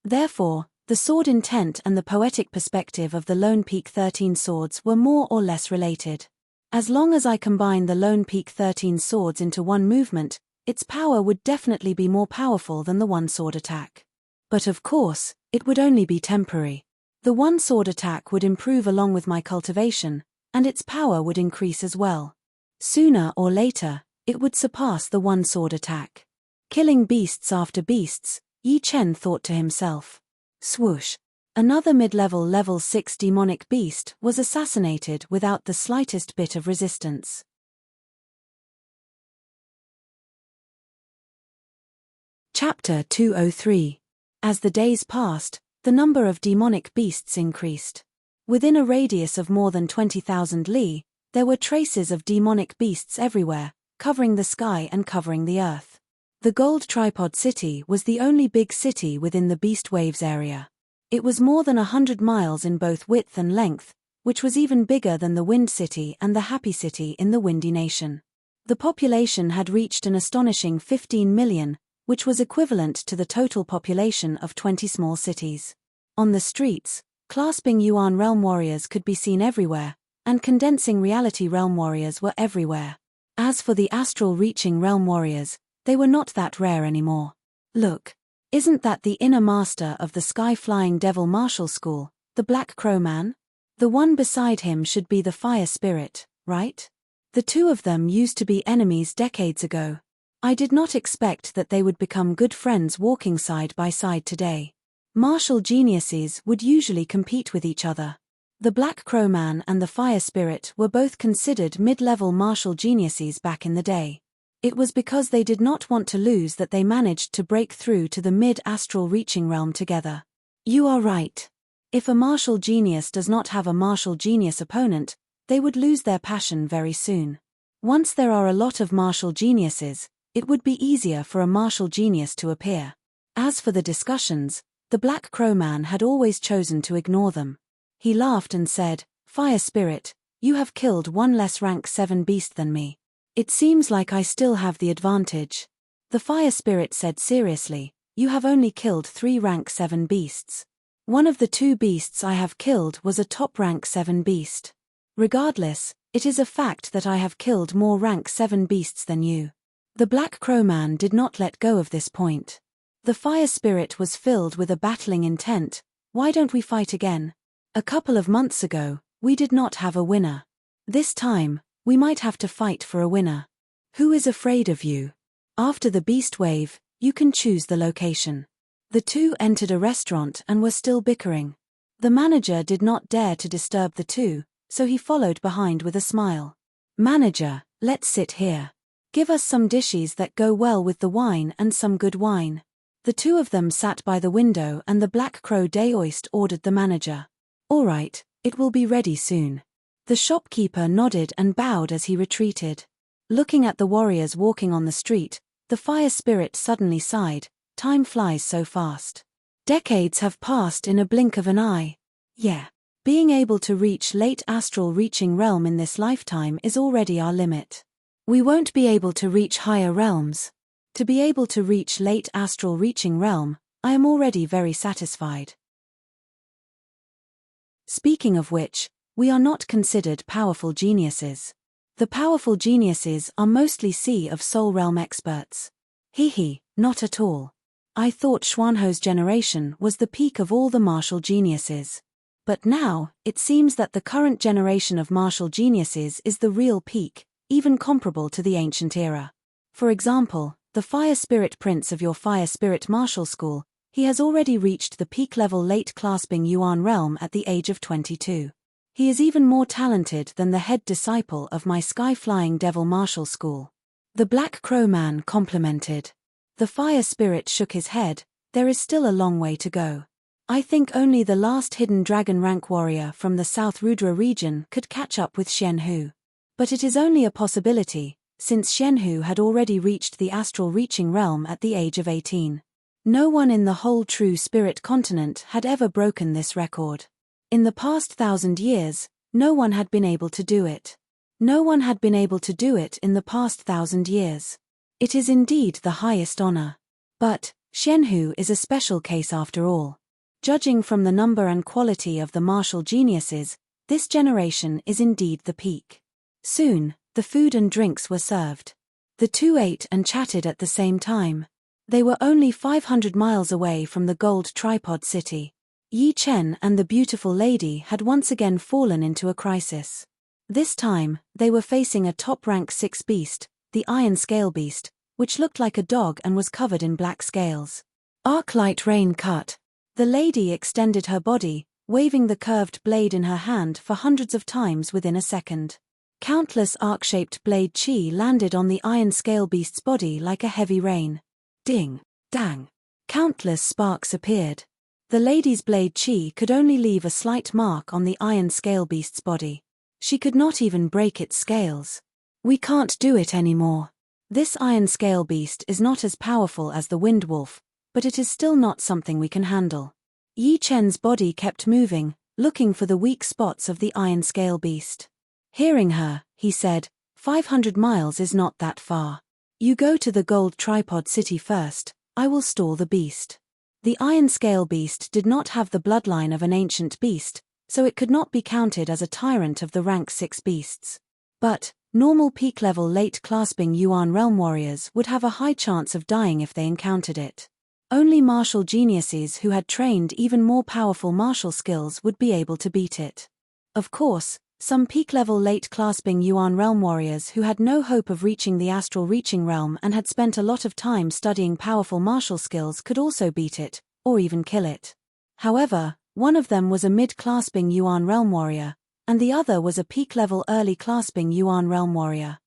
Therefore, the sword intent and the poetic perspective of the Lone Peak 13 swords were more or less related. As long as I combine the Lone Peak 13 swords into one movement, its power would definitely be more powerful than the one sword attack. But of course, it would only be temporary. The one sword attack would improve along with my cultivation, and its power would increase as well. Sooner or later, it would surpass the one sword attack. Killing beasts after beasts, Yi Chen thought to himself. Swoosh! Another mid-level level 6 demonic beast was assassinated without the slightest bit of resistance. Chapter 203. As the days passed, the number of demonic beasts increased. Within a radius of more than 20,000 li, there were traces of demonic beasts everywhere, covering the sky and covering the earth. The Gold Tripod City was the only big city within the Beast Waves area. It was more than 100 miles in both width and length, which was even bigger than the Wind City and the Happy City in the Windy Nation. The population had reached an astonishing 15 million, which was equivalent to the total population of 20 small cities. On the streets, clasping Yuan Realm warriors could be seen everywhere, and condensing reality realm warriors were everywhere. As for the astral reaching realm warriors, they were not that rare anymore. Look, isn't that the inner master of the sky-flying devil martial school, the Black Crow Man? The one beside him should be the fire spirit, right? The two of them used to be enemies decades ago. I did not expect that they would become good friends walking side by side today. Martial geniuses would usually compete with each other. The Black Crow Man and the Fire Spirit were both considered mid-level martial geniuses back in the day. It was because they did not want to lose that they managed to break through to the mid-astral reaching realm together. You are right. If a martial genius does not have a martial genius opponent, they would lose their passion very soon. Once there are a lot of martial geniuses, it would be easier for a martial genius to appear. As for the discussions, the Black Crow Man had always chosen to ignore them. He laughed and said, "Fire Spirit, you have killed one less rank 7 beast than me. It seems like I still have the advantage." The Fire Spirit said seriously, "You have only killed 3 rank 7 beasts. One of the 2 beasts I have killed was a top rank 7 beast. Regardless, it is a fact that I have killed more rank 7 beasts than you." The Black Crow Man did not let go of this point. The Fire Spirit was filled with a battling intent. "Why don't we fight again? A couple of months ago, we did not have a winner. This time, we might have to fight for a winner. Who is afraid of you? After the Beast Wave, you can choose the location." The two entered a restaurant and were still bickering. The manager did not dare to disturb the two, so he followed behind with a smile. "Manager, let's sit here. Give us some dishes that go well with the wine and some good wine." The two of them sat by the window and the Black Crow Daoist ordered the manager. "All right, it will be ready soon." The shopkeeper nodded and bowed as he retreated. Looking at the warriors walking on the street, the fire spirit suddenly sighed. Time flies so fast. Decades have passed in a blink of an eye. Yeah. Being able to reach late astral reaching realm in this lifetime is already our limit. We won't be able to reach higher realms. To be able to reach late astral reaching realm, I am already very satisfied. Speaking of which, we are not considered powerful geniuses. The powerful geniuses are mostly Sea of Soul realm experts. Not at all. I thought Xuanho's generation was the peak of all the martial geniuses. But now, it seems that the current generation of martial geniuses is the real peak, even comparable to the ancient era. For example, the Fire Spirit Prince of your Fire Spirit Martial School, he has already reached the peak level late clasping Yuan realm at the age of 22. He is even more talented than the head disciple of my Sky-Flying Devil Martial School. The Black Crow Man complimented. The Fire Spirit shook his head. There is still a long way to go. I think only the last hidden dragon rank warrior from the South Rudra region could catch up with Xianhu. But it is only a possibility, since Xianhu had already reached the astral reaching realm at the age of 18. No one in the whole true spirit continent had ever broken this record. In the past 1,000 years, no one had been able to do it. No one had been able to do it in the past 1,000 years. It is indeed the highest honor. But, Xianhu is a special case after all. Judging from the number and quality of the martial geniuses, this generation is indeed the peak. Soon, the food and drinks were served. The two ate and chatted at the same time. They were only 500 miles away from the gold tripod city. Yi Chen and the beautiful lady had once again fallen into a crisis. This time, they were facing a top-rank 6 beast, the Iron Scale Beast, which looked like a dog and was covered in black scales. Arc-light rain cut. The lady extended her body, waving the curved blade in her hand for hundreds of times within a second. Countless arc-shaped blade chi landed on the Iron Scale Beast's body like a heavy rain. Ding, dang. Countless sparks appeared. The lady's blade chi could only leave a slight mark on the Iron Scale Beast's body. She could not even break its scales. "We can't do it anymore. This Iron Scale Beast is not as powerful as the Wind Wolf, but it is still not something we can handle." Yi Chen's body kept moving, looking for the weak spots of the Iron Scale Beast. Hearing her, he said, 500 miles is not that far. You go to the gold tripod city first, I will stall the beast. The Iron Scale Beast did not have the bloodline of an ancient beast, so it could not be counted as a tyrant of the rank 6 beasts. But, normal peak-level late-clasping Yuan realm warriors would have a high chance of dying if they encountered it. Only martial geniuses who had trained even more powerful martial skills would be able to beat it. Of course, some peak-level late-clasping Yuan realm warriors who had no hope of reaching the astral reaching realm and had spent a lot of time studying powerful martial skills could also beat it, or even kill it. However, one of them was a mid-clasping Yuan realm warrior, and the other was a peak-level early-clasping Yuan realm warrior.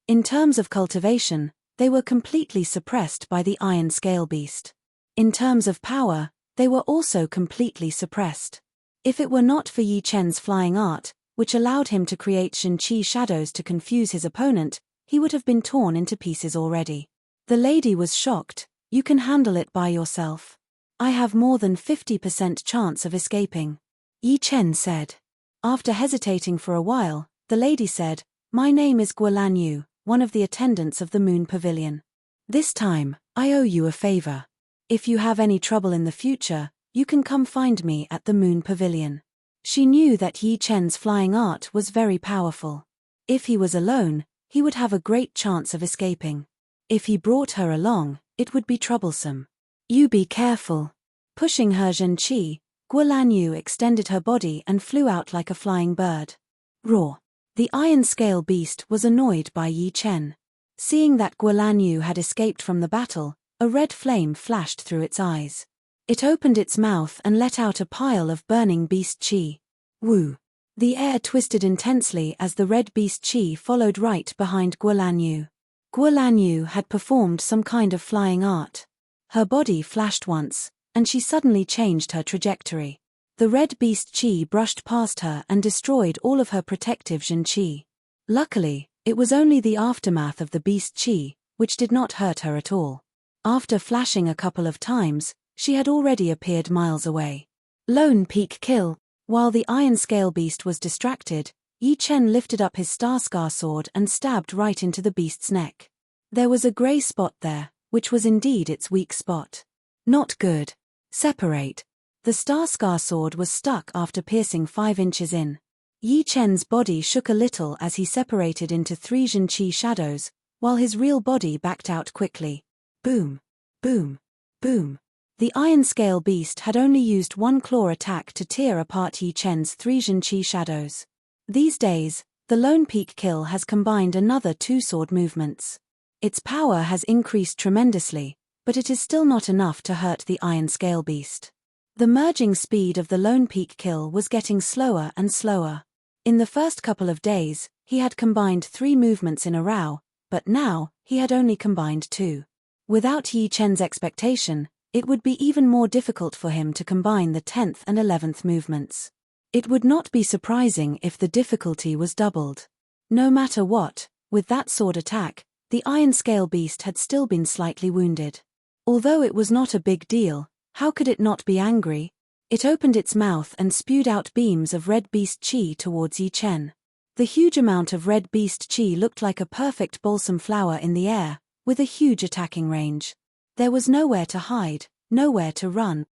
In terms of cultivation, they were completely suppressed by the Iron Scale Beast. In terms of power, they were also completely suppressed. If it were not for Yi Chen's flying art, which allowed him to create Shen-Qi shadows to confuse his opponent, he would have been torn into pieces already. The lady was shocked. "You can handle it by yourself. I have more than 50% chance of escaping," Yi Chen said. After hesitating for a while, the lady said, "My name is Guolan Yu, one of the attendants of the Moon Pavilion. This time, I owe you a favor. If you have any trouble in the future, you can come find me at the Moon Pavilion." She knew that Yi Chen's flying art was very powerful. If he was alone, he would have a great chance of escaping. If he brought her along, it would be troublesome. "You be careful." Pushing her Zhen-Qi, Guolan Yu extended her body and flew out like a flying bird. Roar. The Iron Scale Beast was annoyed by Yi Chen. Seeing that Guolan Yu had escaped from the battle, a red flame flashed through its eyes. It opened its mouth and let out a pile of burning beast chi. Woo! The air twisted intensely as the red beast chi followed right behind Guolanyu. Guolanyu had performed some kind of flying art. Her body flashed once, and she suddenly changed her trajectory. The red beast chi brushed past her and destroyed all of her protective Zhen Qi. Luckily, it was only the aftermath of the beast chi, which did not hurt her at all. After flashing a couple of times, she had already appeared miles away. Lone peak kill. While the iron scale beast was distracted, Yi Chen lifted up his star scar sword and stabbed right into the beast's neck. There was a grey spot there, which was indeed its weak spot. Not good. Separate. The star scar sword was stuck after piercing 5 inches in. Yi Chen's body shook a little as he separated into 3 Zhen Qi shadows, while his real body backed out quickly. Boom. Boom. Boom. The iron scale beast had only used 1 claw attack to tear apart Yi Chen's 3 Zhen Qi shadows. These days, the lone peak kill has combined another 2 sword movements. Its power has increased tremendously, but it is still not enough to hurt the iron scale beast. The merging speed of the lone peak kill was getting slower and slower. In the first couple of days, he had combined 3 movements in a row, but now, he had only combined 2. Without Yi Chen's expectation, it would be even more difficult for him to combine the 10th and 11th movements. It would not be surprising if the difficulty was doubled. No matter what, with that sword attack, the iron scale beast had still been slightly wounded. Although it was not a big deal, how could it not be angry? It opened its mouth and spewed out beams of red beast chi towards Yi Chen. The huge amount of red beast chi looked like a perfect balsam flower in the air, with a huge attacking range. There was nowhere to hide, nowhere to run.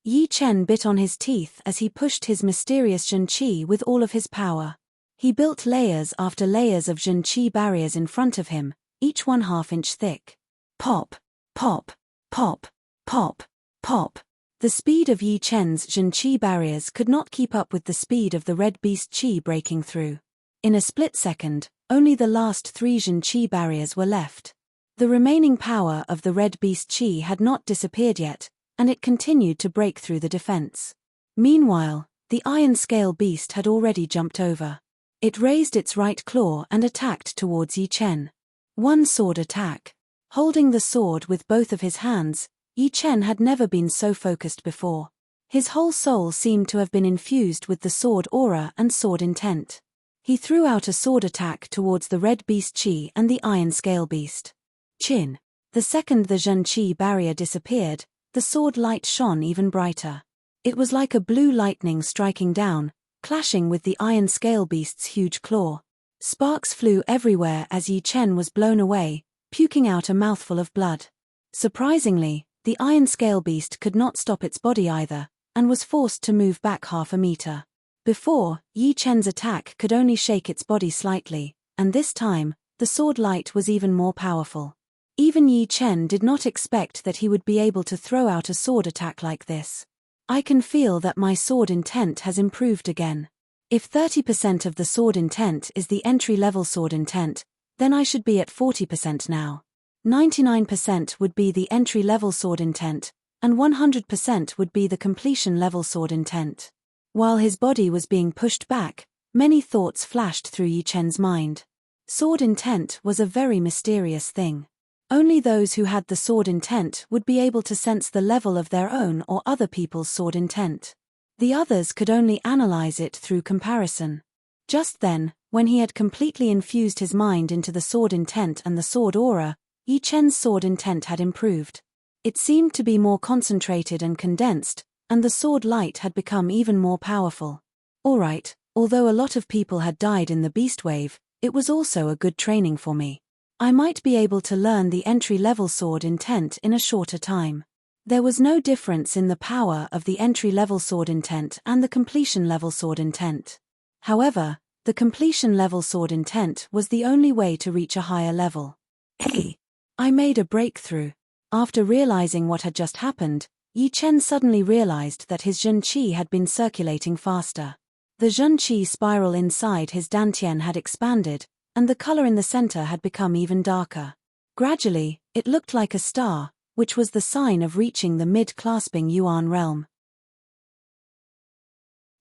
Yi Chen bit on his teeth as he pushed his mysterious Zhen Qi with all of his power. He built layers after layers of Zhen Qi barriers in front of him, each 1/2 inch thick. Pop, pop, pop, pop, pop. The speed of Yi Chen's Zhen Qi barriers could not keep up with the speed of the red beast Qi breaking through. In a split second, only the last 3 Zhen Qi barriers were left. The remaining power of the red beast Qi had not disappeared yet, and it continued to break through the defense. Meanwhile, the iron scale beast had already jumped over. It raised its right claw and attacked towards Yi Chen. 1 sword attack. Holding the sword with both of his hands, Yi Chen had never been so focused before. His whole soul seemed to have been infused with the sword aura and sword intent. He threw out a sword attack towards the red beast Qi and the iron scale beast. Chin. The second the Zhen Qi barrier disappeared, the sword light shone even brighter. It was like a blue lightning striking down, clashing with the iron scale beast's huge claw. Sparks flew everywhere as Yi Chen was blown away, puking out a mouthful of blood. Surprisingly, the iron scale beast could not stop its body either, and was forced to move back 1/2 meter. Before, Yi Chen's attack could only shake its body slightly, and this time, the sword light was even more powerful. Even Yi Chen did not expect that he would be able to throw out a sword attack like this. I can feel that my sword intent has improved again. If 30% of the sword intent is the entry-level sword intent, then I should be at 40% now. 99% would be the entry-level sword intent, and 100% would be the completion-level sword intent. While his body was being pushed back, many thoughts flashed through Yi Chen's mind. Sword intent was a very mysterious thing. Only those who had the sword intent would be able to sense the level of their own or other people's sword intent. The others could only analyze it through comparison. Just then, when he had completely infused his mind into the sword intent and the sword aura, Yi Chen's sword intent had improved. It seemed to be more concentrated and condensed, and the sword light had become even more powerful. Alright, although a lot of people had died in the beast wave, it was also a good training for me. I might be able to learn the entry-level sword intent in a shorter time. There was no difference in the power of the entry-level sword intent and the completion-level sword intent. However, the completion-level sword intent was the only way to reach a higher level. Hey! I made a breakthrough. After realizing what had just happened, Yi Chen suddenly realized that his Zhen Qi had been circulating faster. The Zhen Qi spiral inside his dantian had expanded, and the color in the center had become even darker. Gradually, it looked like a star, which was the sign of reaching the mid-clasping Yuan realm.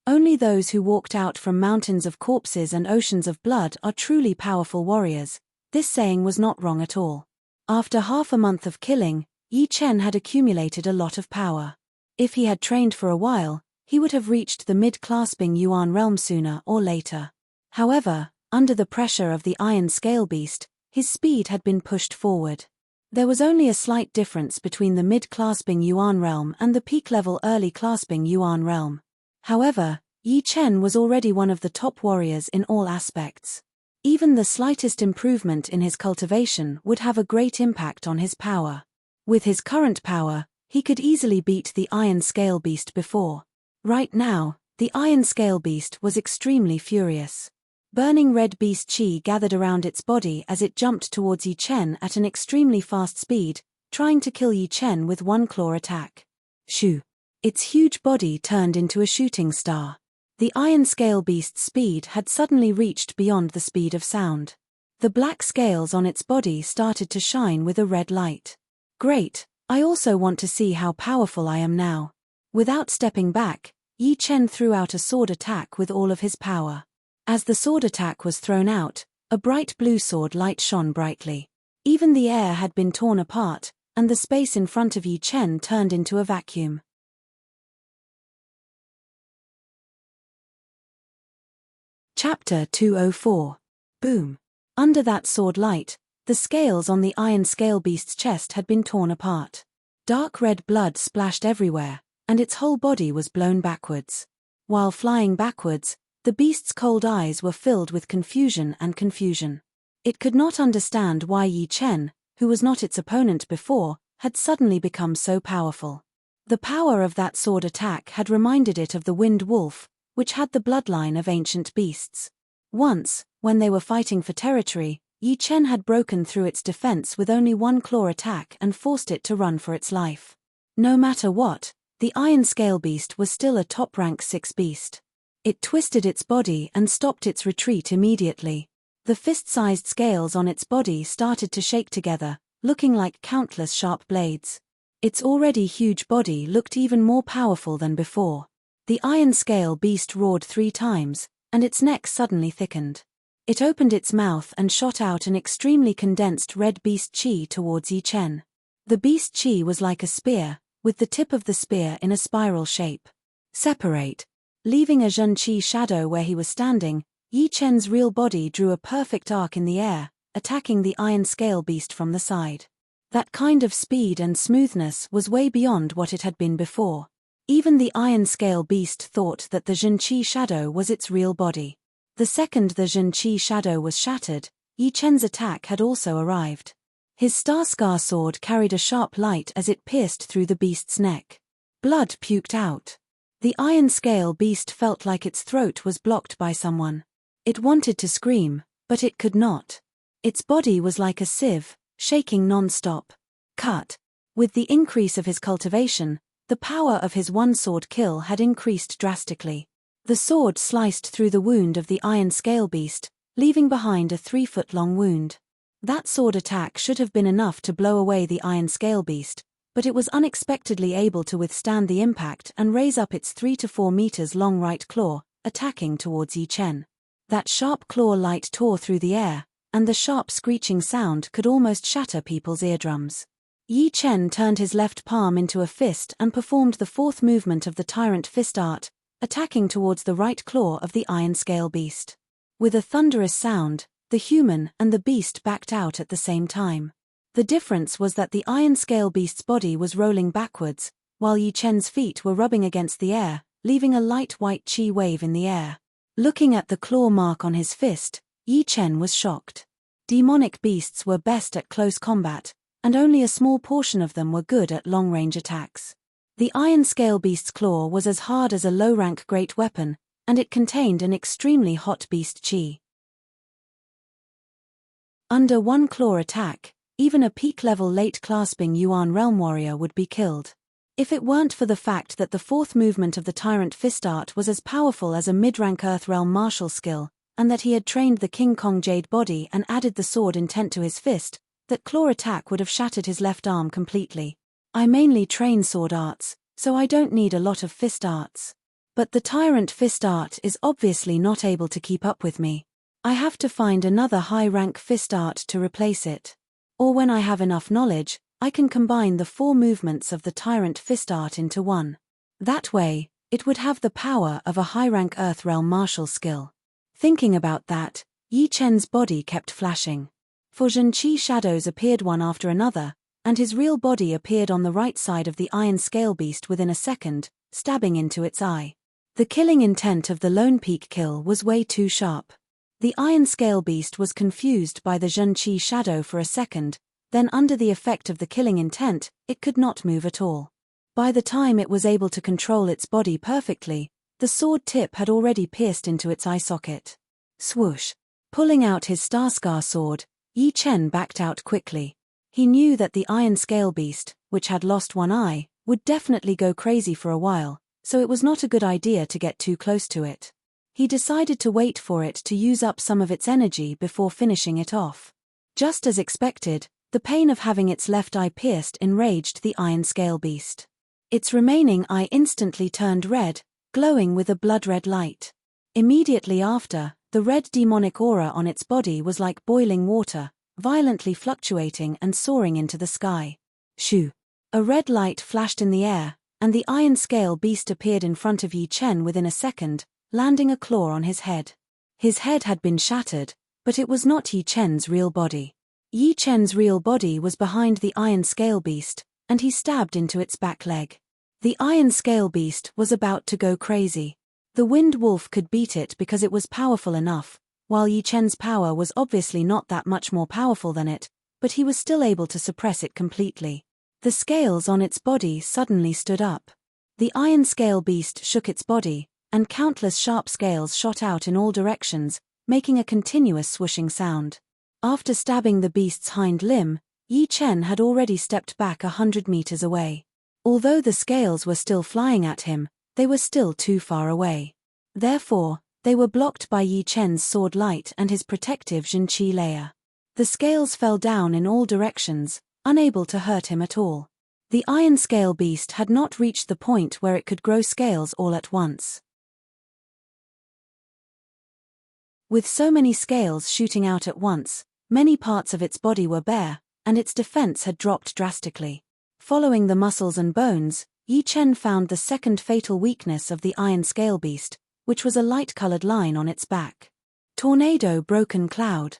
Only those who walked out from mountains of corpses and oceans of blood are truly powerful warriors. This saying was not wrong at all. After half a month of killing, Yi Chen had accumulated a lot of power. If he had trained for a while, he would have reached the mid-clasping Yuan realm sooner or later. However, under the pressure of the iron scale beast, his speed had been pushed forward. There was only a slight difference between the mid-clasping Yuan realm and the peak-level early-clasping Yuan realm. However, Yi Chen was already one of the top warriors in all aspects. Even the slightest improvement in his cultivation would have a great impact on his power. With his current power, he could easily beat the Iron Scale Beast before. Right now, the Iron Scale Beast was extremely furious. Burning red beast chi gathered around its body as it jumped towards Yi Chen at an extremely fast speed, trying to kill Yi Chen with one claw attack. Shoo! Its huge body turned into a shooting star. The Iron Scale Beast's speed had suddenly reached beyond the speed of sound. The black scales on its body started to shine with a red light. Great, I also want to see how powerful I am now. Without stepping back, Yi Chen threw out a sword attack with all of his power. As the sword attack was thrown out, a bright blue sword light shone brightly. Even the air had been torn apart, and the space in front of Yi Chen turned into a vacuum. Chapter 204. Boom. Under that sword light, the scales on the Iron Scale Beast's chest had been torn apart. Dark red blood splashed everywhere, and its whole body was blown backwards. While flying backwards, the beast's cold eyes were filled with confusion. It could not understand why Yi Chen, who was not its opponent before, had suddenly become so powerful. The power of that sword attack had reminded it of the Wind Wolf, which had the bloodline of ancient beasts. Once, when they were fighting for territory, Yi Chen had broken through its defense with only one claw attack and forced it to run for its life. No matter what, the Iron Scale Beast was still a top-rank 6 beast. It twisted its body and stopped its retreat immediately. The fist-sized scales on its body started to shake together, looking like countless sharp blades. Its already huge body looked even more powerful than before. The Iron Scale Beast roared 3 times, and its neck suddenly thickened. It opened its mouth and shot out an extremely condensed red beast chi towards Yi Chen. The beast chi was like a spear, with the tip of the spear in a spiral shape. Separate. Leaving a Zhen Qi shadow where he was standing, Yi Chen's real body drew a perfect arc in the air, attacking the Iron Scale Beast from the side. That kind of speed and smoothness was way beyond what it had been before. Even the Iron Scale Beast thought that the Zhen Qi shadow was its real body. The second the Zhen Qi shadow was shattered, Yi Chen's attack had also arrived. His Star Scar sword carried a sharp light as it pierced through the beast's neck. Blood puked out. The Iron Scale Beast felt like its throat was blocked by someone. It wanted to scream, but it could not. Its body was like a sieve, shaking non-stop. Cut. With the increase of his cultivation, the power of his one-sword kill had increased drastically. The sword sliced through the wound of the Iron Scale Beast, leaving behind a 3-foot-long wound. That sword attack should have been enough to blow away the Iron Scale Beast, but it was unexpectedly able to withstand the impact and raise up its 3 to 4 meters long right claw, attacking towards Yi Chen. That sharp claw light tore through the air, and the sharp screeching sound could almost shatter people's eardrums. Yi Chen turned his left palm into a fist and performed the 4th movement of the Tyrant Fist art, attacking towards the right claw of the Iron Scale Beast. With a thunderous sound, the human and the beast backed out at the same time. The difference was that the Iron Scale Beast's body was rolling backwards, while Yi Chen's feet were rubbing against the air, leaving a light white chi wave in the air. Looking at the claw mark on his fist, Yi Chen was shocked. Demonic beasts were best at close combat, and only a small portion of them were good at long-range attacks. The Iron Scale Beast's claw was as hard as a low-rank great weapon, and it contained an extremely hot beast chi. Under one claw attack, even a peak-level late-clasping Yuan Realm warrior would be killed. If it weren't for the fact that the 4th movement of the Tyrant Fist art was as powerful as a mid-rank Earth Realm martial skill, and that he had trained the King Kong Jade body and added the sword intent to his fist, that claw attack would have shattered his left arm completely. I mainly train sword arts, so I don't need a lot of fist arts. But the tyrant fist art is obviously not able to keep up with me. I have to find another high-rank fist art to replace it. Or when I have enough knowledge, I can combine the 4 movements of the tyrant fist art into one. That way, it would have the power of a high-rank Earthrealm martial skill. Thinking about that, Yi Chen's body kept flashing. For Zhenqi shadows appeared one after another, and his real body appeared on the right side of the iron scale beast within a second, stabbing into its eye. The killing intent of the Lone Peak kill was way too sharp. The iron scale beast was confused by the Zhenqi shadow for a second, then under the effect of the killing intent, it could not move at all. By the time it was able to control its body perfectly, the sword tip had already pierced into its eye socket. Swoosh! Pulling out his Starscar sword, Yi Chen backed out quickly. He knew that the iron scale beast, which had lost one eye, would definitely go crazy for a while, so it was not a good idea to get too close to it. He decided to wait for it to use up some of its energy before finishing it off. Just as expected, the pain of having its left eye pierced enraged the iron scale beast. Its remaining eye instantly turned red, glowing with a blood-red light. Immediately after, the red demonic aura on its body was like boiling water, violently fluctuating and soaring into the sky. Shoo! A red light flashed in the air, and the iron scale beast appeared in front of Yi Chen within a second, landing a claw on his head. His head had been shattered, but it was not Yi Chen's real body. Yi Chen's real body was behind the iron scale beast, and he stabbed into its back leg. The iron scale beast was about to go crazy. The wind wolf could beat it because it was powerful enough, while Yi Chen's power was obviously not that much more powerful than it, but he was still able to suppress it completely. The scales on its body suddenly stood up. The iron scale beast shook its body, and countless sharp scales shot out in all directions, making a continuous swooshing sound. After stabbing the beast's hind limb, Yi Chen had already stepped back 100 meters away. Although the scales were still flying at him, they were still too far away. Therefore, they were blocked by Yi Chen's sword light and his protective Zhenqi layer. The scales fell down in all directions, unable to hurt him at all. The iron scale beast had not reached the point where it could grow scales all at once. With so many scales shooting out at once, many parts of its body were bare, and its defense had dropped drastically. Following the muscles and bones, Yi Chen found the second fatal weakness of the iron scale beast, which was a light-colored line on its back. Tornado broken cloud.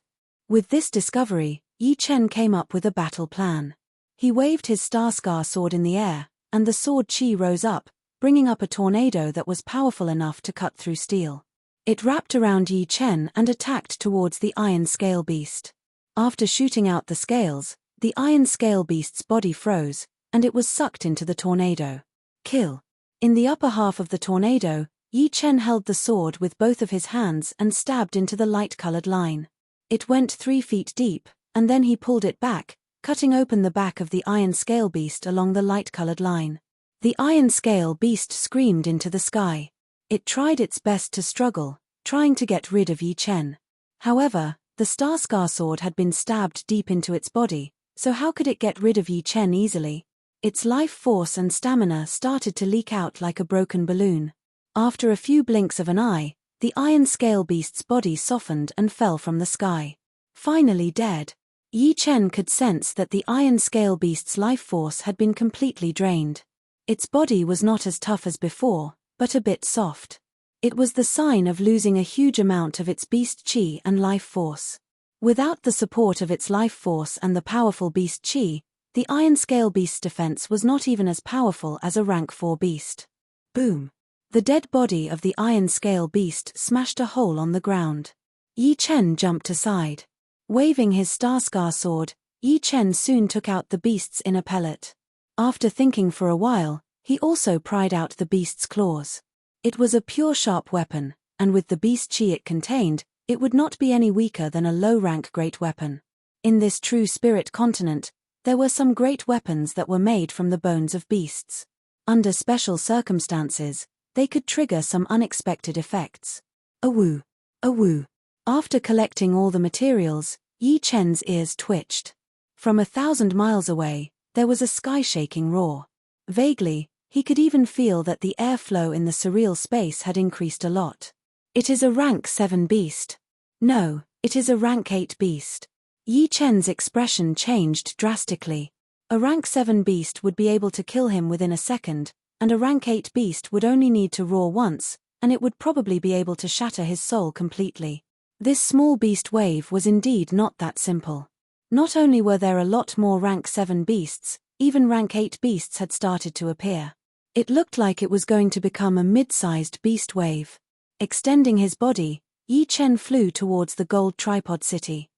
With this discovery, Yi Chen came up with a battle plan. He waved his Starscar sword in the air, and the sword chi rose up, bringing up a tornado that was powerful enough to cut through steel. It wrapped around Yi Chen and attacked towards the iron scale beast. After shooting out the scales, the iron scale beast's body froze, and it was sucked into the tornado. Kill. In the upper half of the tornado, Yi Chen held the sword with both of his hands and stabbed into the light-colored line. It went 3 feet deep, and then he pulled it back, cutting open the back of the iron scale beast along the light-colored line. The iron scale beast screamed into the sky. It tried its best to struggle, trying to get rid of Yi Chen. However, the Starscar sword had been stabbed deep into its body, so how could it get rid of Yi Chen easily? Its life force and stamina started to leak out like a broken balloon. After a few blinks of an eye, the iron scale beast's body softened and fell from the sky. Finally dead. Yi Chen could sense that the iron scale beast's life force had been completely drained. Its body was not as tough as before, but a bit soft. It was the sign of losing a huge amount of its beast chi and life force. Without the support of its life force and the powerful beast chi, the iron scale beast's defense was not even as powerful as a rank 4 beast. Boom! The dead body of the iron scale beast smashed a hole on the ground. Yi Chen jumped aside. Waving his Starscar sword, Yi Chen soon took out the beast's inner pellet. After thinking for a while, he also pried out the beast's claws. It was a pure sharp weapon, and with the beast chi it contained, it would not be any weaker than a low-rank great weapon. In this true spirit continent, there were some great weapons that were made from the bones of beasts. Under special circumstances, they could trigger some unexpected effects. Awoo! Awoo! After collecting all the materials, Yi Chen's ears twitched. From 1,000 miles away, There was a sky-shaking roar. Vaguely, he could even feel that the airflow in the surreal space had increased a lot. It is a rank 7 beast. No, it is a rank 8 beast. Yi Chen's expression changed drastically. A rank 7 beast would be able to kill him within a second, and a rank 8 beast would only need to roar once, and it would probably be able to shatter his soul completely. This small beast wave was indeed not that simple. Not only were there a lot more rank 7 beasts, even rank 8 beasts had started to appear. It looked like it was going to become a mid-sized beast wave. Extending his body, Yi Chen flew towards the gold tripod city.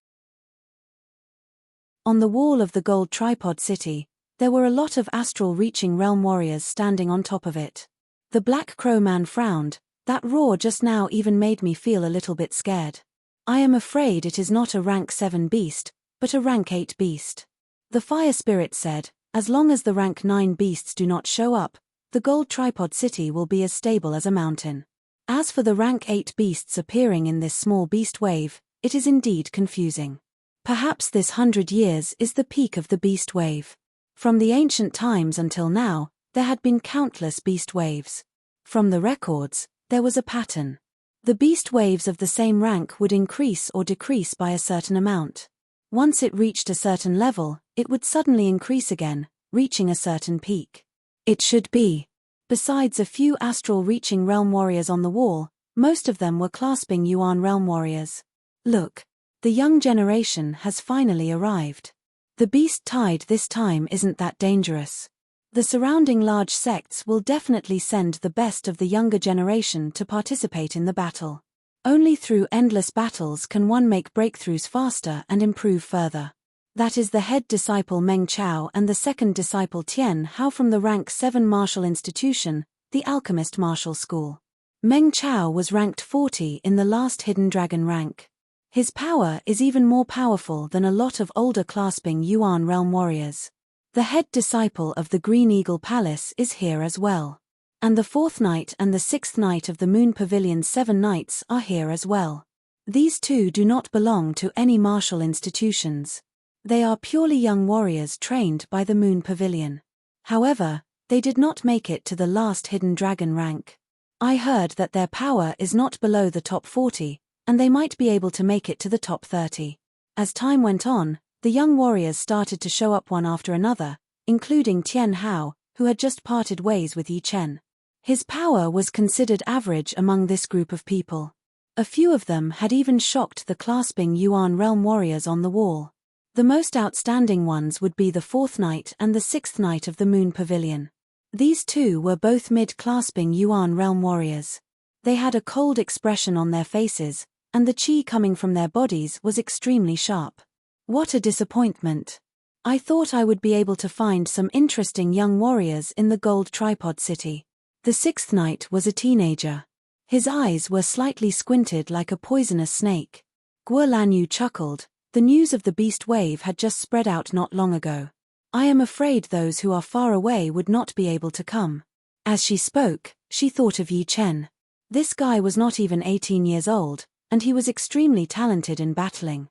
On the wall of the gold tripod city, there were a lot of astral-reaching realm warriors standing on top of it. The Black Crow Man frowned. That roar just now even made me feel a little bit scared. I am afraid it is not a rank 7 beast, but a rank 8 beast. The Fire Spirit said, as long as the rank 9 beasts do not show up, the gold tripod city will be as stable as a mountain. As for the rank 8 beasts appearing in this small beast wave, it is indeed confusing. Perhaps this 100 years is the peak of the beast wave. From the ancient times until now, there had been countless beast waves. From the records, there was a pattern. The beast waves of the same rank would increase or decrease by a certain amount. Once it reached a certain level, it would suddenly increase again, reaching a certain peak. It should be. Besides a few astral-reaching realm warriors on the wall, most of them were clasping Yuan realm warriors. Look. The young generation has finally arrived. The beast tide this time isn't that dangerous. The surrounding large sects will definitely send the best of the younger generation to participate in the battle. Only through endless battles can one make breakthroughs faster and improve further. That is the head disciple Meng Chao and the second disciple Tian Hao from the rank 7 martial institution, the Alchemist Martial School. Meng Chao was ranked 40 in the last Hidden Dragon rank. His power is even more powerful than a lot of older clasping Yuan realm warriors. The head disciple of the Green Eagle Palace is here as well. And the 4th Knight and the 6th Knight of the Moon Pavilion's 7 Knights are here as well. These two do not belong to any martial institutions. They are purely young warriors trained by the Moon Pavilion. However, they did not make it to the last Hidden Dragon rank. I heard that their power is not below the top 40, and they might be able to make it to the top 30. As time went on, the young warriors started to show up one after another, including Tian Hao, who had just parted ways with Yi Chen. His power was considered average among this group of people. A few of them had even shocked the clasping Yuan realm warriors on the wall. The most outstanding ones would be the 4th Knight and the 6th Knight of the Moon Pavilion. These two were both mid-clasping Yuan realm warriors. They had a cold expression on their faces, and the qi coming from their bodies was extremely sharp. What a disappointment. I thought I would be able to find some interesting young warriors in the gold tripod city. The 6th Knight was a teenager. His eyes were slightly squinted like a poisonous snake. Guo Lanyu chuckled. The news of the beast wave had just spread out not long ago. I am afraid those who are far away would not be able to come. As she spoke, she thought of Yi Chen. This guy was not even 18 years old, and he was extremely talented in battling.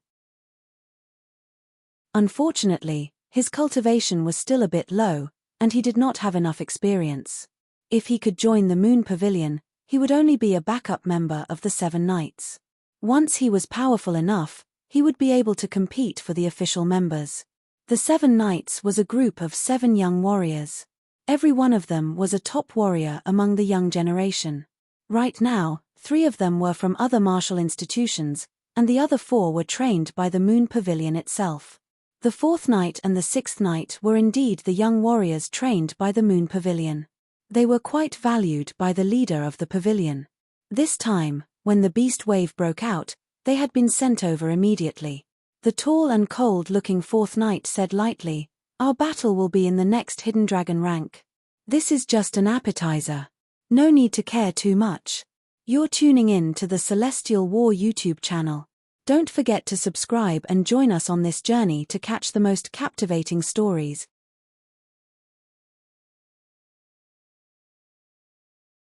Unfortunately, his cultivation was still a bit low, and he did not have enough experience. If he could join the Moon Pavilion, he would only be a backup member of the 7 Knights. Once he was powerful enough, he would be able to compete for the official members. The 7 Knights was a group of 7 young warriors. Every one of them was a top warrior among the young generation. Right now, 3 of them were from other martial institutions, and the other 4 were trained by the Moon Pavilion itself. The 4th Knight and the 6th Knight were indeed the young warriors trained by the Moon Pavilion. They were quite valued by the leader of the pavilion. This time, when the beast wave broke out, they had been sent over immediately. The tall and cold-looking 4th Knight said lightly, "Our battle will be in the next Hidden Dragon rank. This is just an appetizer. No need to care too much. You're tuning in to the Celestial War YouTube channel. Don't forget to subscribe and join us on this journey to catch the most captivating stories,